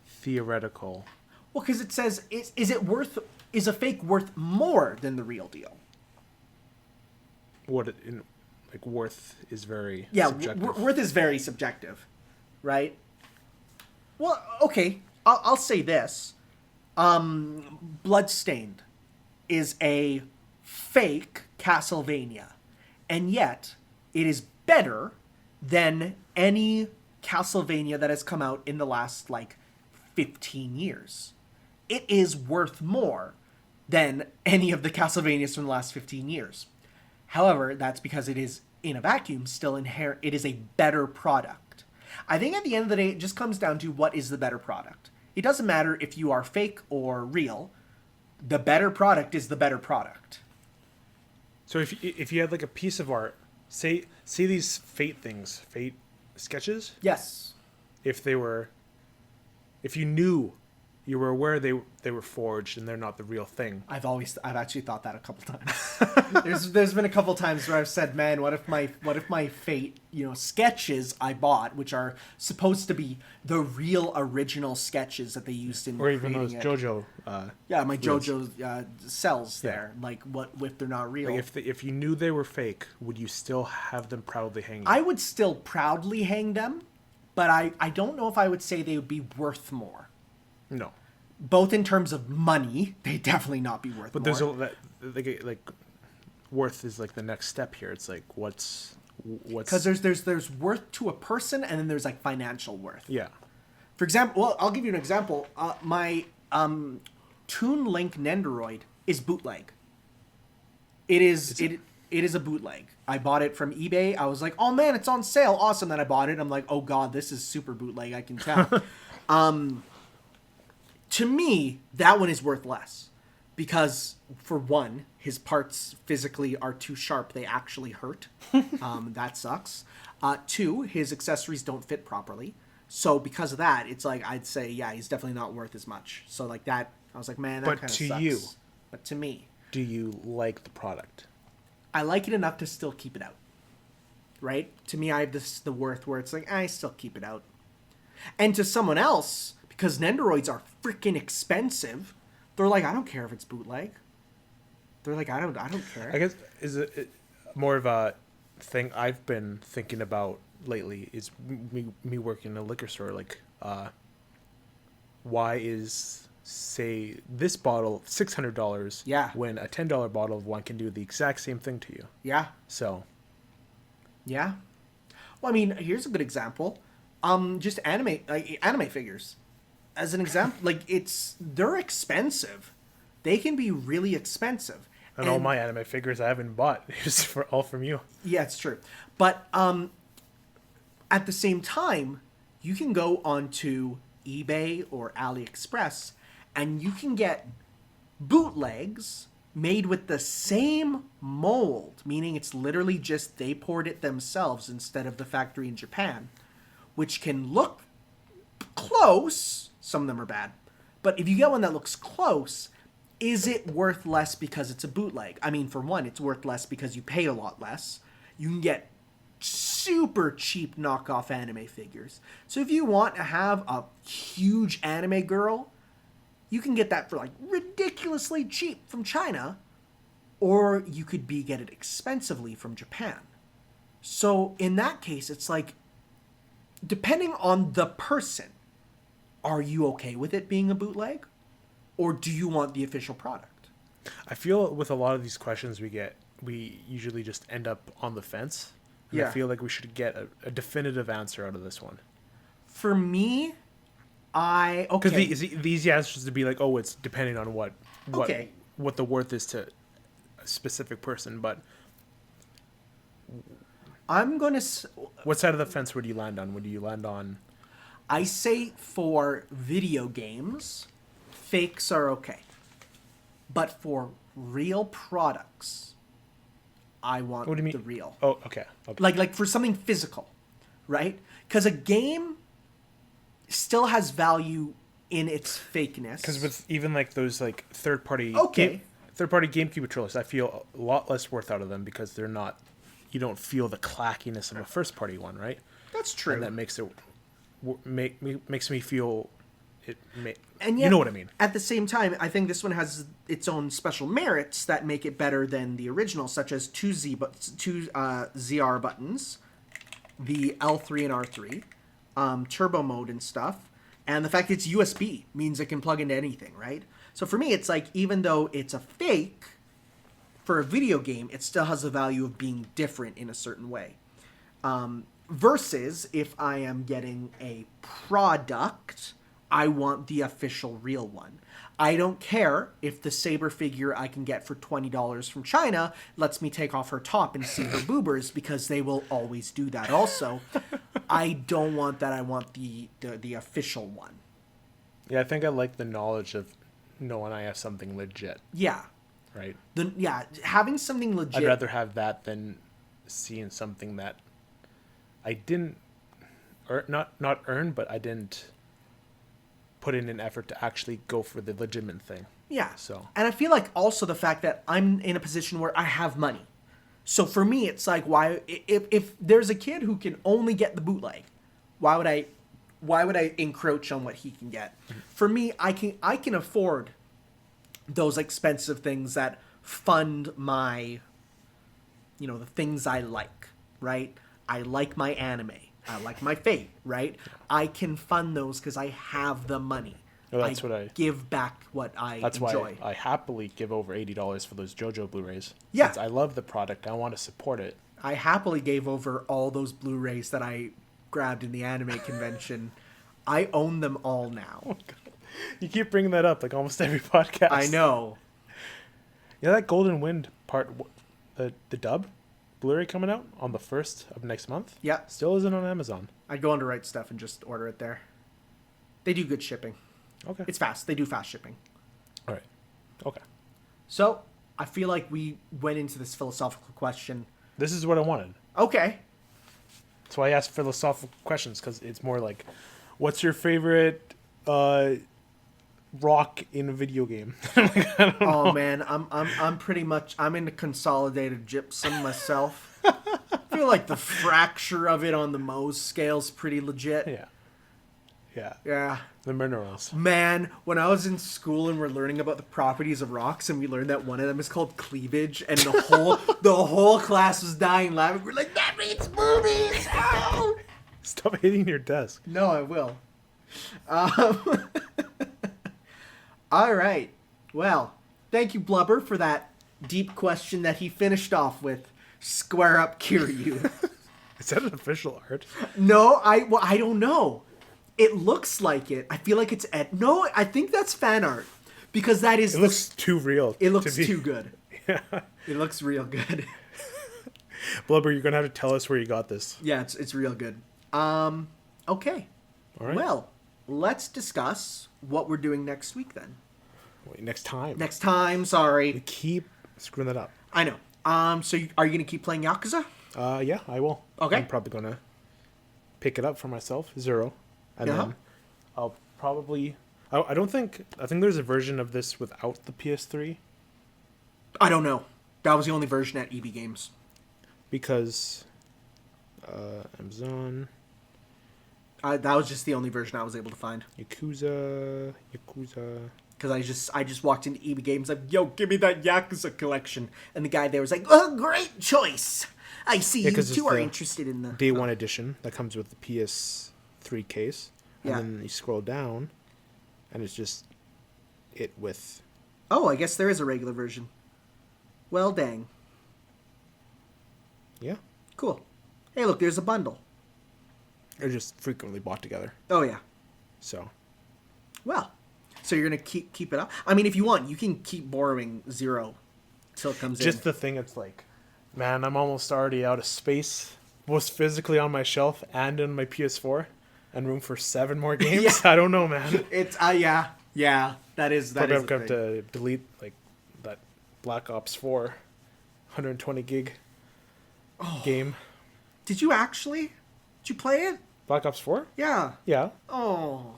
theoretical? Well, because it says, is a fake worth more than the real deal? Worth is very subjective. Worth is very subjective, right? Well, okay, I'll say this. Bloodstained is a fake Castlevania, and yet it is better than any Castlevania that has come out in the last, 15 years. It is worth more than any of the Castlevanias from the last 15 years. However, that's because it is, in a vacuum, still inherent. It is a better product. I think at the end of the day, it just comes down to what is the better product. It doesn't matter if you are fake or real. The better product is the better product. So if you had a piece of art, say these fate sketches. Yes. If you knew, you were aware they were forged and they're not the real thing. I've actually thought that a couple times. there's been a couple times where I've said, man, what if my fate, sketches I bought, which are supposed to be the real original sketches that they used in, or even those JoJo. My JoJo cells there. What if they're not real? If you knew they were fake, would you still have them proudly hanging? I would still proudly hang them, but I don't know if I would say they would be worth more. No. Both in terms of money, they definitely not be worth more. But there's worth is the next step here. It's what's because there's worth to a person, and then there's financial worth. Yeah. For example, well, I'll give you an example. My Toon Link Nendoroid is bootleg. It It is a bootleg. I bought it from eBay. I was like, oh man, it's on sale. Awesome. Then I bought it. I'm like, oh god, this is super bootleg. I can tell. To me, that one is worth less. Because, for one, his parts physically are too sharp. They actually hurt. That sucks. Two, his accessories don't fit properly. So, because of that, it's like, I'd say, yeah, he's definitely not worth as much. So, like, that, I was like, man, that kind of sucks. But to you. But to me. Do you like the product? I like it enough to still keep it out. Right? To me, I have the worth where it's like, I still keep it out. And to someone else, because Nendoroids are freaking expensive, they're like, I don't care if it's bootleg. They're like, I don't care. I guess is it more of a thing I've been thinking about lately is me working in a liquor store. Like, why is, say, this bottle $600? Yeah. When a $10 bottle of wine can do the exact same thing to you. Yeah. So. Yeah. Well, I mean, here's a good example. Just anime figures. As an example, like, they're expensive. They can be really expensive. And all my anime figures I haven't bought. It's all from you. Yeah, it's true. But at the same time, you can go onto eBay or AliExpress and you can get bootlegs made with the same mold, meaning it's literally just they poured it themselves instead of the factory in Japan, which can look close. Some of them are bad. But if you get one that looks close, is it worth less because it's a bootleg? I mean, for one, it's worth less because you pay a lot less. You can get super cheap knockoff anime figures. So if you want to have a huge anime girl, you can get that for like ridiculously cheap from China, or you could get it expensively from Japan. So in that case, it's like, depending on the person, are you okay with it being a bootleg? Or do you want the official product? I feel with a lot of these questions we get, we usually just end up on the fence. And I feel like we should get a definitive answer out of this one. For me, okay. Because the easy answer is to be like, oh, it's depending on what the worth is to a specific person. But I'm going to... What side of the fence would you land on? Would you land on... I say for video games, fakes are okay. But for real products, I want what do you mean? The real. Oh, okay. Like for something physical, right? Because a game still has value in its fakeness. Because with even like those like third-party GameCube controllers, I feel a lot less worth out of them because they're not... You don't feel the clackiness of a first-party one, right? That's true. And that makes it... makes me feel and yet, you know what I mean. At the same time, I think this one has its own special merits that make it better than the original, such as two ZR buttons, the L3 and R3, turbo mode and stuff, and the fact it's USB means it can plug into anything, right? So for me, it's like, even though it's a fake for a video game, it still has the value of being different in a certain way. Versus if I am getting a product, I want the official real one. I don't care if the Saber figure I can get for $20 from China lets me take off her top and see her boobers, because they will always do that also. I don't want that. I want the official one. Yeah, I think I like the knowledge of knowing I have something legit. Yeah. Right? Having something legit. I'd rather have that than seeing something that I didn't not earn, but I didn't put in an effort to actually go for the legitimate thing. Yeah. So. And I feel like also the fact that I'm in a position where I have money. So for me, it's like, why, if there's a kid who can only get the bootleg, why would I encroach on what he can get? Mm-hmm. For me, I can afford those expensive things that fund my, the things I like, right? I like my anime. I like my Fate, right? I can fund those because I have the money. Well, that's what I give back what I enjoy. That's why I happily give over $80 for those JoJo Blu-rays. Yeah. Since I love the product. I want to support it. I happily gave over all those Blu-rays that I grabbed in the anime convention. I own them all now. Oh, God. You keep bringing that up like almost every podcast. I know. Yeah, that Golden Wind part the dub Blu-ray coming out on the 1st of next month. Yeah. Still isn't on Amazon. I'd go on to Right Stuff and just order it there. They do good shipping. Okay. It's fast. They do fast shipping. All right. Okay. So, I feel like we went into this philosophical question. This is what I wanted. Okay. That's why I asked philosophical questions, because it's more like, what's your favorite rock in a video game? Like, I don't know. Man, I'm pretty much into consolidated gypsum myself. I feel like the fracture of it on the Mohs scale's pretty legit. Yeah. Yeah. The minerals. Man, when I was in school and we're learning about the properties of rocks, and we learned that one of them is called cleavage, and the whole class was dying laughing. We're like, that means movies! Oh! Stop hitting your desk. No, I will. All right. Well, thank you, Blubber, for that deep question that he finished off with. Square up Kiryu. Is that an official art? No, I don't know. It looks like it. I feel like it's no, I think that's fan art. Because that is... It looks too real. It looks too good. Yeah. It looks real good. Blubber, you're going to have to tell us where you got this. Yeah, it's real good. Okay. All right. Well, let's discuss what we're doing next week then. Wait, next time. Next time, sorry. We keep screwing that up. I know. So are you going to keep playing Yakuza? Yeah, I will. Okay. I'm probably going to pick it up for myself, 0. And then I'll probably... I think there's a version of this without the PS3. I don't know. That was the only version at EB Games. Because Amazon... That was just the only version I was able to find. Yakuza... Because I just walked into EB Games like, yo, give me that Yakuza collection. And the guy there was like, oh, great choice. I see you two are interested in the... Day 1 edition that comes with the PS3 case. And then you scroll down, and it's just it with... Oh, I guess there is a regular version. Well, dang. Yeah. Cool. Hey, look, there's a bundle. They're just frequently bought together. Oh, yeah. So. Well, so you're going to keep it up? I mean, if you want, you can keep borrowing 0 till it comes in. Just the thing, it's like, man, I'm almost already out of space, both physically on my shelf and in my PS4, and room for 7 more games. Yeah. I don't know, man. It's yeah, that is Probably I've got to delete like that Black Ops 4 120 gig game. Did you play it? Black Ops 4? Yeah. Yeah. Oh.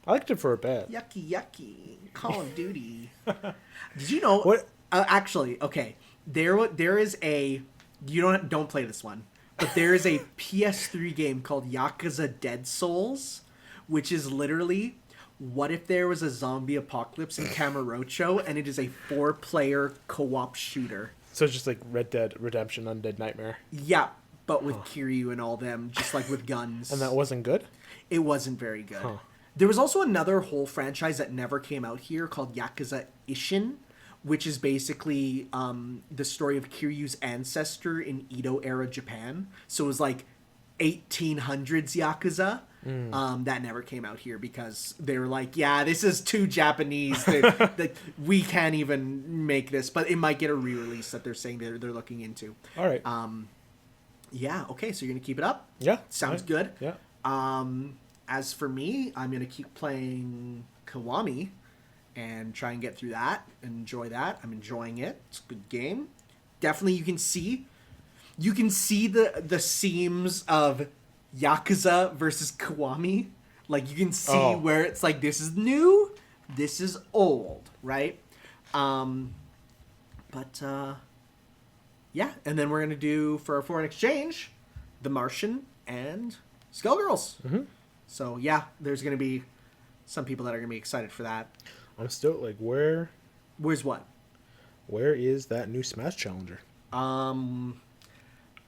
I liked it for a bit. Yucky. Call of Duty. Did you know? What? Actually, okay. There is a. You don't play this one, but there is a PS3 game called Yakuza Dead Souls, which is literally, what if there was a zombie apocalypse in Kamurocho and it is a 4-player co-op shooter? So it's just like Red Dead Redemption Undead Nightmare. Yeah, but with Kiryu and all them, just like with guns. And that wasn't good? It wasn't very good. There was also another whole franchise that never came out here called Yakuza Ishin, which is basically the story of Kiryu's ancestor in Edo-era Japan. So it was like 1800s Yakuza. That never came out here because they were like, yeah, this is too Japanese. That we can't even make this. But it might get a re-release that they're saying they're looking into. All right. Yeah, okay, so you're going to keep it up? Yeah. Sounds good. Yeah. As for me, I'm going to keep playing Kiwami and try and get through that and enjoy that. I'm enjoying it. It's a good game. Definitely you can see the seams of Yakuza versus Kiwami. Like you can see where it's like, this is new, this is old, right? Yeah, and then we're going to do, for our foreign exchange, The Martian and Skullgirls. Mm-hmm. So, yeah, there's going to be some people that are going to be excited for that. I'm still, like, Where's what? Where is that new Smash Challenger? I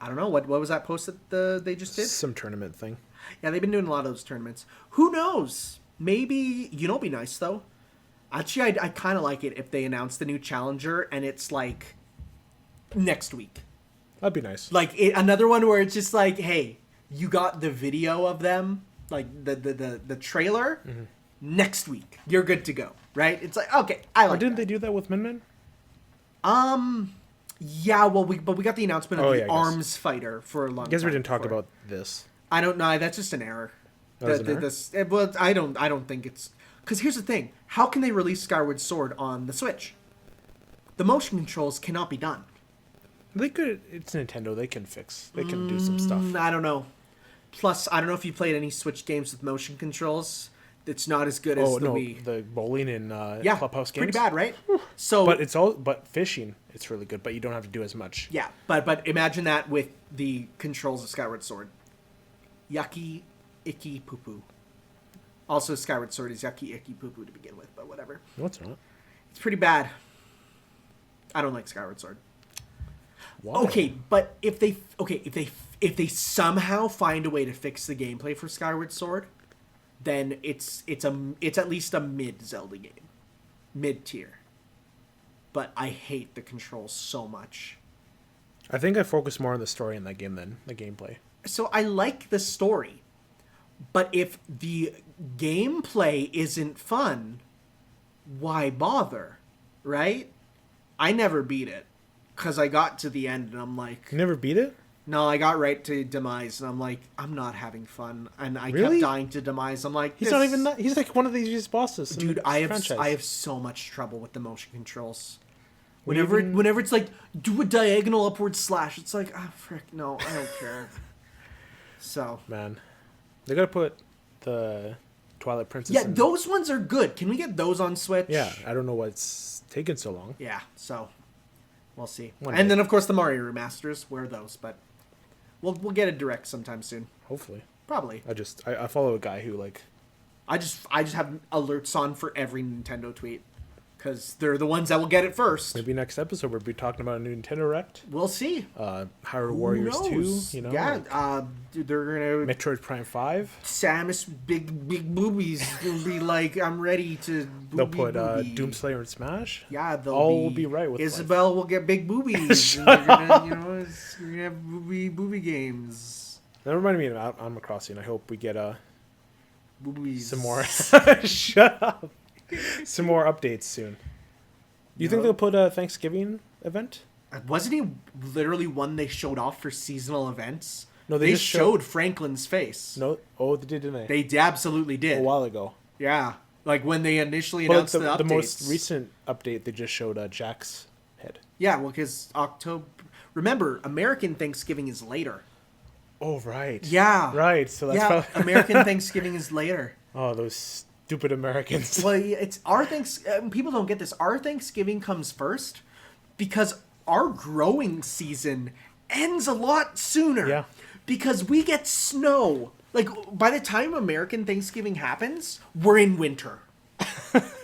don't know. What was that post that they just did? Some tournament thing. Yeah, they've been doing a lot of those tournaments. Who knows? Maybe, it'd be nice, though. Actually, I kind of like it if they announce the new challenger and it's, like, next week. That'd be nice. Like, another one where it's just like, hey, you got the video of them, like, the trailer, next week. You're good to go, right? It's like, okay, I like Or didn't that. they do that with Min Min? Yeah, well, we got the announcement of the arms fighter for a long time. I guess we didn't talk about this. I don't know. That's just an error. Well, I don't think it's... Because here's the thing. How can they release Skyward Sword on the Switch? The motion controls cannot be done. They could... It's Nintendo. They can fix. They can do some stuff. I don't know. Plus, I don't know if you played any Switch games with motion controls. It's not as good as the Wii. The bowling in Clubhouse games. Pretty bad, right? So, but fishing, it's really good, but you don't have to do as much. Yeah, but imagine that with the controls of Skyward Sword. Yucky, icky, poo poo. Also, Skyward Sword is yucky, icky, poo poo to begin with, but whatever. No, it's not. It's pretty bad. I don't like Skyward Sword. Why? Okay, but if they somehow find a way to fix the gameplay for Skyward Sword, then it's at least a mid Zelda game, mid tier. But I hate the controls so much. I think I focus more on the story in that game than the gameplay. So I like the story, but if the gameplay isn't fun, why bother, right? I never beat it because I got to the end and I'm like, you never beat it? No, I got right to Demise, and I'm like, I'm not having fun. And I really? kept dying to Demise. I'm like, he's not even that. He's like one of the easiest bosses. Dude, I have so much trouble with the motion controls. Whenever it's like, do a diagonal upward slash, it's like, ah, frick, no, I don't care. So. Man, they gotta put the Twilight Princess. Yeah, those ones are good. Can we get those on Switch? Yeah, I don't know what's taking so long. Yeah, so we'll see. One and day. then of course the Mario remasters. Where are those? But we'll get a direct sometime soon. Hopefully. Probably. I follow a guy who like. I just have alerts on for every Nintendo tweet. Because they're the ones that will get it first. Maybe next episode we'll be talking about a new Nintendo Direct. We'll see. Hyrule Warriors 2, you know. Yeah, dude, they're going to... Metroid Prime 5. Samus big boobies will be like, I'm ready to They'll put Doomslayer in Smash. Yeah, will be right with Isabelle life. will get big boobies. And they're gonna, you're going to have booby games. That reminded me of Animal Crossing. I hope we get boobies. Some more... Shut up. Some more updates soon. You think they'll put a Thanksgiving event? Wasn't he literally one they showed off for seasonal events? No, they just showed Franklin's face. No, they did, didn't they? They absolutely did. A while ago. Yeah, like when they initially announced the updates. The most recent update, they just showed Jack's head. Yeah, well, because October... Remember, American Thanksgiving is later. Oh, right. Yeah. Right, so that's probably... American Thanksgiving is later. Oh, those... stupid Americans. Well, it's our people don't get this. Our Thanksgiving comes first because our growing season ends a lot sooner. Yeah. Because we get snow. Like, by the time American Thanksgiving happens, we're in winter.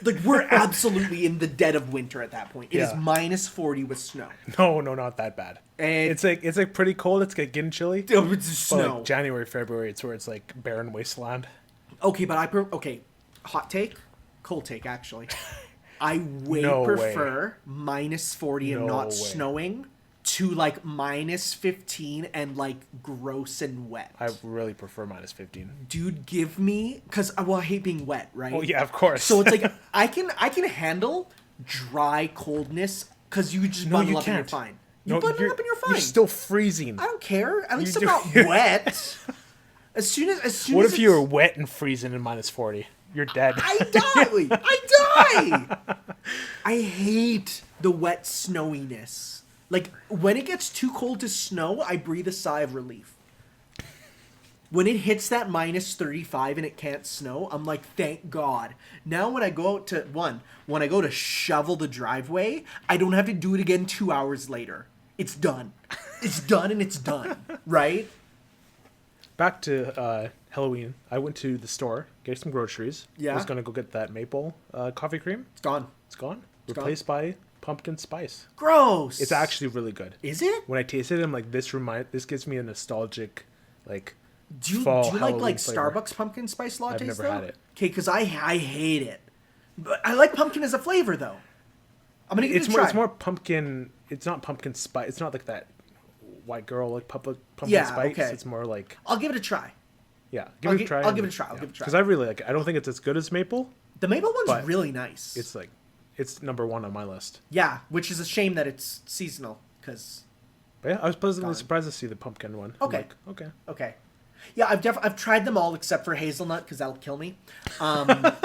Like, we're absolutely in the dead of winter at that point. It is minus 40 with snow. No, not that bad. And it's like pretty cold. It's getting chilly. It's snow. Like January, February, it's where it's like barren wasteland. Okay, but hot take, cold take, actually. I prefer minus 40 and not snowing to like minus 15 and like gross and wet. I really prefer minus 15. Dude, give me, because I hate being wet, right? Oh yeah, of course. So it's like I can handle dry coldness because you just bundle up and you're fine. You bundle up and you're fine. You're still freezing. I don't care. At least I'm not wet. As soon as what if you were wet and freezing in minus 40? You're dead. I die. I hate the wet snowiness. Like, when it gets too cold to snow, I breathe a sigh of relief. When it hits that minus 35 and it can't snow, I'm like, thank God. Now when I go out when I go to shovel the driveway, I don't have to do it again 2 hours later. It's done. It's done and it's done. Right? Back to Halloween. I went to the store, get some groceries. Yeah. I was going to go get that maple coffee cream. It's gone. It's gone? Replaced by pumpkin spice. Gross. It's actually really good. Is it? When I tasted it, I'm like, this gives me a nostalgic, like, do you Halloween like flavor. Starbucks pumpkin spice lattes? I've never had it. Okay, because I hate it. But I like pumpkin as a flavor, though. I'm gonna give it a try. It's more pumpkin. It's not pumpkin spice. It's not like that white girl like pumpkin spice. Okay. It's more like. I'll give it a try. Yeah, give it a try. I'll give it a try. Because I really like it. I don't think it's as good as maple. The maple one's really nice. It's number one on my list. Yeah, which is a shame that it's seasonal. because. Yeah, I was pleasantly surprised to see the pumpkin one. Okay. Okay. Yeah, I've tried them all except for hazelnut because that'll kill me.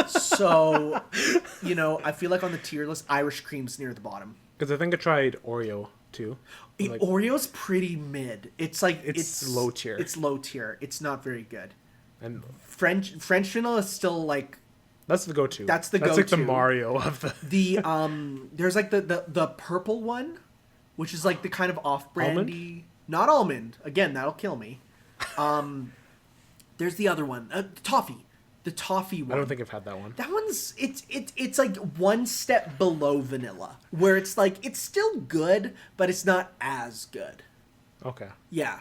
So, I feel like on the tier list, Irish cream's near the bottom. Because I think I tried Oreo too. Oreo's pretty mid. It's like it's low tier. It's low tier. It's not very good. And French vanilla is still like. That's the go-to. That's the go-to. That's like the Mario of the. There's like the purple one, which is like the kind of off-brandy. Not almond. Again, that'll kill me. There's the other one, toffee. The toffee one. I don't think I've had that one. That one's it's like one step below vanilla, where it's like it's still good, but it's not as good. Okay. Yeah.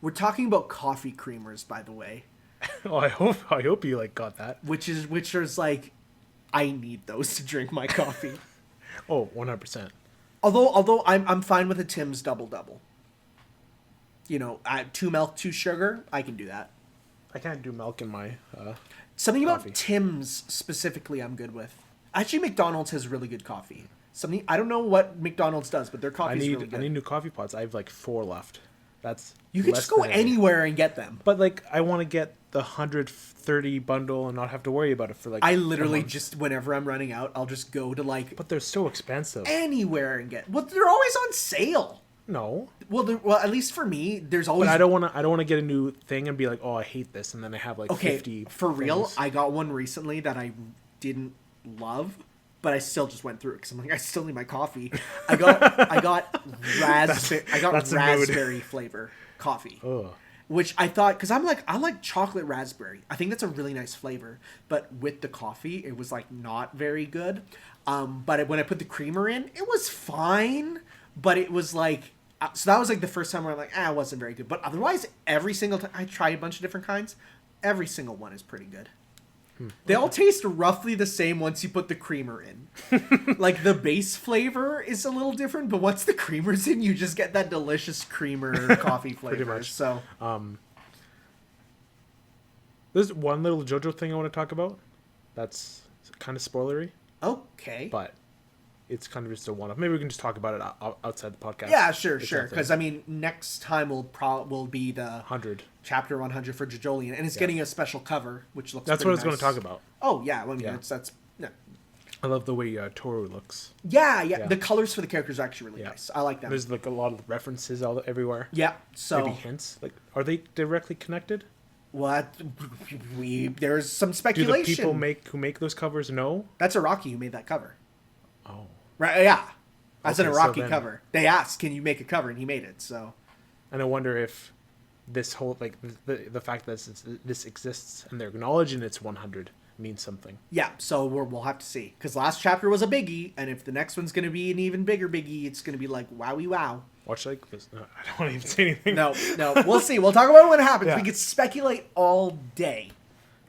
We're talking about coffee creamers, by the way. Oh, I hope you got that. Which is like, I need those to drink my coffee. Oh, 100%. Although I'm fine with a Tim's double. 2 milk, 2 sugar, I can do that. I can't do milk in my something coffee. About Tim's specifically I'm good with. Actually, McDonald's has really good coffee. I don't know what McDonald's does, but their coffee is really good. I need new coffee pots. I have 4 left. You can just go anywhere and get them. But I want to get the 130 bundle and not have to worry about it for I literally just whenever I'm running out, I'll just go to But they're so expensive. Anywhere and get. Well, they're always on sale. No. Well, at least for me, there's always. But I don't want to get a new thing and be like, oh, I hate this, and then I have 50. For real, I got one recently that I didn't love, but I still just went through it because I'm like, I still need my coffee. I got raspberry flavor coffee, which I thought because I like chocolate raspberry. I think that's a really nice flavor, but with the coffee, it was not very good. But when I put the creamer in, it was fine, but it was so that was the first time where I'm it wasn't very good. But otherwise, every single time I try a bunch of different kinds, every single one is pretty good. They all taste roughly the same once you put the creamer in. The base flavor is a little different, but once the creamer's in, you just get that delicious creamer coffee flavor. Pretty much. So, there's one little JoJo thing I want to talk about. That's kind of spoilery. Okay. But it's kind of just a one-off. Maybe we can just talk about it outside the podcast. Yeah, sure. Because next time will be the 100 chapter 100 for Jojolian, and it's getting a special cover, which looks. That's what I was nice. going to talk about. Oh yeah, that's. Yeah. I love the way Toru looks. Yeah. The colors for the characters are actually really nice. I like them. There's a lot of references everywhere. Yeah. So maybe hints. Are they directly connected? What? There's some speculation. Do the people who make those covers know? That's Araki who made that cover. Oh. Right, yeah. That's an Araki cover. They asked, can you make a cover? And he made it, so. And I wonder if this whole, the fact that this exists and they're acknowledging it's 100 means something. Yeah, so we'll have to see. Because last chapter was a biggie, and if the next one's going to be an even bigger biggie, it's going to be wowie wow. Watch this. No, I don't want to even say anything. No, we'll see. We'll talk about it when it happens. Yeah. We could speculate all day.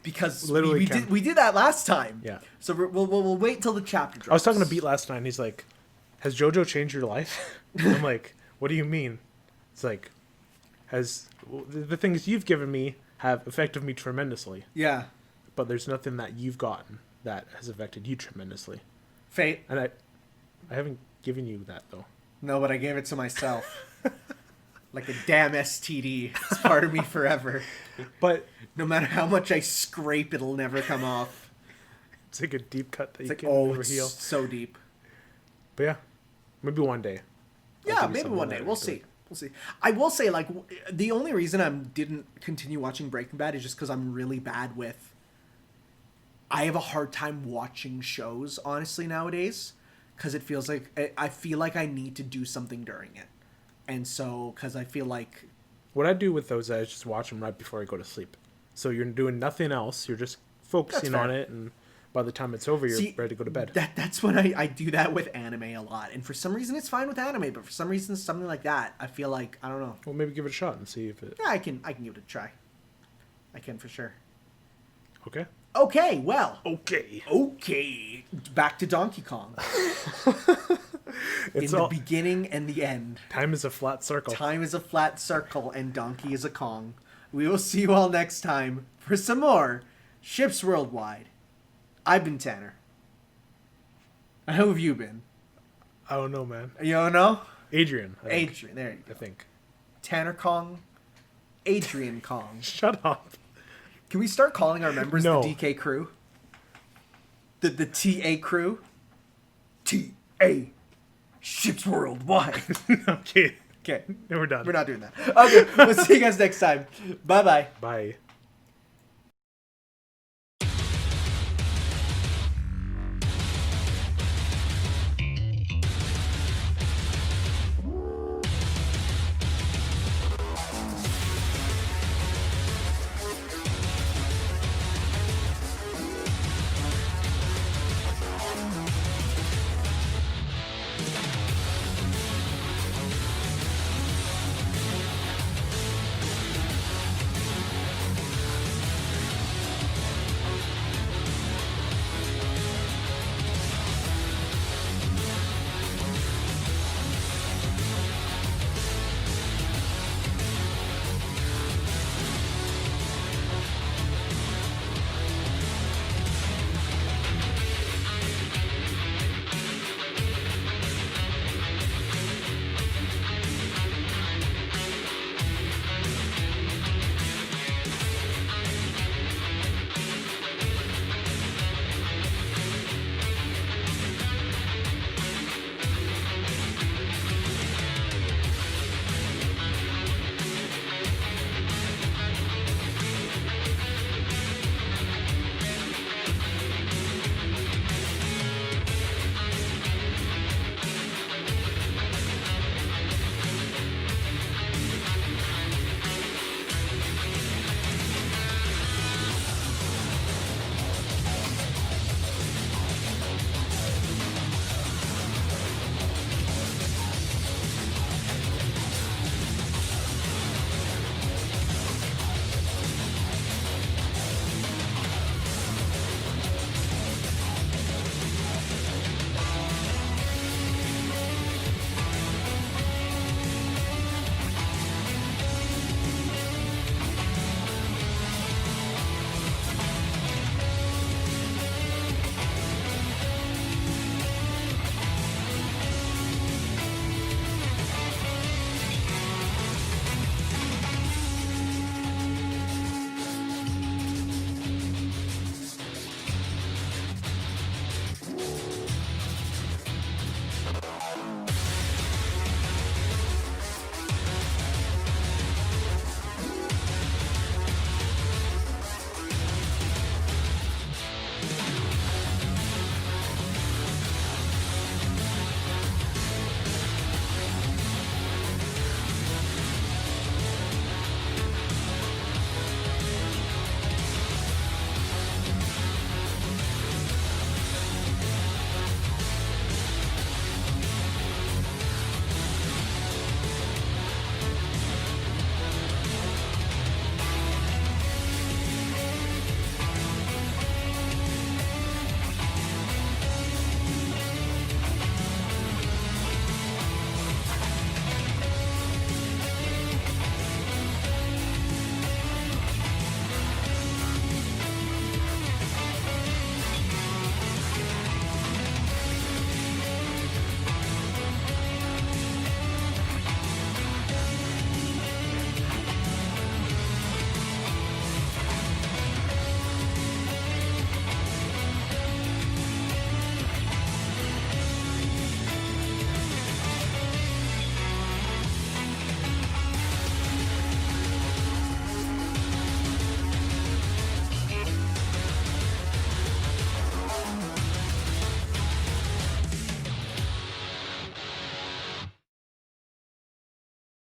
Because we did that last time. Yeah. So we'll wait till the chapter drops. I was talking to Beat last night, and he's like, has JoJo changed your life? I'm like, what do you mean? It's the things you've given me have affected me tremendously. Yeah. But there's nothing that you've gotten that has affected you tremendously. Fate. And I haven't given you that, though. No, but I gave it to myself. Like a damn STD. It's part of me forever. But no matter how much I scrape, it'll never come off. It's like a deep cut that you can never heal. It's so deep. But yeah, maybe one day. Yeah, maybe one day. We'll see. I will say, the only reason I didn't continue watching Breaking Bad is just because I'm really bad with. I have a hard time watching shows, honestly, nowadays, because it feels like I feel like I need to do something during it. And so, because I feel like... What I do with those is just watch them right before I go to sleep. So you're doing nothing else. You're just focusing on it. And by the time it's over, you're ready to go to bed. That's when I do that with anime a lot. And for some reason, it's fine with anime. But for some reason, something like that, I feel like, I don't know. Well, maybe give it a shot and see if it... Yeah, I can give it a try. I can for sure. Okay. Okay, well. Okay. Back to Donkey Kong. In the beginning and the end. Time is a flat circle. Time is a flat circle, and Donkey is a Kong. We will see you all next time for some more Ships Worldwide. I've been Tanner. And how have you been? I don't know, man. You don't know? Adrian. Adrian. There you go. I think. Tanner Kong. Adrian Kong. Shut up. Can we start calling our members the DK crew? The TA crew? TA. Ships worldwide. Okay. Okay. We're done. We're not doing that. Okay. We'll see you guys next time. Bye-bye. Bye.